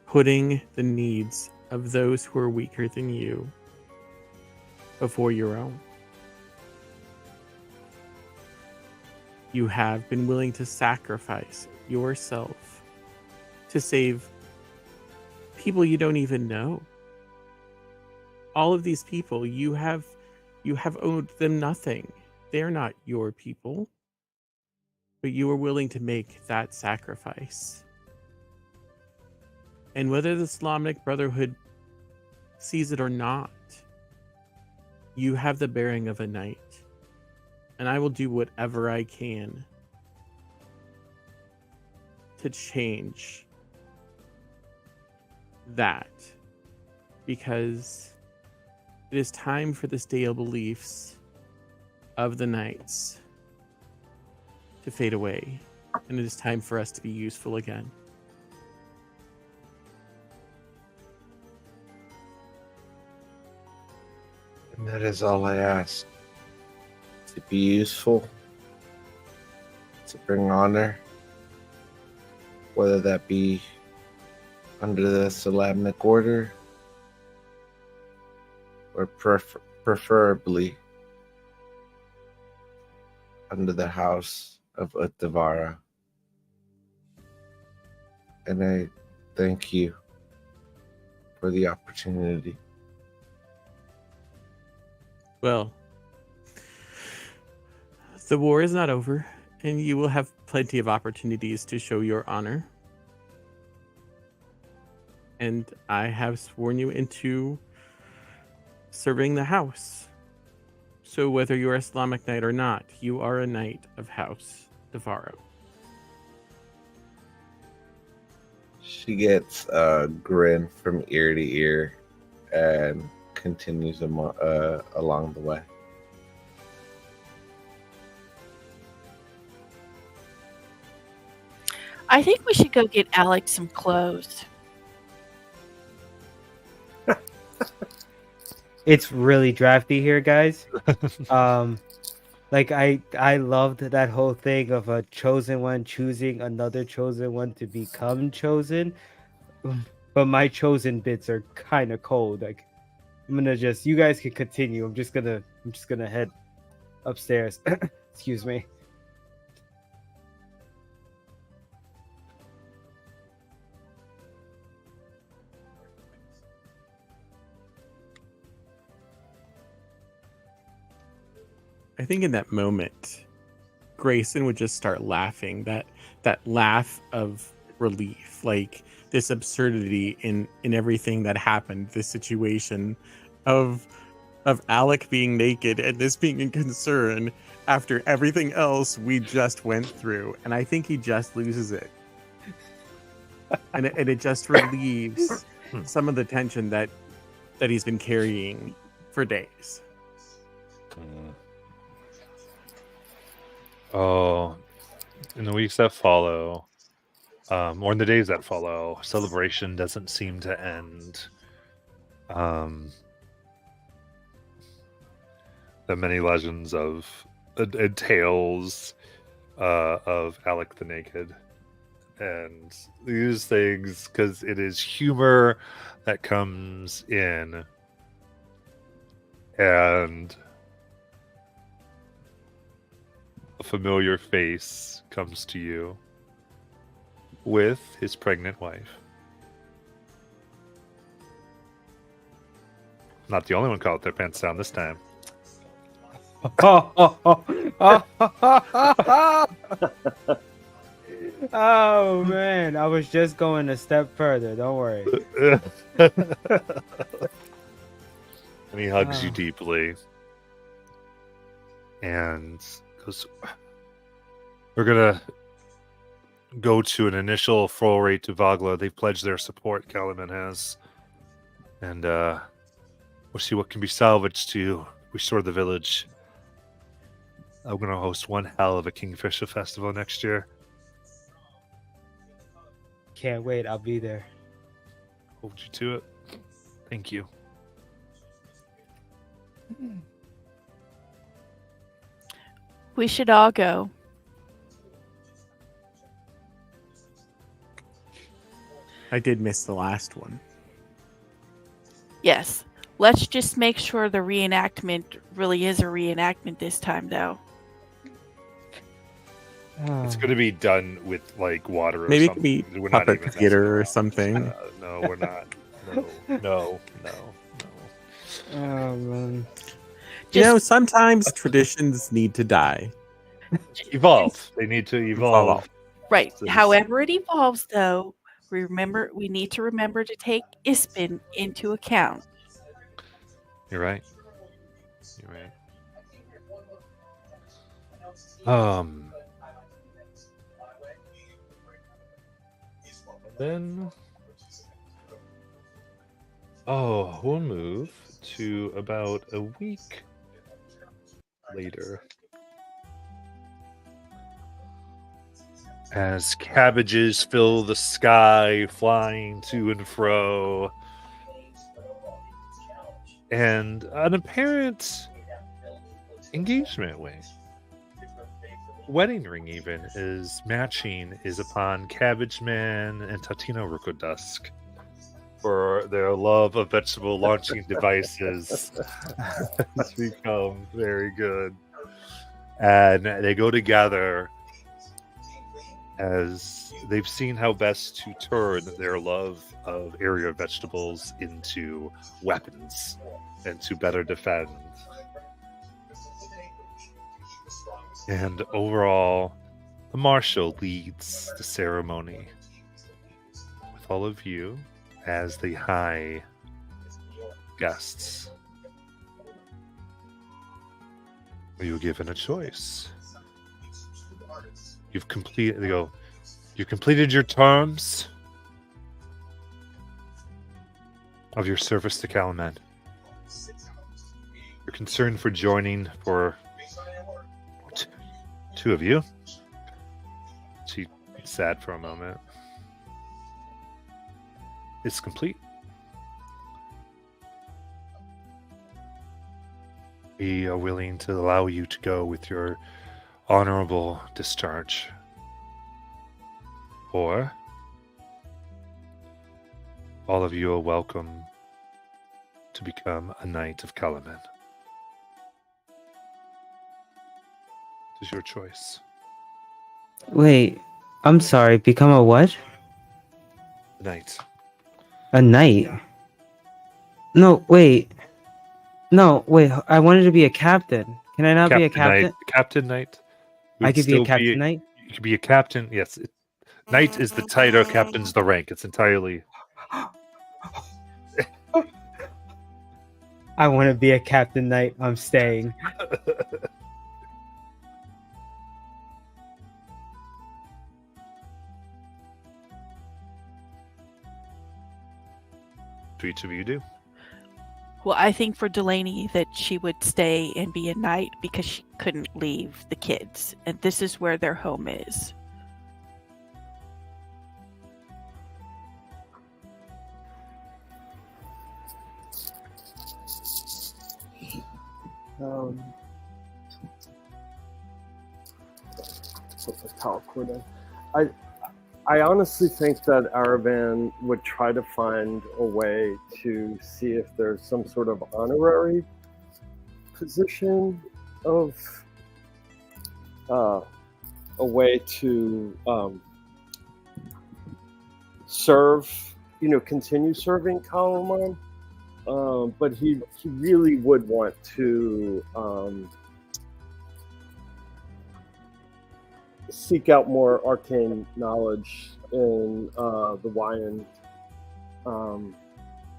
S8: putting the needs of those who are weaker than you before your own. You have been willing to sacrifice yourself to save people you don't even know. All of these people, you have owed them nothing. They're not your people. But you were willing to make that sacrifice. And whether the Islamic Brotherhood sees it or not, you have the bearing of a knight. And I will do whatever I can to change that. Because it is time for the stale beliefs of the knights to fade away. And it is time for us to be useful again.
S10: And that is all I ask. To be useful, to bring honor, whether that be under the Islamic order or preferably under the house of Uttavara. And I thank you for the opportunity.
S8: Well, the war is not over, and you will have plenty of opportunities to show your honor. And I have sworn you into serving the house. So whether you're Islamic knight or not, you are a knight of House Devaro.
S10: She gets a grin from ear to ear and continues along the way.
S9: I think we should go get Alex some clothes.
S5: It's really drafty here, guys. Like I loved that whole thing of a chosen one choosing another chosen one to become chosen. But my chosen bits are kind of cold. Like I'm gonna you guys can continue. I'm just gonna head upstairs. Excuse me.
S8: I think in that moment, Grayson would just start laughing. That laugh of relief, like this absurdity in everything that happened. This situation of Alec being naked and this being a concern after everything else we just went through. And I think he just loses it, and it just relieves some of the tension that he's been carrying for days.
S2: Oh, in the weeks that follow, or in the days that follow, celebration doesn't seem to end. The many legends of tales of Alec the Naked, and these things, because it is humor that comes in, and a familiar face comes to you with his pregnant wife. Not the only one caught their pants down this time.
S5: Oh man, I was just going a step further. Don't worry.
S2: And he hugs you deeply and goes, "We're gonna go to an initial foray to Vagla. They've pledged their support, Kalaman has. And we'll see what can be salvaged to restore the village. I'm going to host one hell of a Kingfisher festival next year.
S5: Can't wait. I'll be there.
S2: Hold you to it. Thank you."
S9: We should all go.
S8: I did miss the last one.
S9: Yes. Let's just make sure the reenactment really is a reenactment this time, though.
S2: It's going to be done with like water or
S8: Maybe
S2: something.
S8: it could be
S2: We're not
S8: puppet
S2: even
S8: theater or something.
S2: No, we're not. No.
S5: Oh man.
S8: You know, sometimes traditions need to die.
S2: Evolve. They need to evolve.
S12: Right.
S2: So this-
S12: However it evolves, though, we need to remember to take Ispin into account.
S2: You're right. You're right. Then, we'll move to about a week later. As cabbages fill the sky, flying to and fro, and an apparent engagement wedding ring even is upon Cabbage Man and Tatino Rukodusk for their love of vegetable launching devices. It's become very good, and they go together as they've seen how best to turn their love of area vegetables into weapons and to better defend. And overall, the marshal leads the ceremony with all of you as the high guests. You were given a choice. You've completed your terms of your service to Kalaman. You're concerned for joining for two of you. She sat for a moment. It's complete. We are willing to allow you to go with your honorable discharge. Or all of you are welcome to become a knight of Kalaman. It is your choice.
S5: Wait, I'm sorry. Become a what?
S2: Knight.
S5: A knight? No, wait. No, wait. I wanted to be a captain. Can I not be a captain?
S2: Knight. Captain Knight.
S5: I could be a captain knight?
S2: You could be a captain. Yes. Knight is the title, captain's the rank. It's entirely...
S5: I want to be a captain knight. I'm staying.
S2: To each of you do.
S12: Well, I think for Delaney that she would stay and be a knight because she couldn't leave the kids. And this is where their home is.
S4: Put the power cord in. I honestly think that Aravan would try to find a way to see if there's some sort of honorary position of a way to serve, continue serving Kalaman. But he really would want to seek out more arcane knowledge in the Wyan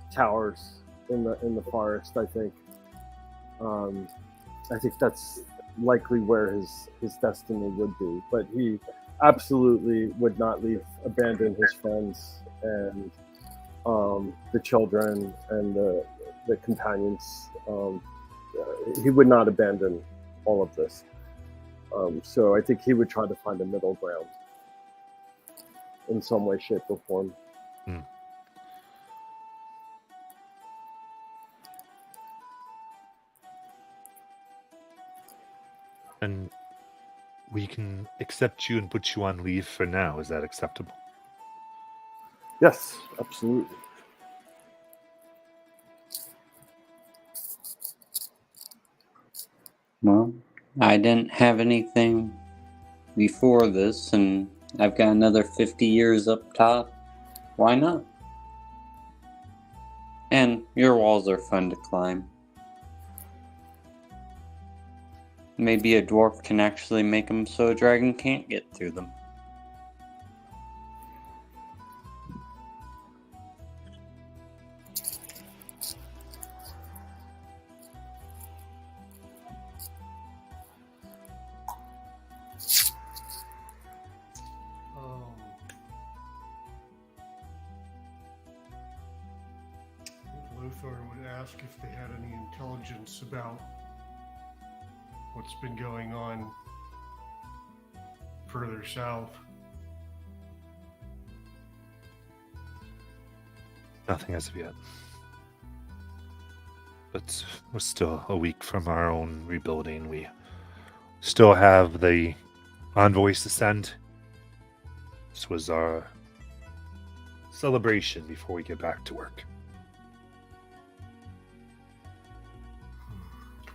S4: towers in the forest. I think that's likely where his destiny would be. But he absolutely would not abandon his friends and the children and the companions. He would not abandon all of this. So I think he would try to find a middle ground in some way, shape, or form.
S2: And we can accept you and put you on leave for now. Is that acceptable?
S4: Yes, absolutely.
S1: Well, I didn't have anything before this, and I've got another 50 years up top. Why not? And your walls are fun to climb. Maybe a dwarf can actually make them so a dragon can't get through them.
S6: Lothar would ask if they had any intelligence about what's been going on further south.
S2: Nothing as of yet. But we're still a week from our own rebuilding. We still have the envoys to send. This was our celebration before we get back to work.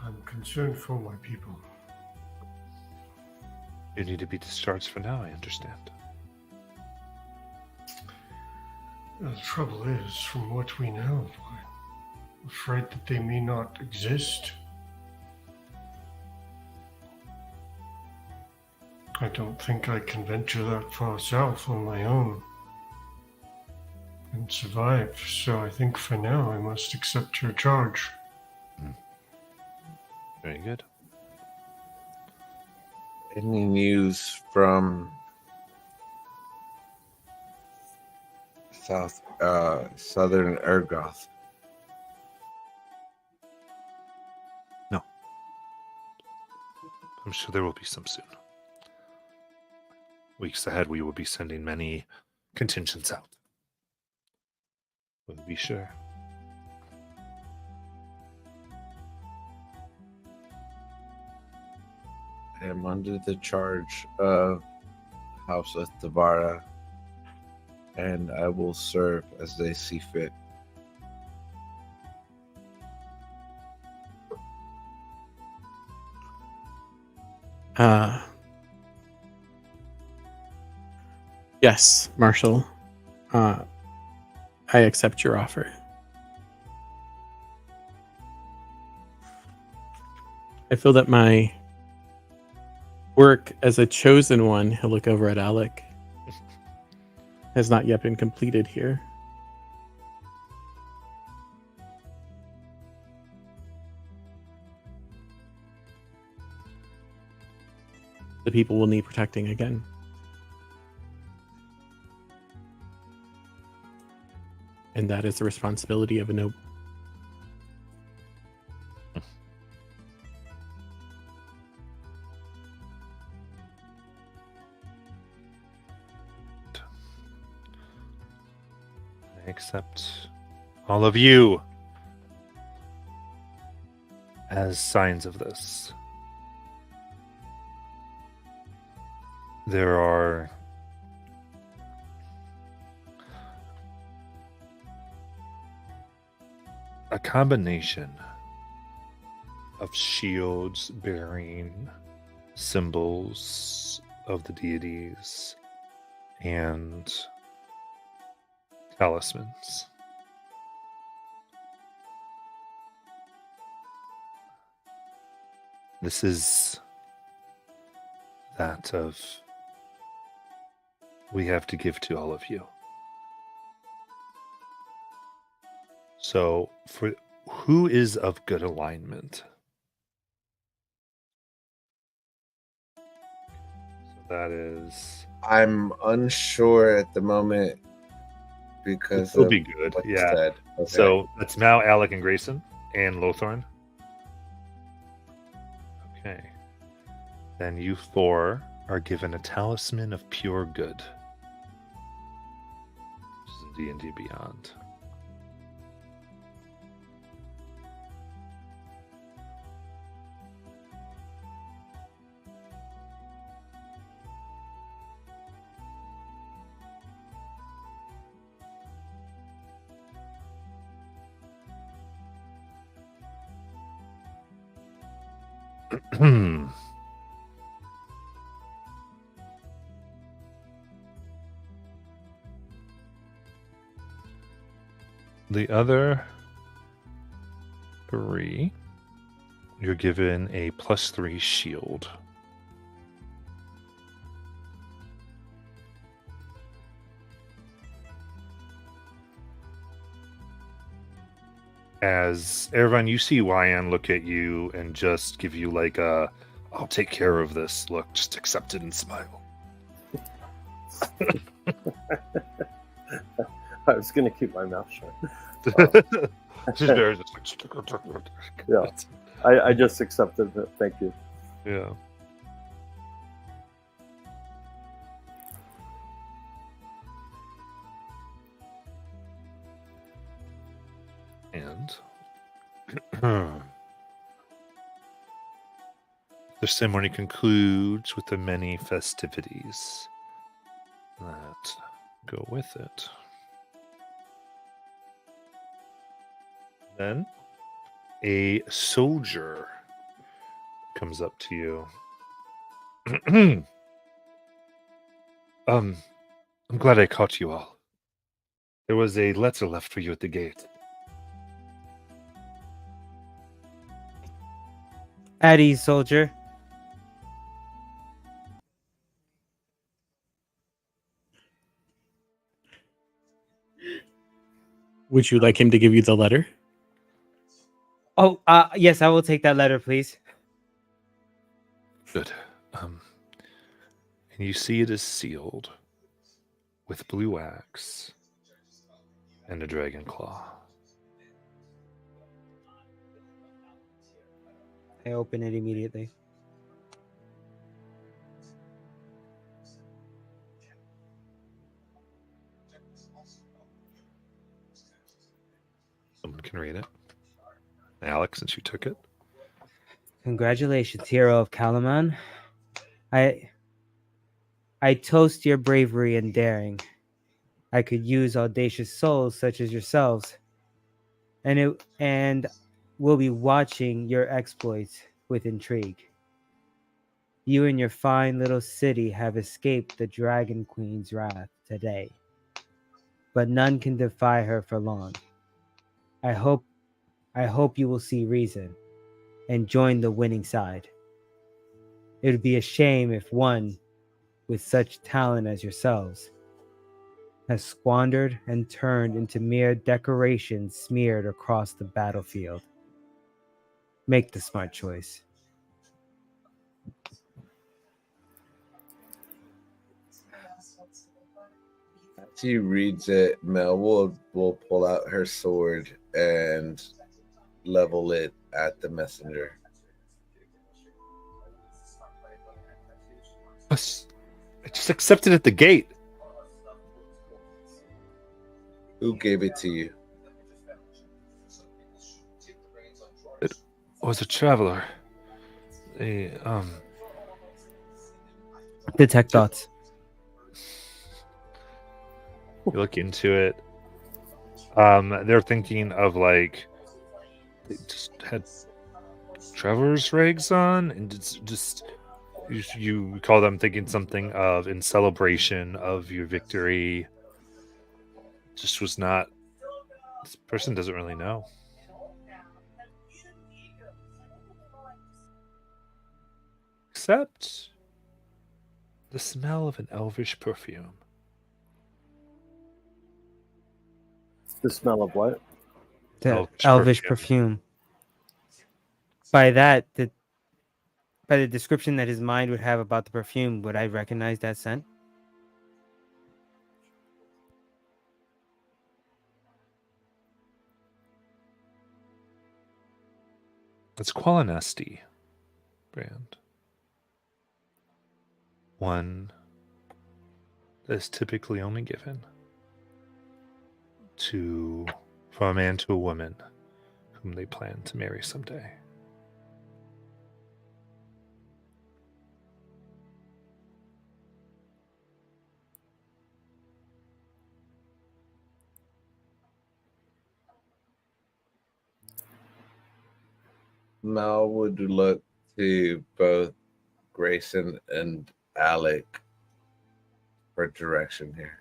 S6: I'm concerned for my people.
S2: You need to be discharged for now, I understand.
S6: The trouble is, from what we know, I'm afraid that they may not exist. I don't think I can venture that far south on my own and survive, so I think for now I must accept your charge.
S2: Very good.
S10: Any news from southern Ergoth?
S2: No. I'm sure there will be some soon. Weeks ahead, we will be sending many contingents out. We'll be sure.
S10: I am under the charge of House of Tavara, and I will serve as they see fit.
S8: Yes, Marshal. I accept your offer. I feel that my work as a chosen one, he'll look over at Alec, has not yet been completed here. The people will need protecting again. And that is the responsibility of a noble.
S2: I accept all of you as signs of this. There are a combination of shields bearing symbols of the deities and talismans. This is that of we have to give to all of you. So, for who is of good alignment? So that is.
S10: I'm unsure at the moment because
S2: it'll be good.
S10: what you
S2: Yeah.
S10: said. Okay.
S2: So that's now Alec and Grayson and Lothorn. Okay. Then you four are given a talisman of pure good. This is in D&D Beyond. The other three you're given a +3 shield. As Ervan, you see Wyan look at you and just give you like a "I'll take care of this" look. Just accept it and smile.
S4: I was going to keep my mouth shut.
S2: She's very just like,
S4: yeah, I just accepted it. Thank you.
S2: Yeah. And the ceremony concludes with the many festivities that go with it. Then a soldier comes up to you. I'm glad I caught you all. There was a letter left for you at the gate.
S5: At ease, soldier.
S8: Would you like him to give you the letter?
S5: Oh, yes, I will take that letter, please.
S2: Good. And you see it is sealed with blue wax and a dragon claw.
S5: I open it immediately.
S2: Someone can read it. Alex, since you took it.
S5: Congratulations, hero of Kalaman. I toast your bravery and daring. I could use audacious souls such as yourselves, and we'll be watching your exploits with intrigue. You and your fine little city have escaped the Dragon Queen's wrath today, but none can defy her for long. I hope you will see reason and join the winning side. It would be a shame if one with such talent as yourselves has squandered and turned into mere decorations smeared across the battlefield. Make the smart choice.
S10: As he reads it, Mel will pull out her sword and level it at the messenger.
S2: I just accepted at the gate.
S10: Who gave it to you?
S2: It was a traveler.
S5: Detect thoughts.
S2: You look into it. They're thinking of like they just had traveler's rags on, and it's just you recall them thinking something of in celebration of your victory. Just was not. This person doesn't really know. Except the smell of an elvish perfume.
S4: The smell of what?
S5: The elvish perfume. By that, by the description that his mind would have about the perfume, would I recognize that scent?
S2: It's Qualinesti brand. One that is typically only given from a man to a woman whom they plan to marry someday.
S10: Mal would look to both Grayson and Alec for direction here.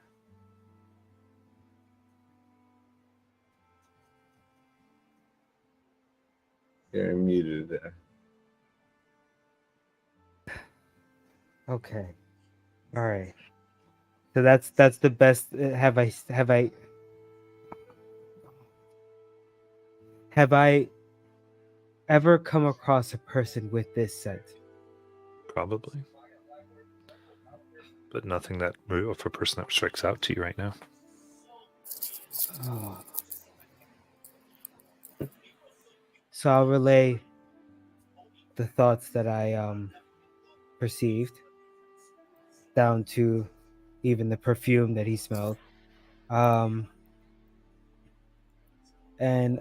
S10: You're muted there.
S5: Okay. All right. So that's the best. Have I ever come across a person with this scent?
S2: Probably. But nothing that for a person that strikes out to you right now.
S5: Oh. So I'll relay the thoughts that I perceived down to even the perfume that he smelled. And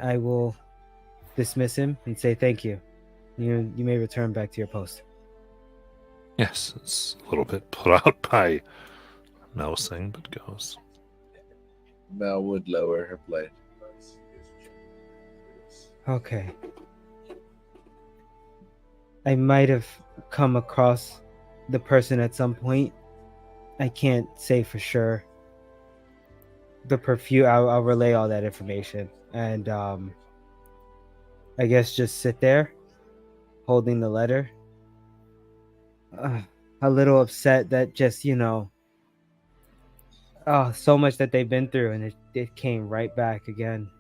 S5: I will dismiss him and say thank you. You may return back to your post.
S2: Yes, it's a little bit put out by Mel's thing, but goes.
S10: Mel would lower her blade.
S5: Okay. I might have come across the person at some point. I can't say for sure. The perfume, I'll relay all that information. And I guess just sit there holding the letter. A little upset that just, so much that they've been through and it came right back again,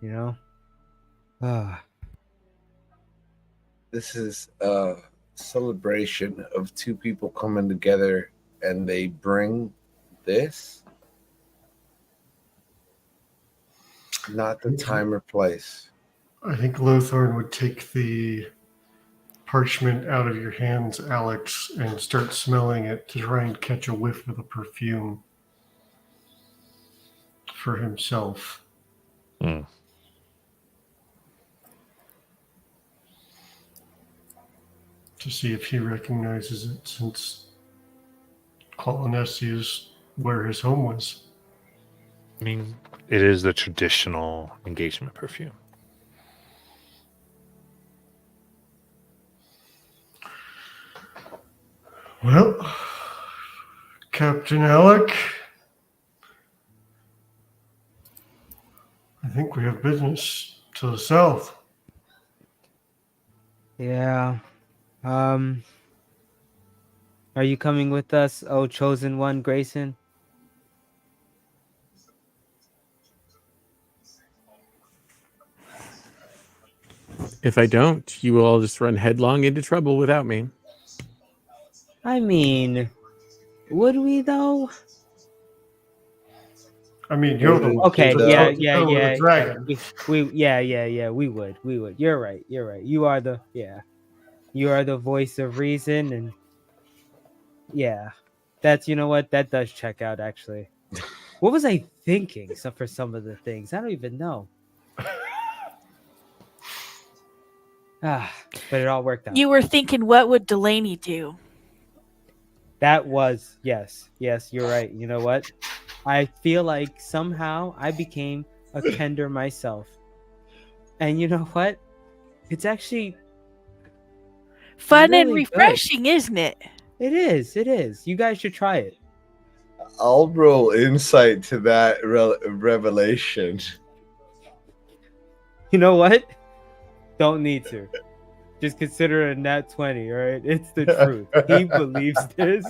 S10: This is a celebration of two people coming together and they bring this. Not the time or place.
S6: I think Lothorn would take the parchment out of your hands, Alex, and start smelling it to try and catch a whiff of the perfume for himself.
S2: Mm.
S6: To see if he recognizes it, since Colonesi is where his home was.
S2: I mean, it is the traditional engagement perfume.
S6: Well, Captain Alec, I think we have business to the south.
S5: Yeah. Are you coming with us, oh chosen one, Grayson?
S8: If I don't, you will all just run headlong into trouble without me.
S5: I mean, would we though?
S6: I mean, you're the one
S5: okay.
S6: yeah.
S5: Dragon. We would. You're right. You are the voice of reason, and that's that does check out actually. What was I thinking? For some of the things, I don't even know. But it all worked out.
S12: You were thinking, what would Delaney do?
S5: That was yes, you're right. You know what? I feel like somehow I became a Kender myself. And you know what? It's actually
S12: fun
S5: really
S12: and refreshing, good. Isn't it?
S5: It is. You guys should try it.
S10: I'll roll insight to that revelation.
S5: You know what? Don't need to. Just consider it a nat 20, all right? It's the truth. He believes this.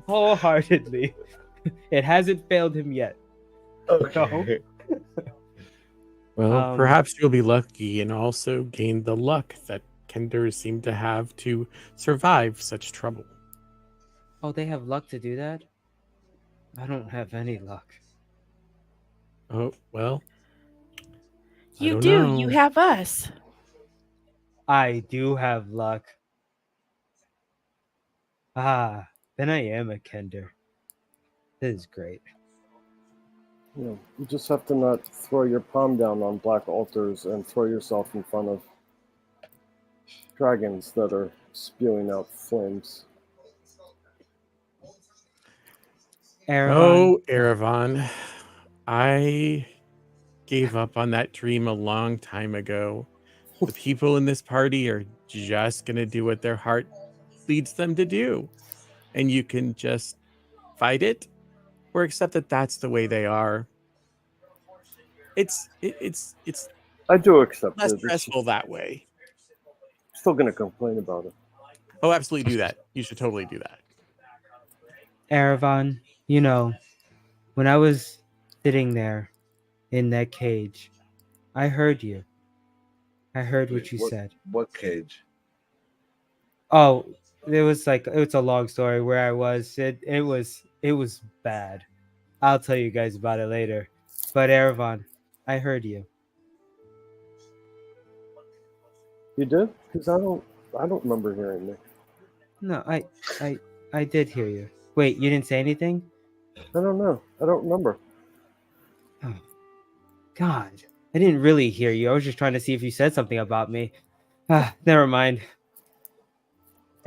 S5: Wholeheartedly. It hasn't failed him yet.
S10: Okay.
S8: Well, perhaps you'll be lucky and also gain the luck that Kenders seem to have to survive such trouble.
S5: Oh, they have luck to do that? I don't have any luck.
S8: Oh, well.
S12: You do. Know. You have us.
S5: I do have luck. Then I am a Kender. This is great.
S4: You just have to not throw your palm down on black altars and throw yourself in front of dragons that are spewing out flames.
S8: Oh, Erevan. I gave up on that dream a long time ago. The people in this party are just going to do what their heart leads them to do. And you can just fight it or accept that that's the way they are. It's
S4: I do accept
S8: less
S4: it.
S8: stressful that way.
S4: Still going to complain about it.
S8: Oh, absolutely do that. You should totally do that.
S5: Aravan, you know, when I was sitting there in that cage, I heard you. I heard what you said.
S10: What cage?
S5: Oh, it's a long story where I was. It was bad. I'll tell you guys about it later. But Aravan, I heard you.
S4: You did? Because I don't remember hearing me.
S5: No, I did hear you. Wait, you didn't say anything?
S4: I don't know. I don't remember.
S5: Oh, God, I didn't really hear you. I was just trying to see if you said something about me. Never mind.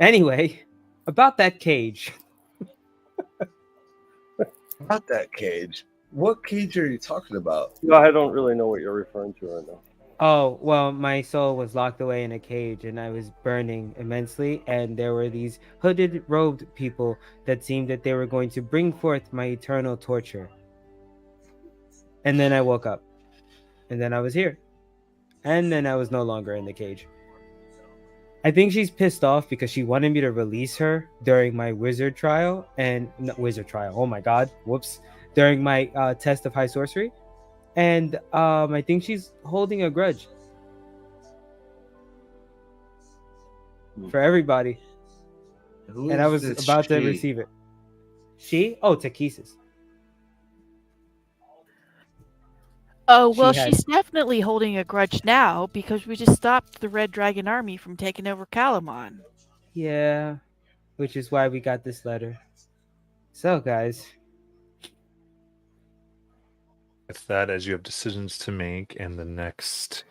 S5: Anyway, about that cage.
S10: About that cage? What cage are you talking about?
S4: No, I don't really know what you're referring to right now.
S5: Oh, well, my soul was locked away in a cage and I was burning immensely, and there were these hooded, robed people that seemed that they were going to bring forth my eternal torture. And then I woke up. And then I was here. And then I was no longer in the cage. I think she's pissed off because she wanted me to release her during my wizard trial. Oh my god, whoops. During my test of high sorcery. And I think she's holding a grudge for everybody. And I was about to receive it. She? Oh, Takesis.
S12: Oh, well, she's definitely holding a grudge now because we just stopped the Red Dragon Army from taking over Kalamon.
S5: Yeah, which is why we got this letter. So, guys.
S2: With that, as you have decisions to make and the next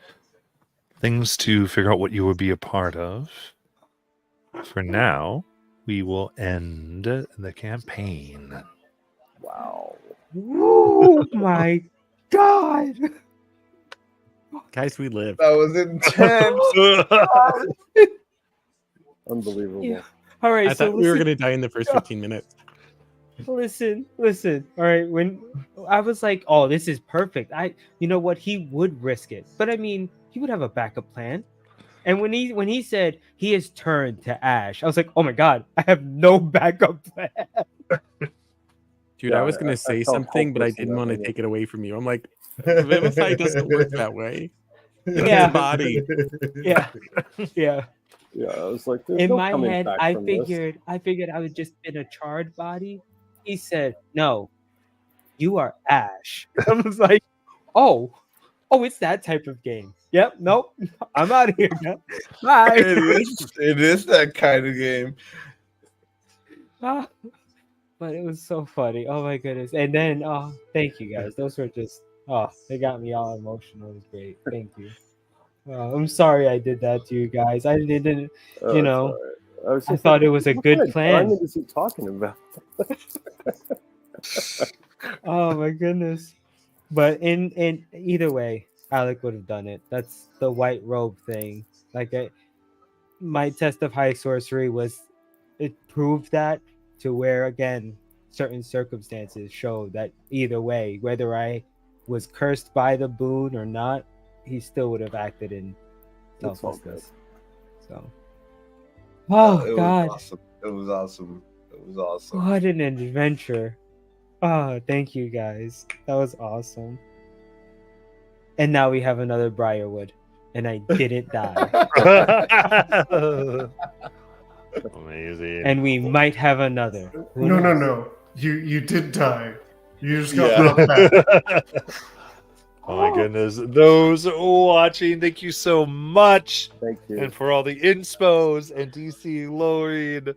S2: things to figure out what you will be a part of, for now, we will end the campaign.
S4: Wow.
S5: Oh my god!
S8: Guys, we live.
S10: That was intense.
S4: Unbelievable.
S5: Yeah. All right,
S8: I thought we were going to die in the first 15 minutes.
S5: Listen. All right, when I was like, "Oh, this is perfect." You know what? He would risk it, but I mean, he would have a backup plan. And when he said he has turned to ash, I was like, "Oh my god, I have no backup plan."
S8: Dude, I was going to say something, but I didn't want to take it away from you. I'm like, Vivify doesn't work that way.
S5: Yeah.
S8: His body.
S5: Yeah.
S4: Yeah, I was like,
S5: in my head, I figured I would just been a charred body. He said, "No, you are ash." I was like, "Oh, it's that type of game." Yep. Nope. I'm out of here. Bye.
S10: It is that kind of game.
S5: But it was so funny. Oh my goodness. And then, thank you guys. Those were just, they got me all emotional. It was great. Thank you. I'm sorry I did that to you guys. I didn't, you know. I thought it was a good plan.
S4: What is he talking about?
S5: Oh my goodness. But in either way, Alec would have done it. That's the white robe thing. Like my test of high sorcery it proved that, to where again certain circumstances showed that either way, whether I was cursed by the boon or not, he still would have acted in selflessness. So God.
S10: It was awesome.
S5: What an adventure. Oh, thank you guys. That was awesome. And now we have another Briarwood, and I didn't die.
S2: Amazing.
S5: And we might have another.
S6: No. You did die. You just got back.
S2: Oh my goodness. Those watching, thank you so much.
S4: Thank you.
S2: And for all the inspos and DC Lloyd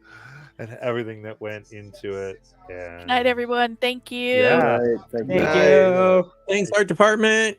S2: and everything that went into it. And
S12: Good night, everyone. Thank you.
S2: Yeah.
S4: Thank
S5: you.
S8: Thanks, art department.